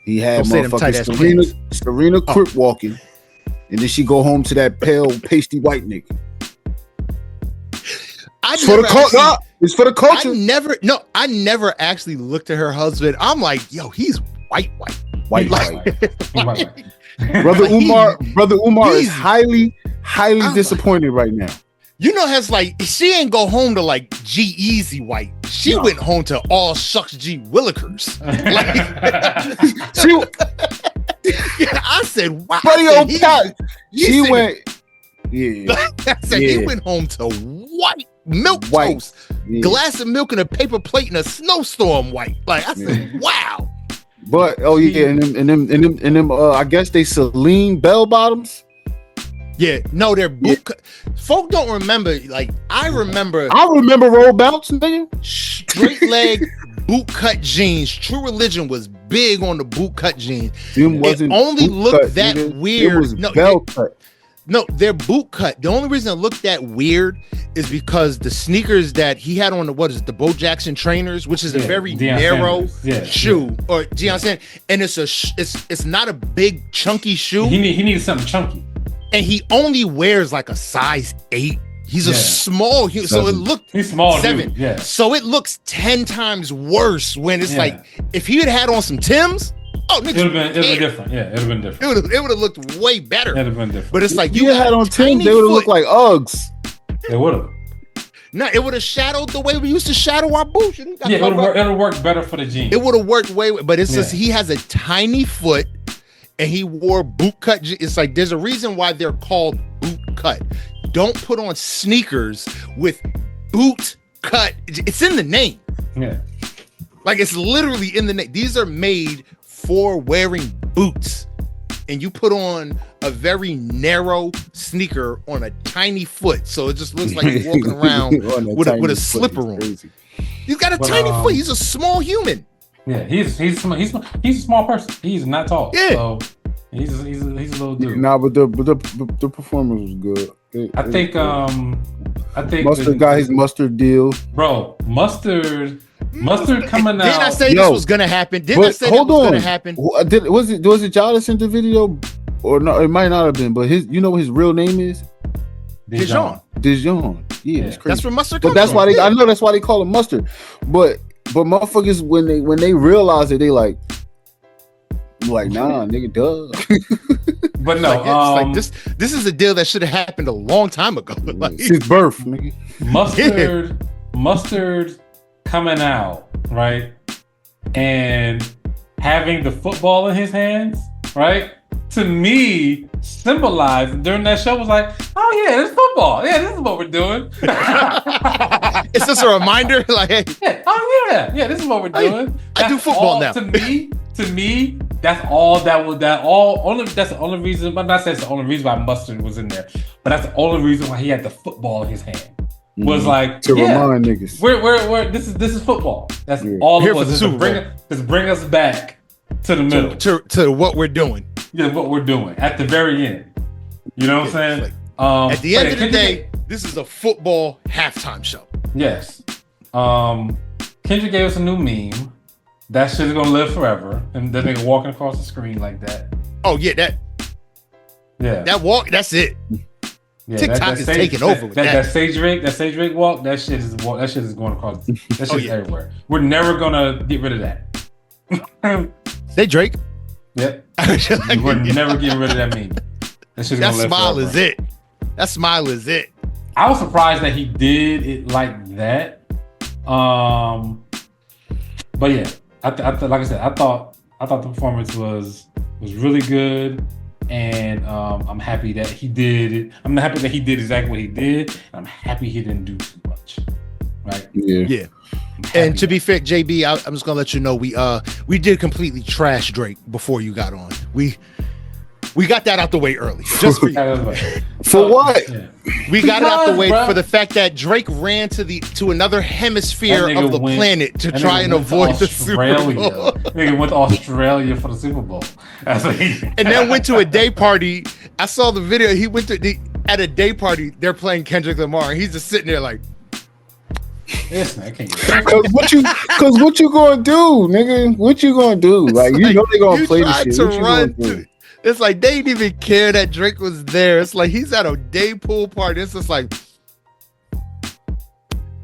He had motherfucking Serena crip walking, and then she go home to that pale, pasty white nigga. It's for the culture. I never actually looked at her husband. I'm like, yo, he's white. Brother Umar is highly disappointed right now. You know, she ain't go home to like G-Eazy white. She went home to all shucks G Willikers. I said, wow. She went. Yeah. I said he went home to white milk toast, glass of milk and a paper plate in a snowstorm white. Like I said, wow. But and them I guess they Celine bell bottoms. Yeah, no, they're boot cut. Folk don't remember. Like I remember roll bounce, nigga. Straight leg boot cut jeans. True Religion was big on the boot cut jeans. It only looked that weird. It was bell cut. No, they're boot cut. The only reason it looked that weird is because the sneakers that he had on the Bo Jackson trainers, which is a very narrow shoe, or Deion Sanders, and it's not a big chunky shoe. He needed something chunky, and he only wears like a size 8. He's a small, so it looked he's small 7. Dude. Yeah, so it looks 10 times worse when it's like if he had on some Timbs. Oh, nigga, it would have been different. Yeah, it would have been different. It would have looked way better. It would have been different. But it's like you had on Timbs, they would have looked like Uggs. They would have. No, it would have shadowed the way we used to shadow our boots. Yeah, it would have worked better for the jeans. It would have worked but it's just he has a tiny foot and he wore boot cut. It's like there's a reason why they're called boot cut. Don't put on sneakers with boot cut. It's in the name. Yeah. Like it's literally in the name. These are made for wearing boots, and you put on a very narrow sneaker on a tiny foot, so it just looks like you're walking around with a slipper on. He's got a tiny foot. He's a small human. Yeah, he's a small person. He's not tall. Yeah, so he's a little dude. Nah, but the performance was good. I think Mustard got his mustard deal, bro. Mustard coming out. Didn't I say this was gonna happen? Didn't I say this was gonna happen? Was it y'all that sent the video? Or no, it might not have been, but his what his real name is? Dijon. Yeah, it's crazy. That's where mustard comes from. But that's why I know that's why they call him mustard. But motherfuckers when they realize it, they like nah, nigga, duh. But no, it's like this is a deal that should have happened a long time ago. Like, since birth, nigga. Mustard coming out, right? And having the football in his hands, right? to me symbolized during that show was like, oh yeah, this is football. Yeah, this is what we're doing. It's just a reminder, like, hey, yeah, oh yeah, this is what we're doing. I do football now. To me, that's all that was that all. That's the only reason. I'm not saying it's the only reason why Mustard was in there, but that's the only reason why he had the football in his hand. Was like to remind niggas, we're this is football. That's all here it was. Just bring us back to the middle, to what we're doing. Yeah, what we're doing at the very end. You know what I'm saying? At the end of the day, this is a football halftime show. Yes. Kendrick gave us a new meme. That shit is gonna live forever. And that nigga walking across the screen like that. Oh yeah, that walk. That's it. Yeah, TikTok is taking over with that. That Sage Drake walk. That shit is going across. That shit is everywhere. We're never gonna get rid of that. Say Drake. Yep. We're never getting rid of that meme. That smile is it. That smile is it. I was surprised that he did it like that. But yeah, like I said, I thought the performance was really good, and I'm happy that he did it. I'm happy that he did exactly what he did, and I'm happy he didn't do too much. Right? Yeah. And to be fair, JB, I'm just gonna let you know we did completely trash Drake before you got on. We got that out the way early. Just for you. For what? Yeah. We got it out the way for the fact that Drake ran to another hemisphere of the planet to try and avoid the Super Bowl. Nigga went to Australia for the Super Bowl. And then went to a day party. I saw the video. He went at a day party. They're playing Kendrick Lamar, and he's just sitting there like. Yes, man, I can't Cause what you gonna do, nigga? What you gonna do? Like you know they gonna play this shit. What you gonna do? It's like they didn't even care that Drake was there. It's like he's at a day pool party. It's just like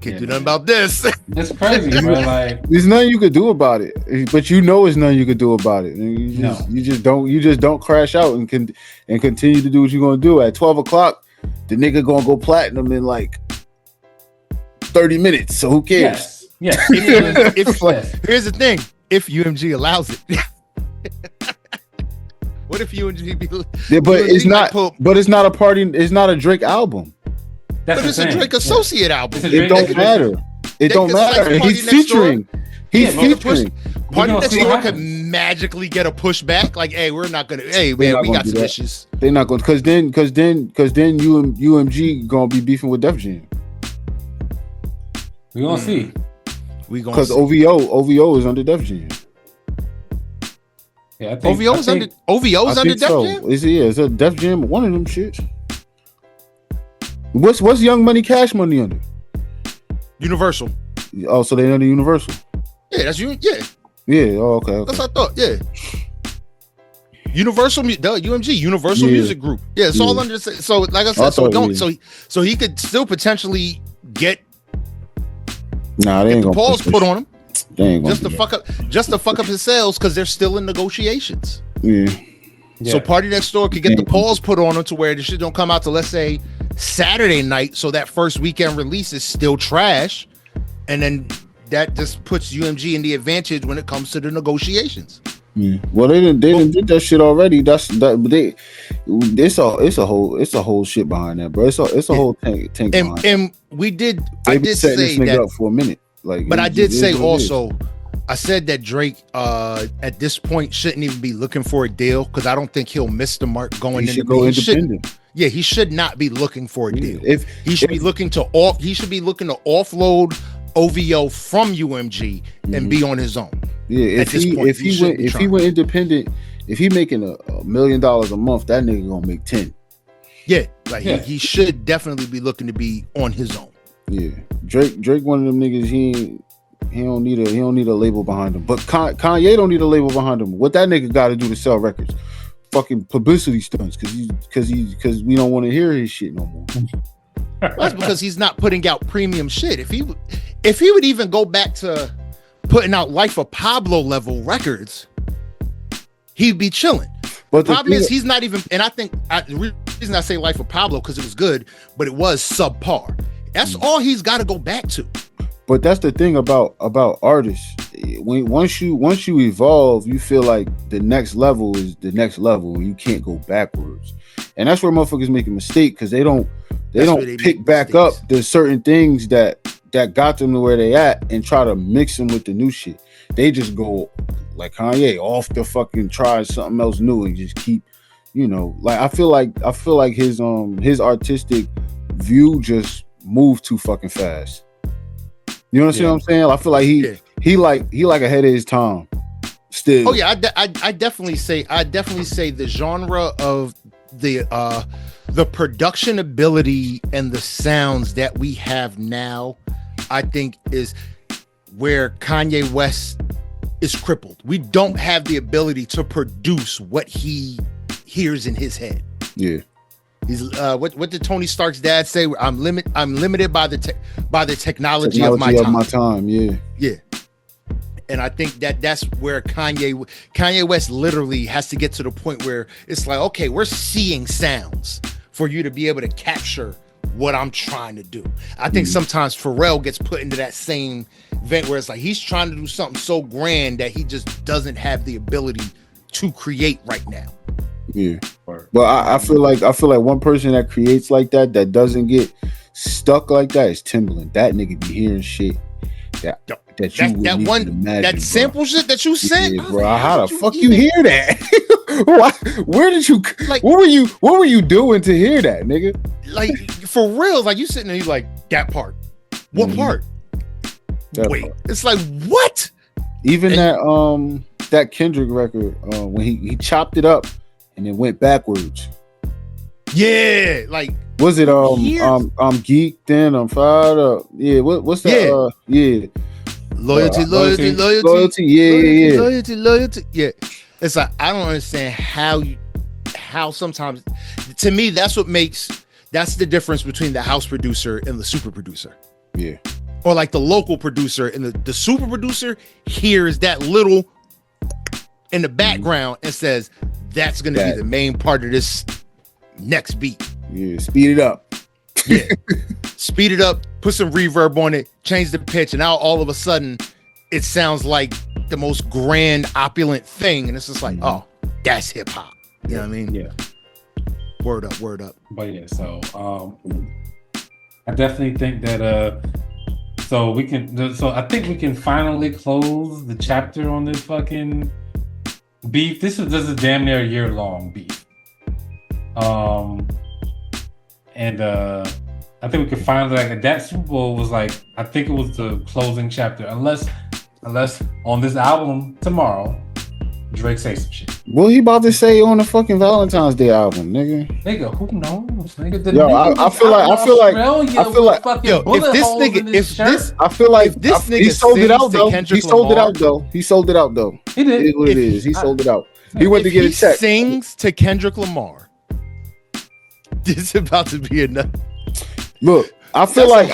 can't do nothing about this. It's crazy, bro. Like there's nothing you could do about it. But you know, there's nothing you could do about it. You just don't crash out and continue to do what you're gonna do. At 12 o'clock, the nigga gonna go platinum in like 30 minutes. So who cares? Yes. Here's the thing: if UMG allows it. What if UMG be? Yeah, but it's not. But it's not a party. It's not a Drake album. But it's a Drake associate album. It don't matter. It don't matter. He's featuring. He's featuring. Party Next Door could magically get a pushback. Like, hey, we're not gonna. Hey, man, we got some issues. They're not going because then UMG gonna be beefing with Def Jam. We gonna see. Because OVO is under Def Jam. Yeah, I think OVO's under Def Jam? Is it? Yeah, it's a Def Jam, one of them shits. What's Young Money Cash Money under? Universal. Oh, so they under Universal. Yeah, that's you. Yeah. Yeah. Oh, okay. That's what I thought. Yeah. Universal, UMG, Universal Music Group. Yeah, it's all under. So, like I said, so he could still potentially get. Nah, they ain't gonna pause put on him. They ain't gonna just to fuck up his sales because they're still in negotiations. Yeah. So Party Next Door could get the pause put on them to where the shit don't come out till, let's say, Saturday night. So that first weekend release is still trash, and then that just puts UMG in the advantage when it comes to the negotiations. Yeah. Well, they didn't did that shit already. It's a whole shit behind that, bro. It's a whole tank behind. And I did say that up for a minute. Like, but I did say also, I said that Drake at this point shouldn't even be looking for a deal because I don't think he'll miss the mark going into independent. He should not be looking for a deal. He should be looking to offload OVO from UMG and be on his own. Yeah, if he went independent, if he making $1 million a month, that nigga gonna make 10. Yeah, like he should definitely be looking to be on his own. Yeah, Drake, one of them niggas. He don't need a label behind him. But Kanye don't need a label behind him. What that nigga got to do to sell records? Fucking publicity stunts, because we don't want to hear his shit no more. That's because he's not putting out premium shit. If he would even go back to putting out Life of Pablo level records, he'd be chilling. But the problem is he's not even. And I think the reason I say Life of Pablo because it was good, but it was subpar. That's all he's got to go back to. But that's the thing about artists. Once you evolve, you feel like the next level is the next level, and you can't go backwards. And that's where motherfuckers make a mistake, because they don't pick back up the certain things that got them to where they at and try to mix them with the new shit. They just go like Kanye off the fucking try something else new and just keep, like I feel like his artistic view just moved too fucking fast. You know what I'm saying? I feel like he like ahead of his time still. Oh yeah, I definitely say the genre of the production ability and the sounds that we have now, I think, is where Kanye West is crippled. We don't have the ability to produce what he hears in his head. Yeah. He's what did Tony Stark's dad say? I'm limited by the technology of my time. Yeah. And I think that's where Kanye West literally has to get to the point where it's like, okay, we're seeing sounds for you to be able to capture what I'm trying to do. I think sometimes Pharrell gets put into that same vent where it's like he's trying to do something so grand that he just doesn't have the ability to create right now. Yeah, but I feel like one person that creates like that doesn't get stuck like that is Timbaland. That nigga be hearing shit that sample shit that you sent, bro. How the fuck you hear that? Where did you like? What were you doing to hear that, nigga? Like for real, like you sitting there, you like that part. What part? Wait, it's like what? Even that Kendrick record when he chopped it up and it went backwards. Yeah, like was it I'm geeked and I'm fired up. Yeah, what's that? Yeah. Loyalty. Yeah. It's like I don't understand how sometimes, to me, that's the difference between the house producer and the super producer. Yeah. Or like the local producer and the super producer hears that little in the background and says, that's going to be the main part of this next beat. Yeah, speed it up. Yeah. Speed it up, put some reverb on it, change the pitch, and now all of a sudden it sounds like the most grand, opulent thing. And it's just like, oh, that's hip hop. You know what I mean? Yeah. Word up. But yeah, so I definitely think that so I think we can finally close the chapter on this fucking beef. This is damn near a year-long beef. And I think we could finally, like, that Super Bowl was like, I think it was the closing chapter, unless on this album tomorrow Drake say some shit. What he about to say on the fucking Valentine's Day album, nigga? Nigga, who knows? Nigga, I feel like he sold it out though. He sold it out though. He did. It is what it is. He sold it out. He went to get a check. Sings to Kendrick Lamar. This is about to be enough. Look, I feel like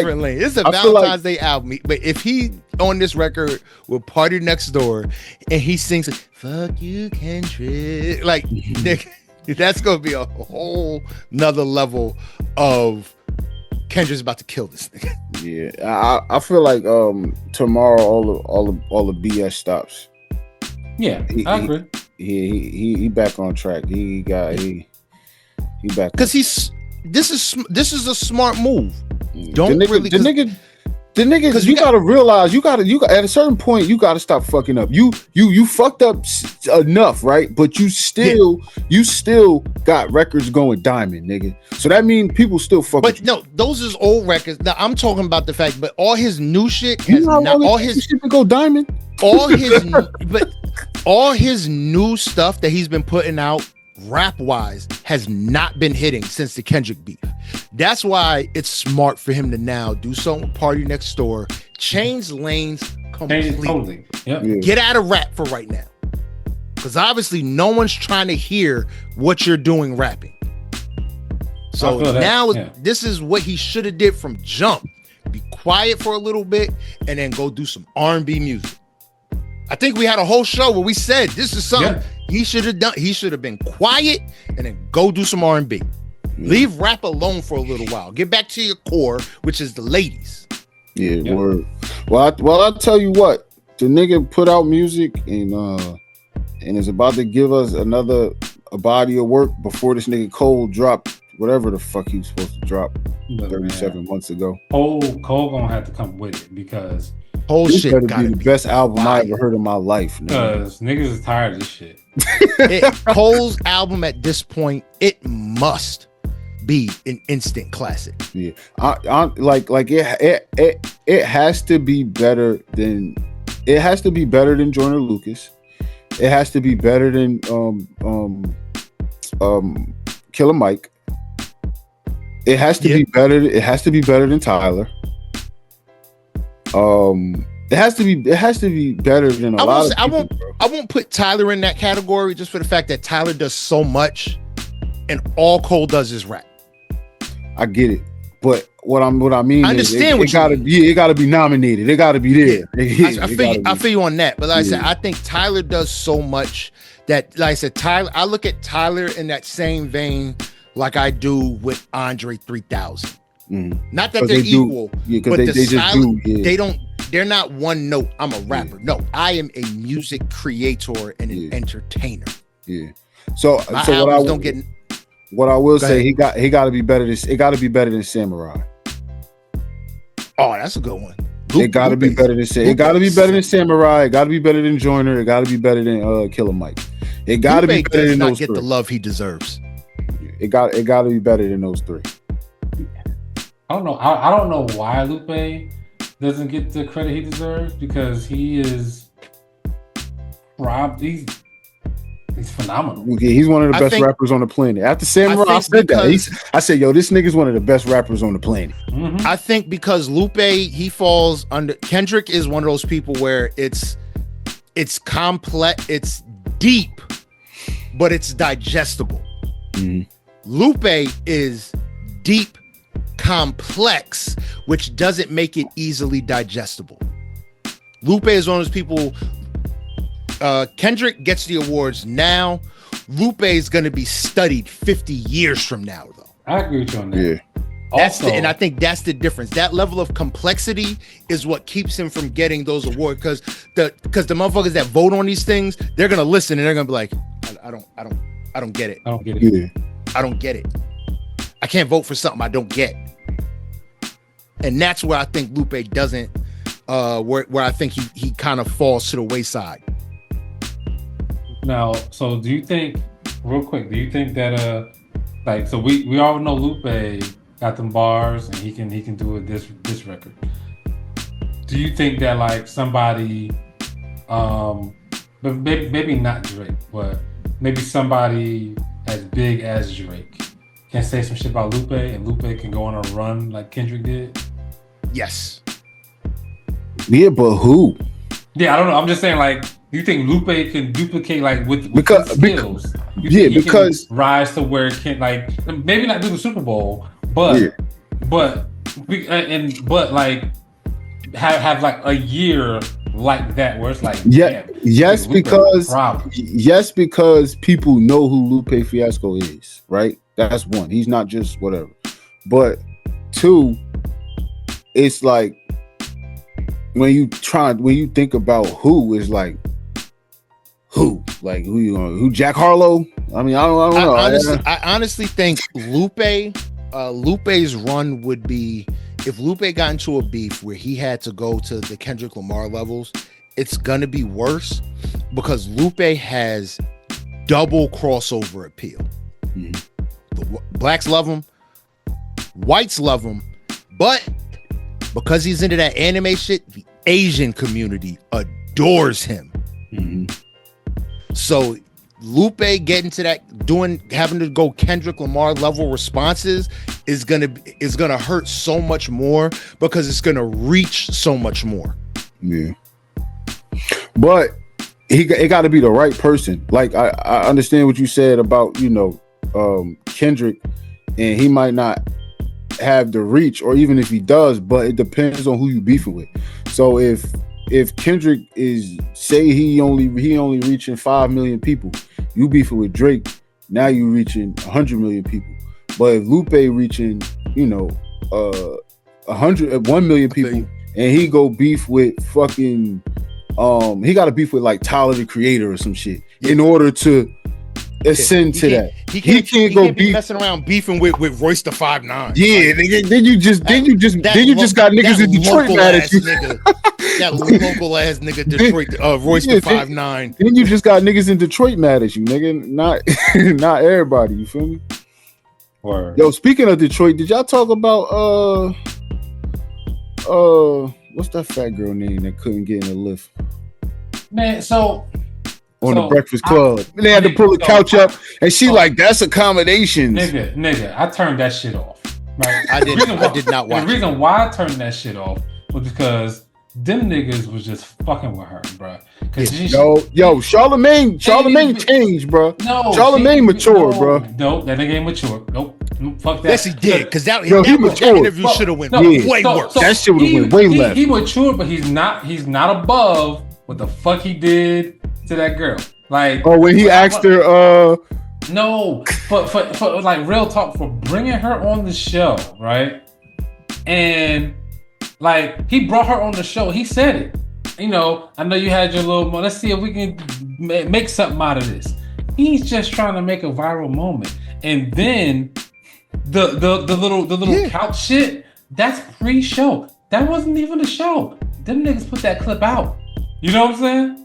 lane. It's a Valentine's Day album, but if he on this record with Party Next Door and he sings "Fuck You, Kendrick," like that's gonna be a whole nother level of Kendrick's about to kill this nigga. Yeah, I feel like tomorrow all the BS stops. Yeah, I agree. He back on track. He back because this is a smart move. Don't the nigga, because you gotta realize you gotta at a certain point you gotta stop fucking up. You fucked up enough, right? But you still got records going diamond, nigga. So that means people still fuck. But no, those is old records. Now I'm talking about the fact, but all his new shit has all his shit to go diamond. All his new stuff that he's been putting out, rap wise, has not been hitting since the Kendrick beef. That's why it's smart for him to now do something with Party Next Door, change lanes completely. Totally. Yep. Yeah. Get out of rap for right now, because obviously no one's trying to hear what you're doing rapping. So now this is what he should have did from jump. Be quiet for a little bit and then go do some R&B music. I think we had a whole show where we said this is something he should have done. He should have been quiet and then go do some R&B. Leave rap alone for a little while. Get back to your core, which is the ladies. Yeah, yep. Word. Well, I'll tell you what. The nigga put out music and is about to give us a body of work before this nigga Cole dropped whatever the fuck he was supposed to drop 37 months ago. Cole gonna have to come with it because whole this shit better be the best album I ever heard in my life. Because niggas is tired of this shit. Cole's album at this point, it must be an instant classic. Yeah, it has to be better than Joyner Lucas. It has to be better than Killer Mike. It has to be better. It has to be better than Tyler. It has to be better than a lot of people. I won't put Tyler in that category just for the fact that Tyler does so much, and all Cole does is rap. I get it, but what I mean is it gotta be nominated. It gotta be there. Yeah. I feel you on that, but like I said, I think Tyler does so much that, like I said, Tyler. I look at Tyler in that same vein, like I do with Andre 3000. Not that they're equal, but they're not one note. I'm a rapper. No, I am a music creator and an entertainer. Yeah. So what I will say, he got to be better than Samurai. Oh, that's a good one. It got to be better than Samurai. It got to be better than Samurai. It got to be better than Joyner. It got to be better than Killer Mike. It got to be better than those three. Get the love he deserves. It got to be better than those three. I don't know. I don't know why Lupe doesn't get the credit he deserves, because he is he's phenomenal. Yeah, he's one of the best rappers on the planet. After Samurai, I said that. I said, yo, this nigga's one of the best rappers on the planet. Mm-hmm. I think because Lupe, he falls under. Kendrick is one of those people where it's complex, it's deep, but it's digestible. Mm-hmm. Lupe is deep, complex, which doesn't make it easily digestible. Lupe is one of those people. Kendrick gets the awards now. Lupe is going to be studied 50 years from now, though. I agree with you on that. Yeah. And I think that's the difference. That level of complexity is what keeps him from getting those awards, because the motherfuckers that vote on these things, they're going to listen and they're going to be like, I don't get it. I don't get it. Yeah. I don't get it. I can't vote for something I don't get. And that's where I think Lupe doesn't, where I think he kind of falls to the wayside. Now, so do you think, real quick, that so we all know Lupe got them bars and he can do it this record. Do you think that like somebody, but maybe not Drake, but maybe somebody as big as Drake can say some shit about Lupe, and Lupe can go on a run like Kendrick did? Yes. Yeah, but who? Yeah, I don't know. I'm just saying, like, do you think Lupe can duplicate like with his skills? Because can rise to where it can, like, maybe not do the Super Bowl, but like have like a year like that where it's like, yes, because people know who Lupe Fiasco is, right? That's one. He's not just whatever. But two, it's like when you think about who is like who you gonna, who Jack Harlow? I mean, I don't know. I honestly think Lupe's run would be, if Lupe got into a beef where he had to go to the Kendrick Lamar levels, it's gonna be worse because Lupe has double crossover appeal. Mm-hmm. The blacks love him, whites love him, but because he's into that anime shit, the Asian community adores him. Mm-hmm. So Lupe getting to that, having to go Kendrick Lamar level responses is gonna hurt so much more because it's gonna reach so much more. Yeah, but it got to be the right person. Like I understand what you said about Kendrick, and he might not have the reach, or even if he does, but it depends on who you beefing with. So if Kendrick is, say he only reaching 5 million people, you beefing with Drake, now you reaching 100 million people. But if Lupe reaching 1 million people, and he go beef with fucking he got a beef with like Tyler the Creator or some shit in order to ascend to that. He can't go be messing around beefing with Royce the 5'9". Yeah, like, then you just got niggas in Detroit mad at you. That local ass nigga Detroit, Royce the 5'9". Then you just got niggas in Detroit mad at you, nigga. Not everybody. You feel me? Word. Yo, speaking of Detroit, did y'all talk about what's that fat girl name that couldn't get in the lift? Man, on the Breakfast Club. They had to pull the couch up, and she like, that's accommodations. Nigga, I turned that shit off. Right? I did not watch. The reason why I turned that shit off was because them niggas was just fucking with her, bro. Yo, Charlemagne changed, bro. No, Charlemagne matured, bro. No, that nigga ain't mature. Nope, fuck that. Yes, he did, because that interview should have went way worse. That shit would have went way left. He matured, but he's not above what the fuck he did to that girl. Like, when he asked her, no, for like real talk, for bringing her on the show, right? And like, he brought her on the show. He said it. You know, I know you had your little. Let's see if we can make something out of this. He's just trying to make a viral moment, and then the little couch shit. That's pre-show. That wasn't even a show. Them niggas put that clip out. You know what I'm saying?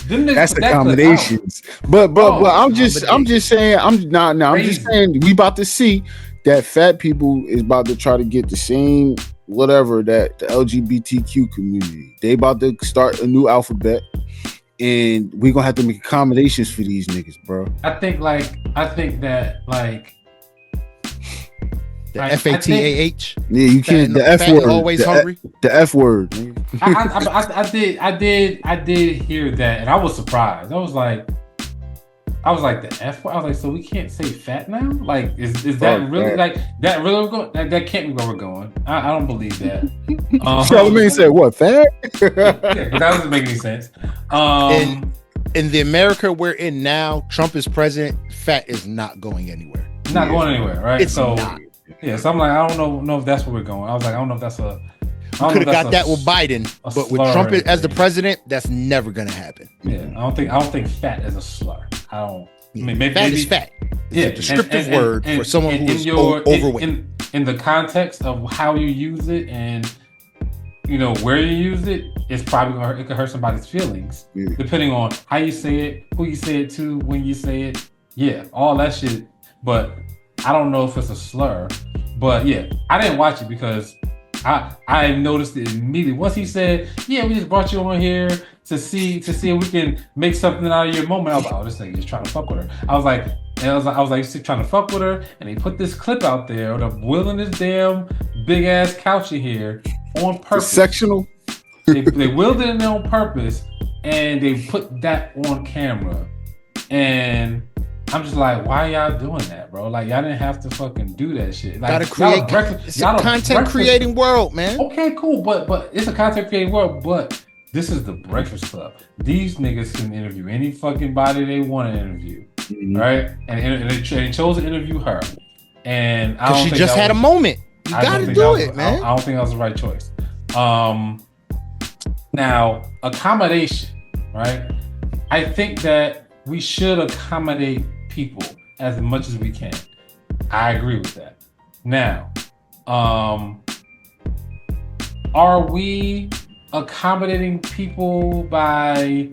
That's accommodations. But I'm just saying we about to see that fat people is about to try to get the same whatever that the LGBTQ community. They about to start a new alphabet, and we're gonna have to make accommodations for these niggas, bro. I think that the FATAH. Yeah, you can't. The F word. Always hungry. The F word. I did hear that, and I was surprised. I was like the F word. I was like, so we can't say fat now? Like, is that really like that really going? That can't be where we're going. I don't believe that. Charlemagne said what? Fat? Yeah, that doesn't make any sense. In the America we're in now, Trump is president. Fat is not going anywhere. Not going anywhere, right? It's not. Yeah, so I'm like, I don't know if that's where we're going. I was like, I don't know if that's a. We could have got that with Biden, but with Trump as the president, that's never gonna happen. Yeah, I don't think fat is a slur. I don't. I mean, maybe fat is fat. It's a descriptive word for someone who's overweight. In the context of how you use it and you know where you use it, it's probably it could hurt somebody's feelings, depending on how you say it, who you say it to, when you say it. Yeah, all that shit. But I don't know if it's a slur. But yeah, I didn't watch it because I noticed it immediately. Once he said, yeah, we just brought you on here to see if we can make something out of your moment. I was like, oh, this nigga is trying to fuck with her. I was like, he's trying to fuck with her, and he put this clip out there of them wheeling this damn big ass couch in here on purpose. Sectional. They wheeled it in there on purpose, and they put that on camera. And I'm just like, why y'all doing that, bro? Like, y'all didn't have to fucking do that shit. Like, gotta create. It's a content creating world, man. Okay, cool, but it's a content creating world. But this is the Breakfast Club. These niggas can interview any fucking body they want to interview, right? And they chose to interview her. And I don't think she just had a moment. You gotta do it, man. I don't think that was the right choice. Now, accommodation, right? I think that we should accommodate people as much as we can. I agree with that. Now, are we accommodating people by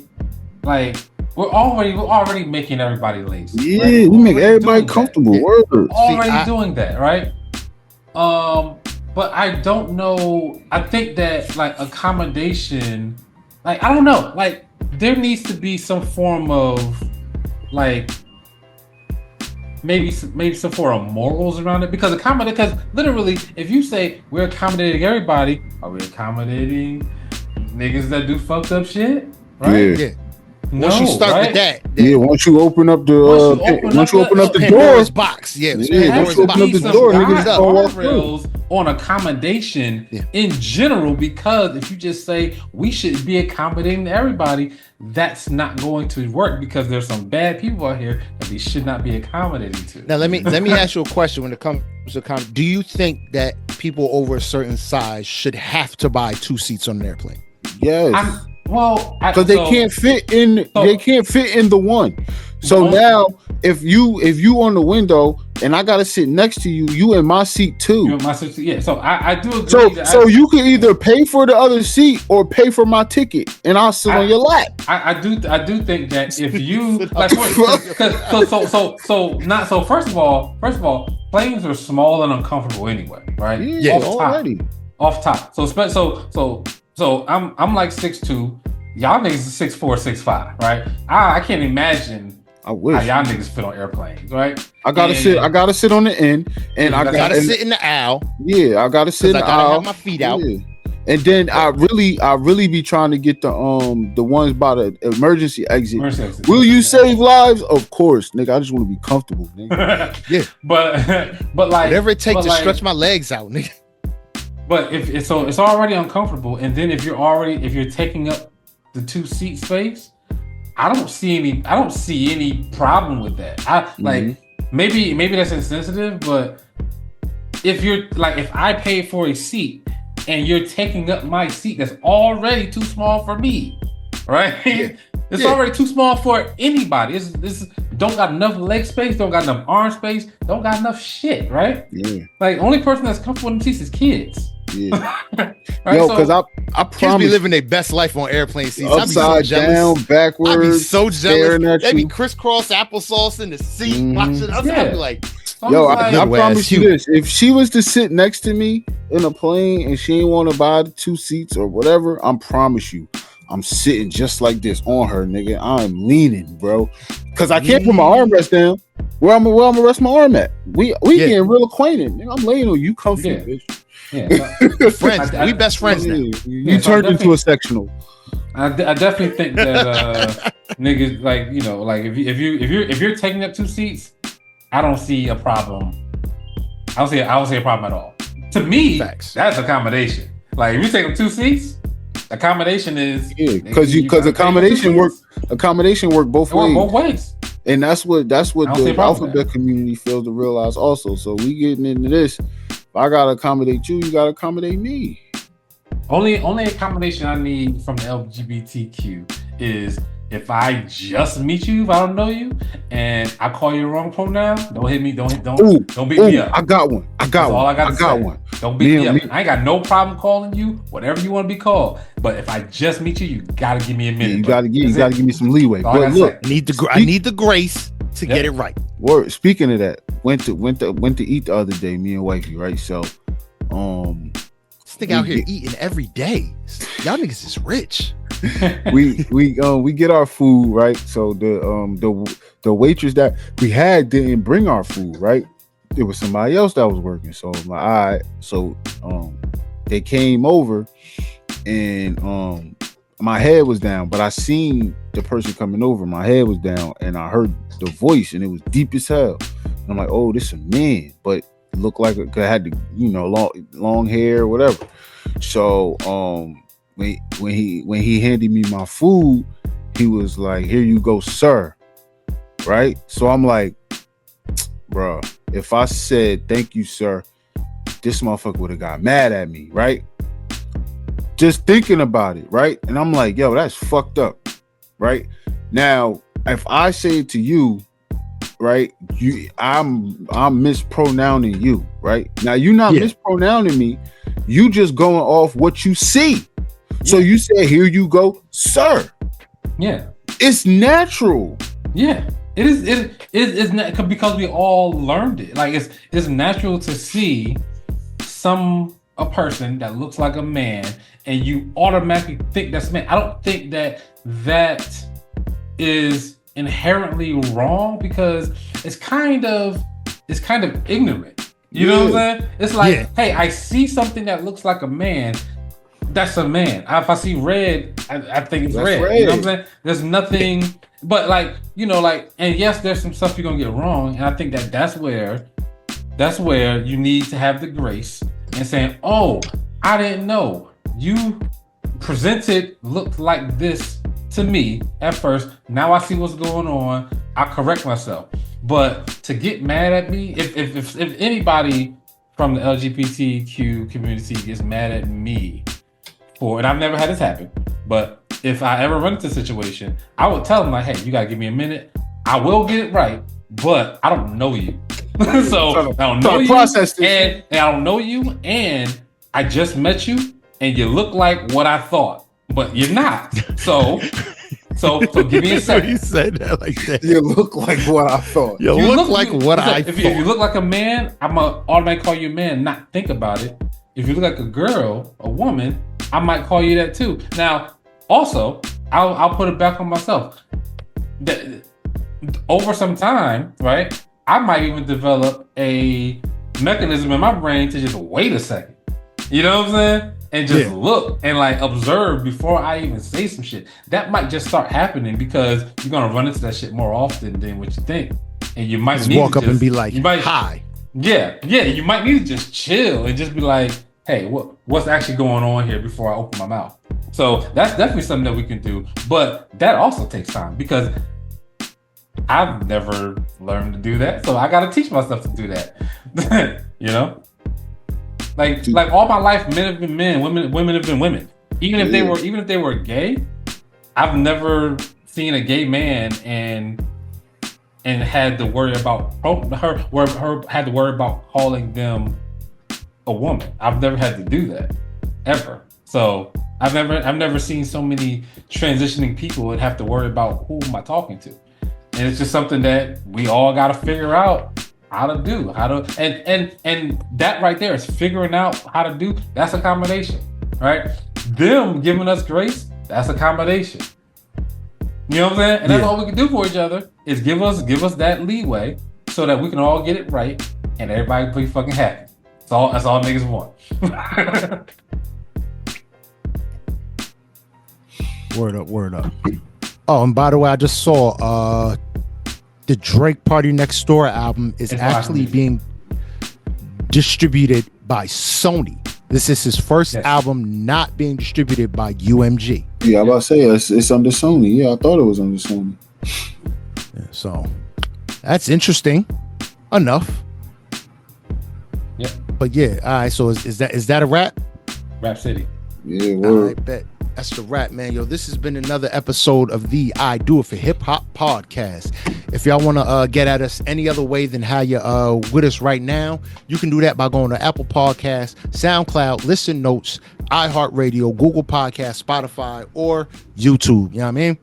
like we're already making everybody lazy? Yeah, right? we make everybody comfortable. Words. Already doing that, right? But I don't know. I think that like accommodation, like I don't know, like there needs to be some form of like maybe some form of morals around it, because literally if you say we're accommodating everybody, are we accommodating niggas that do fucked up shit? Right? Yeah. Once you start with that, once you open up the Pandora's box, once you open up the door, guardrails on accommodation in general, because if you just say we should be accommodating everybody, that's not going to work, because there's some bad people out here that we should not be accommodating to. Now let me ask you a question when it comes to do you think that people over a certain size should have to buy 2 seats on an airplane. Yes. Because they can't fit in. They can't fit in the one. So now, if you on the window and I gotta sit next to you, you in my seat too. You in my seat, yeah. So I do agree. So you can either pay for the other seat or pay for my ticket, and I'll sit on your lap. I do think that if you like, first of all, planes are small and uncomfortable anyway, right? Yeah, already. Off top. So I'm like 6'2". Y'all niggas is 6'4", 6'5", right? I can't imagine. I wish. How y'all niggas fit on airplanes, right? I gotta sit on the end, and I gotta sit in the aisle. Yeah, I gotta sit in the aisle. Have my feet out. Yeah. And then I really be trying to get the ones by the emergency exit. Will you save lives? Of course, nigga. I just want to be comfortable, nigga. Yeah, but like whatever it takes to stretch my legs out, nigga. But if it's already uncomfortable, and then if you're taking up the 2 seat space, I don't see any problem with that. Maybe that's insensitive, but if I pay for a seat and you're taking up my seat that's already too small for me, right? Yeah. It's already too small for anybody. This don't got enough leg space, don't got enough arm space, don't got enough shit, right? Yeah. Like only person that's comfortable in the seats is kids. Yeah. Right? Yo, because I promise, kids be living their best life on airplane seats. Upside down, backwards. I'd be so jealous. They be you. crisscross applesauce in the seat, watching us. I'd be like, yo, I promise you this: if she was to sit next to me in a plane and she didn't want to buy the 2 seats or whatever, I promise you, I'm sitting just like this on her, nigga. I'm leaning, bro, because I can't put my armrest down. Where I'm gonna rest my arm at? We getting real acquainted. Nigga, I'm laying on you, comfy, bitch. Yeah, friends. We best friends now. You turned into a sectional. I definitely think that niggas like if you're taking up 2 seats, I don't see a problem. I don't see a problem at all. To me, that's accommodation. Like if you take up 2 seats, accommodation is because accommodation work both ways. And that's what the alphabet community fails to realize also. So we getting into this. If I gotta accommodate you, you gotta accommodate me. Only accommodation I need from the LGBTQ is if I just meet you, if I don't know you, and I call you the wrong pronoun, don't hit me. Don't beat me up. I got one. That's all I got one. Don't beat me up. I ain't got no problem calling you whatever you want to be called. But if I just meet you, you gotta give me a minute. Yeah, you gotta give me some leeway. But look, I need the grace to get it right. Word. Speaking of that, went to eat the other day, me and wifey, right? So, this nigga out here eating every day. Y'all niggas is rich. we get our food, right? So the waitress that we had didn't bring our food, right? It was somebody else that was working. So I'm like, all right. So they came over and my head was down, but I seen the person coming over. My head was down and I heard the voice and it was deep as hell. And I'm like, oh, this a man, but it looked like it had the long hair or whatever. So when he handed me my food, he was like, here you go, sir. Right? So I'm like, bro, if I said thank you, sir, this motherfucker would have got mad at me, right? Just thinking about it, right? And I'm like, yo, that's fucked up, right? Now, if I say it to you, right, I'm mispronouncing you, right? Now you're not mispronouncing me, you just going off what you see. So you say, here you go, sir. Yeah. It's natural. Yeah. It is because we all learned it. Like it's natural to see a person that looks like a man and you automatically think that's a man. I don't think that is inherently Wrong because it's kind of ignorant. You know what I'm saying? It's like, hey, I see something that looks like a man. That's a man. If I see red, I think it's red. You know what I'm saying? There's nothing, but and yes, there's some stuff you're gonna get wrong, and I think that's where you need to have the grace and saying, oh, I didn't know you looked like this to me at first. Now I see what's going on. I correct myself. But to get mad at me, if anybody from the LGBTQ community gets mad at me for, and I've never had this happen, but if I ever run into a situation, I would tell them like, hey, you gotta give me a minute. I will get it right, but I don't know you. So I don't know you, and I don't know you, and I just met you, and you look like what I thought, but you're not. So give me a second. You said that like that. You look like what I thought. You look like what I thought. If you look like a man, I'm gonna automatically call you a man, not think about it. If you look like a girl, a woman, I might call you that too. Now, also, I'll put it back on myself. Over some time, right? I might even develop a mechanism in my brain to just wait a second. You know what I'm saying? And just look and like observe before I even say some shit. That might just start happening because you're gonna run into that shit more often than what you think. And you might just walk up and be like, hi. Yeah, you might need to just chill and just be like, hey, what's actually going on here before I open my mouth? So that's definitely something that we can do. But that also takes time because I've never learned to do that. So I gotta teach myself to do that. You know? Like all my life, men have been men, women have been women. Even if they were gay, I've never seen a gay man and had to worry about had to worry about calling them a woman. I've never had to do that ever. So I've never seen so many transitioning people and have to worry about who am I talking to. And it's just something that we all got to figure out how to do, and that right there is figuring out how to do. That's a combination, right? Them giving us grace, that's a combination. You know what I'm saying? And that's all we can do for each other is give us that leeway so that we can all get it right and everybody can be fucking happy. That's all niggas want. Word up. Oh, and by the way, I just saw the Drake Party Next Door album is actually being distributed by Sony. This is his first album not being distributed by UMG. Yeah, I'm about to say it's under Sony. Yeah, I thought it was under Sony. Yeah, so that's interesting enough. Yeah. But yeah, all right. So is that a wrap? Rap City. Yeah, word. All right, bet. That's the wrap, man. Yo, this has been another episode of the I Do It for Hip Hop podcast. If y'all want to get at us any other way than how you're with us right now, you can do that by going to Apple Podcasts, SoundCloud, Listen Notes, iHeartRadio, Google Podcasts, Spotify, or YouTube. You know what I mean?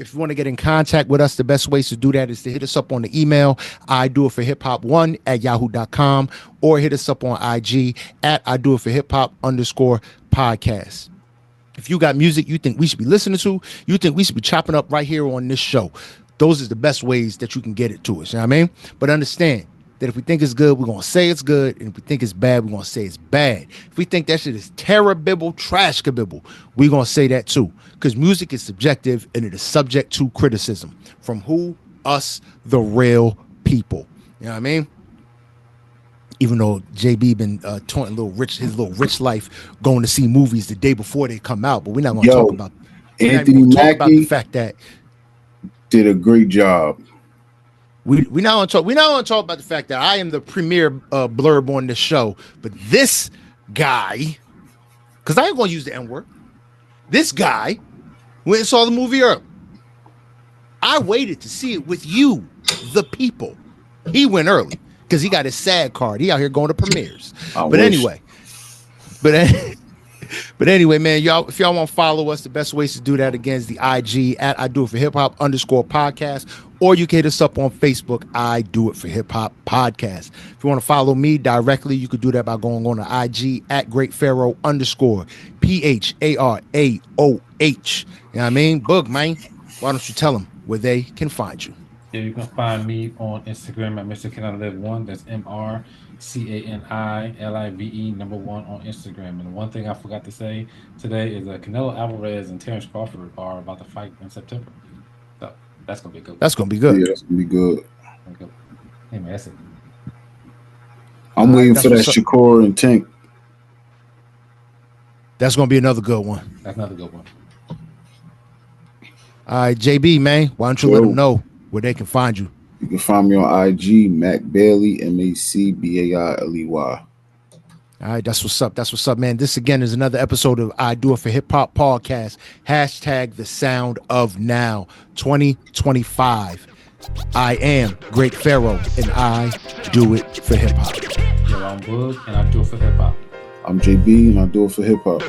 If you want to get in contact with us, the best ways to do that is to hit us up on the email, idoitforhiphop1@yahoo.com, or hit us up on IG at idoitforhiphop_podcast. If you got music you think we should be listening to, you think we should be chopping up right here on this show, those are the best ways that you can get it to us. You know what I mean? But understand that if we think it's good, we're going to say it's good. And if we think it's bad, we're going to say it's bad. If we think that shit is terrible, trash-kabibble, we're going to say that too. Because music is subjective and it is subject to criticism. From who? Us, the real people. You know what I mean? Even though JB been taunting his little rich life, going to see movies the day before they come out, but we're not going to talk about. Anthony Mackie about the fact that did a great job. We not going to talk about the fact that I am the premier blurb on this show, but this guy, because I ain't going to use the N-word. This guy went and saw the movie early. I waited to see it with you, the people. He went early. Because he got his SAG card. He out here going to premieres. Anyway, man, y'all, if y'all want to follow us, the best ways to do that again is the IG at I Do It for Hip Hop _podcast, or you can hit us up on Facebook, I Do It for Hip Hop podcast. If you want to follow me directly, you could do that by going on to IG at Great Pharaoh _PHARAOH. You know what I mean? Boog, man. Why don't you tell them where they can find you? Yeah, you can find me on Instagram at Mr. Can I Live 1. That's MrCanilive 1 on Instagram. And the one thing I forgot to say today is that Canelo Alvarez and Terrence Crawford are about to fight in September. So that's gonna be good. That's gonna be good. Yeah, that's gonna be good. Hey man, that's it. I'm waiting for that Shakur and Tank. That's gonna be another good one. That's another good one. All right, JB, man, why don't you let them know where they can find you? You can find me on IG, Mac Bailey, MacBailey. All right, that's what's up. That's what's up, man. This again is another episode of I Do It for Hip Hop podcast. Hashtag the sound of now 2025. I am Great Pharaoh, and I do it for hip hop. Yo, I'm Boog, and I do it for hip hop. I'm JB, and I do it for hip hop.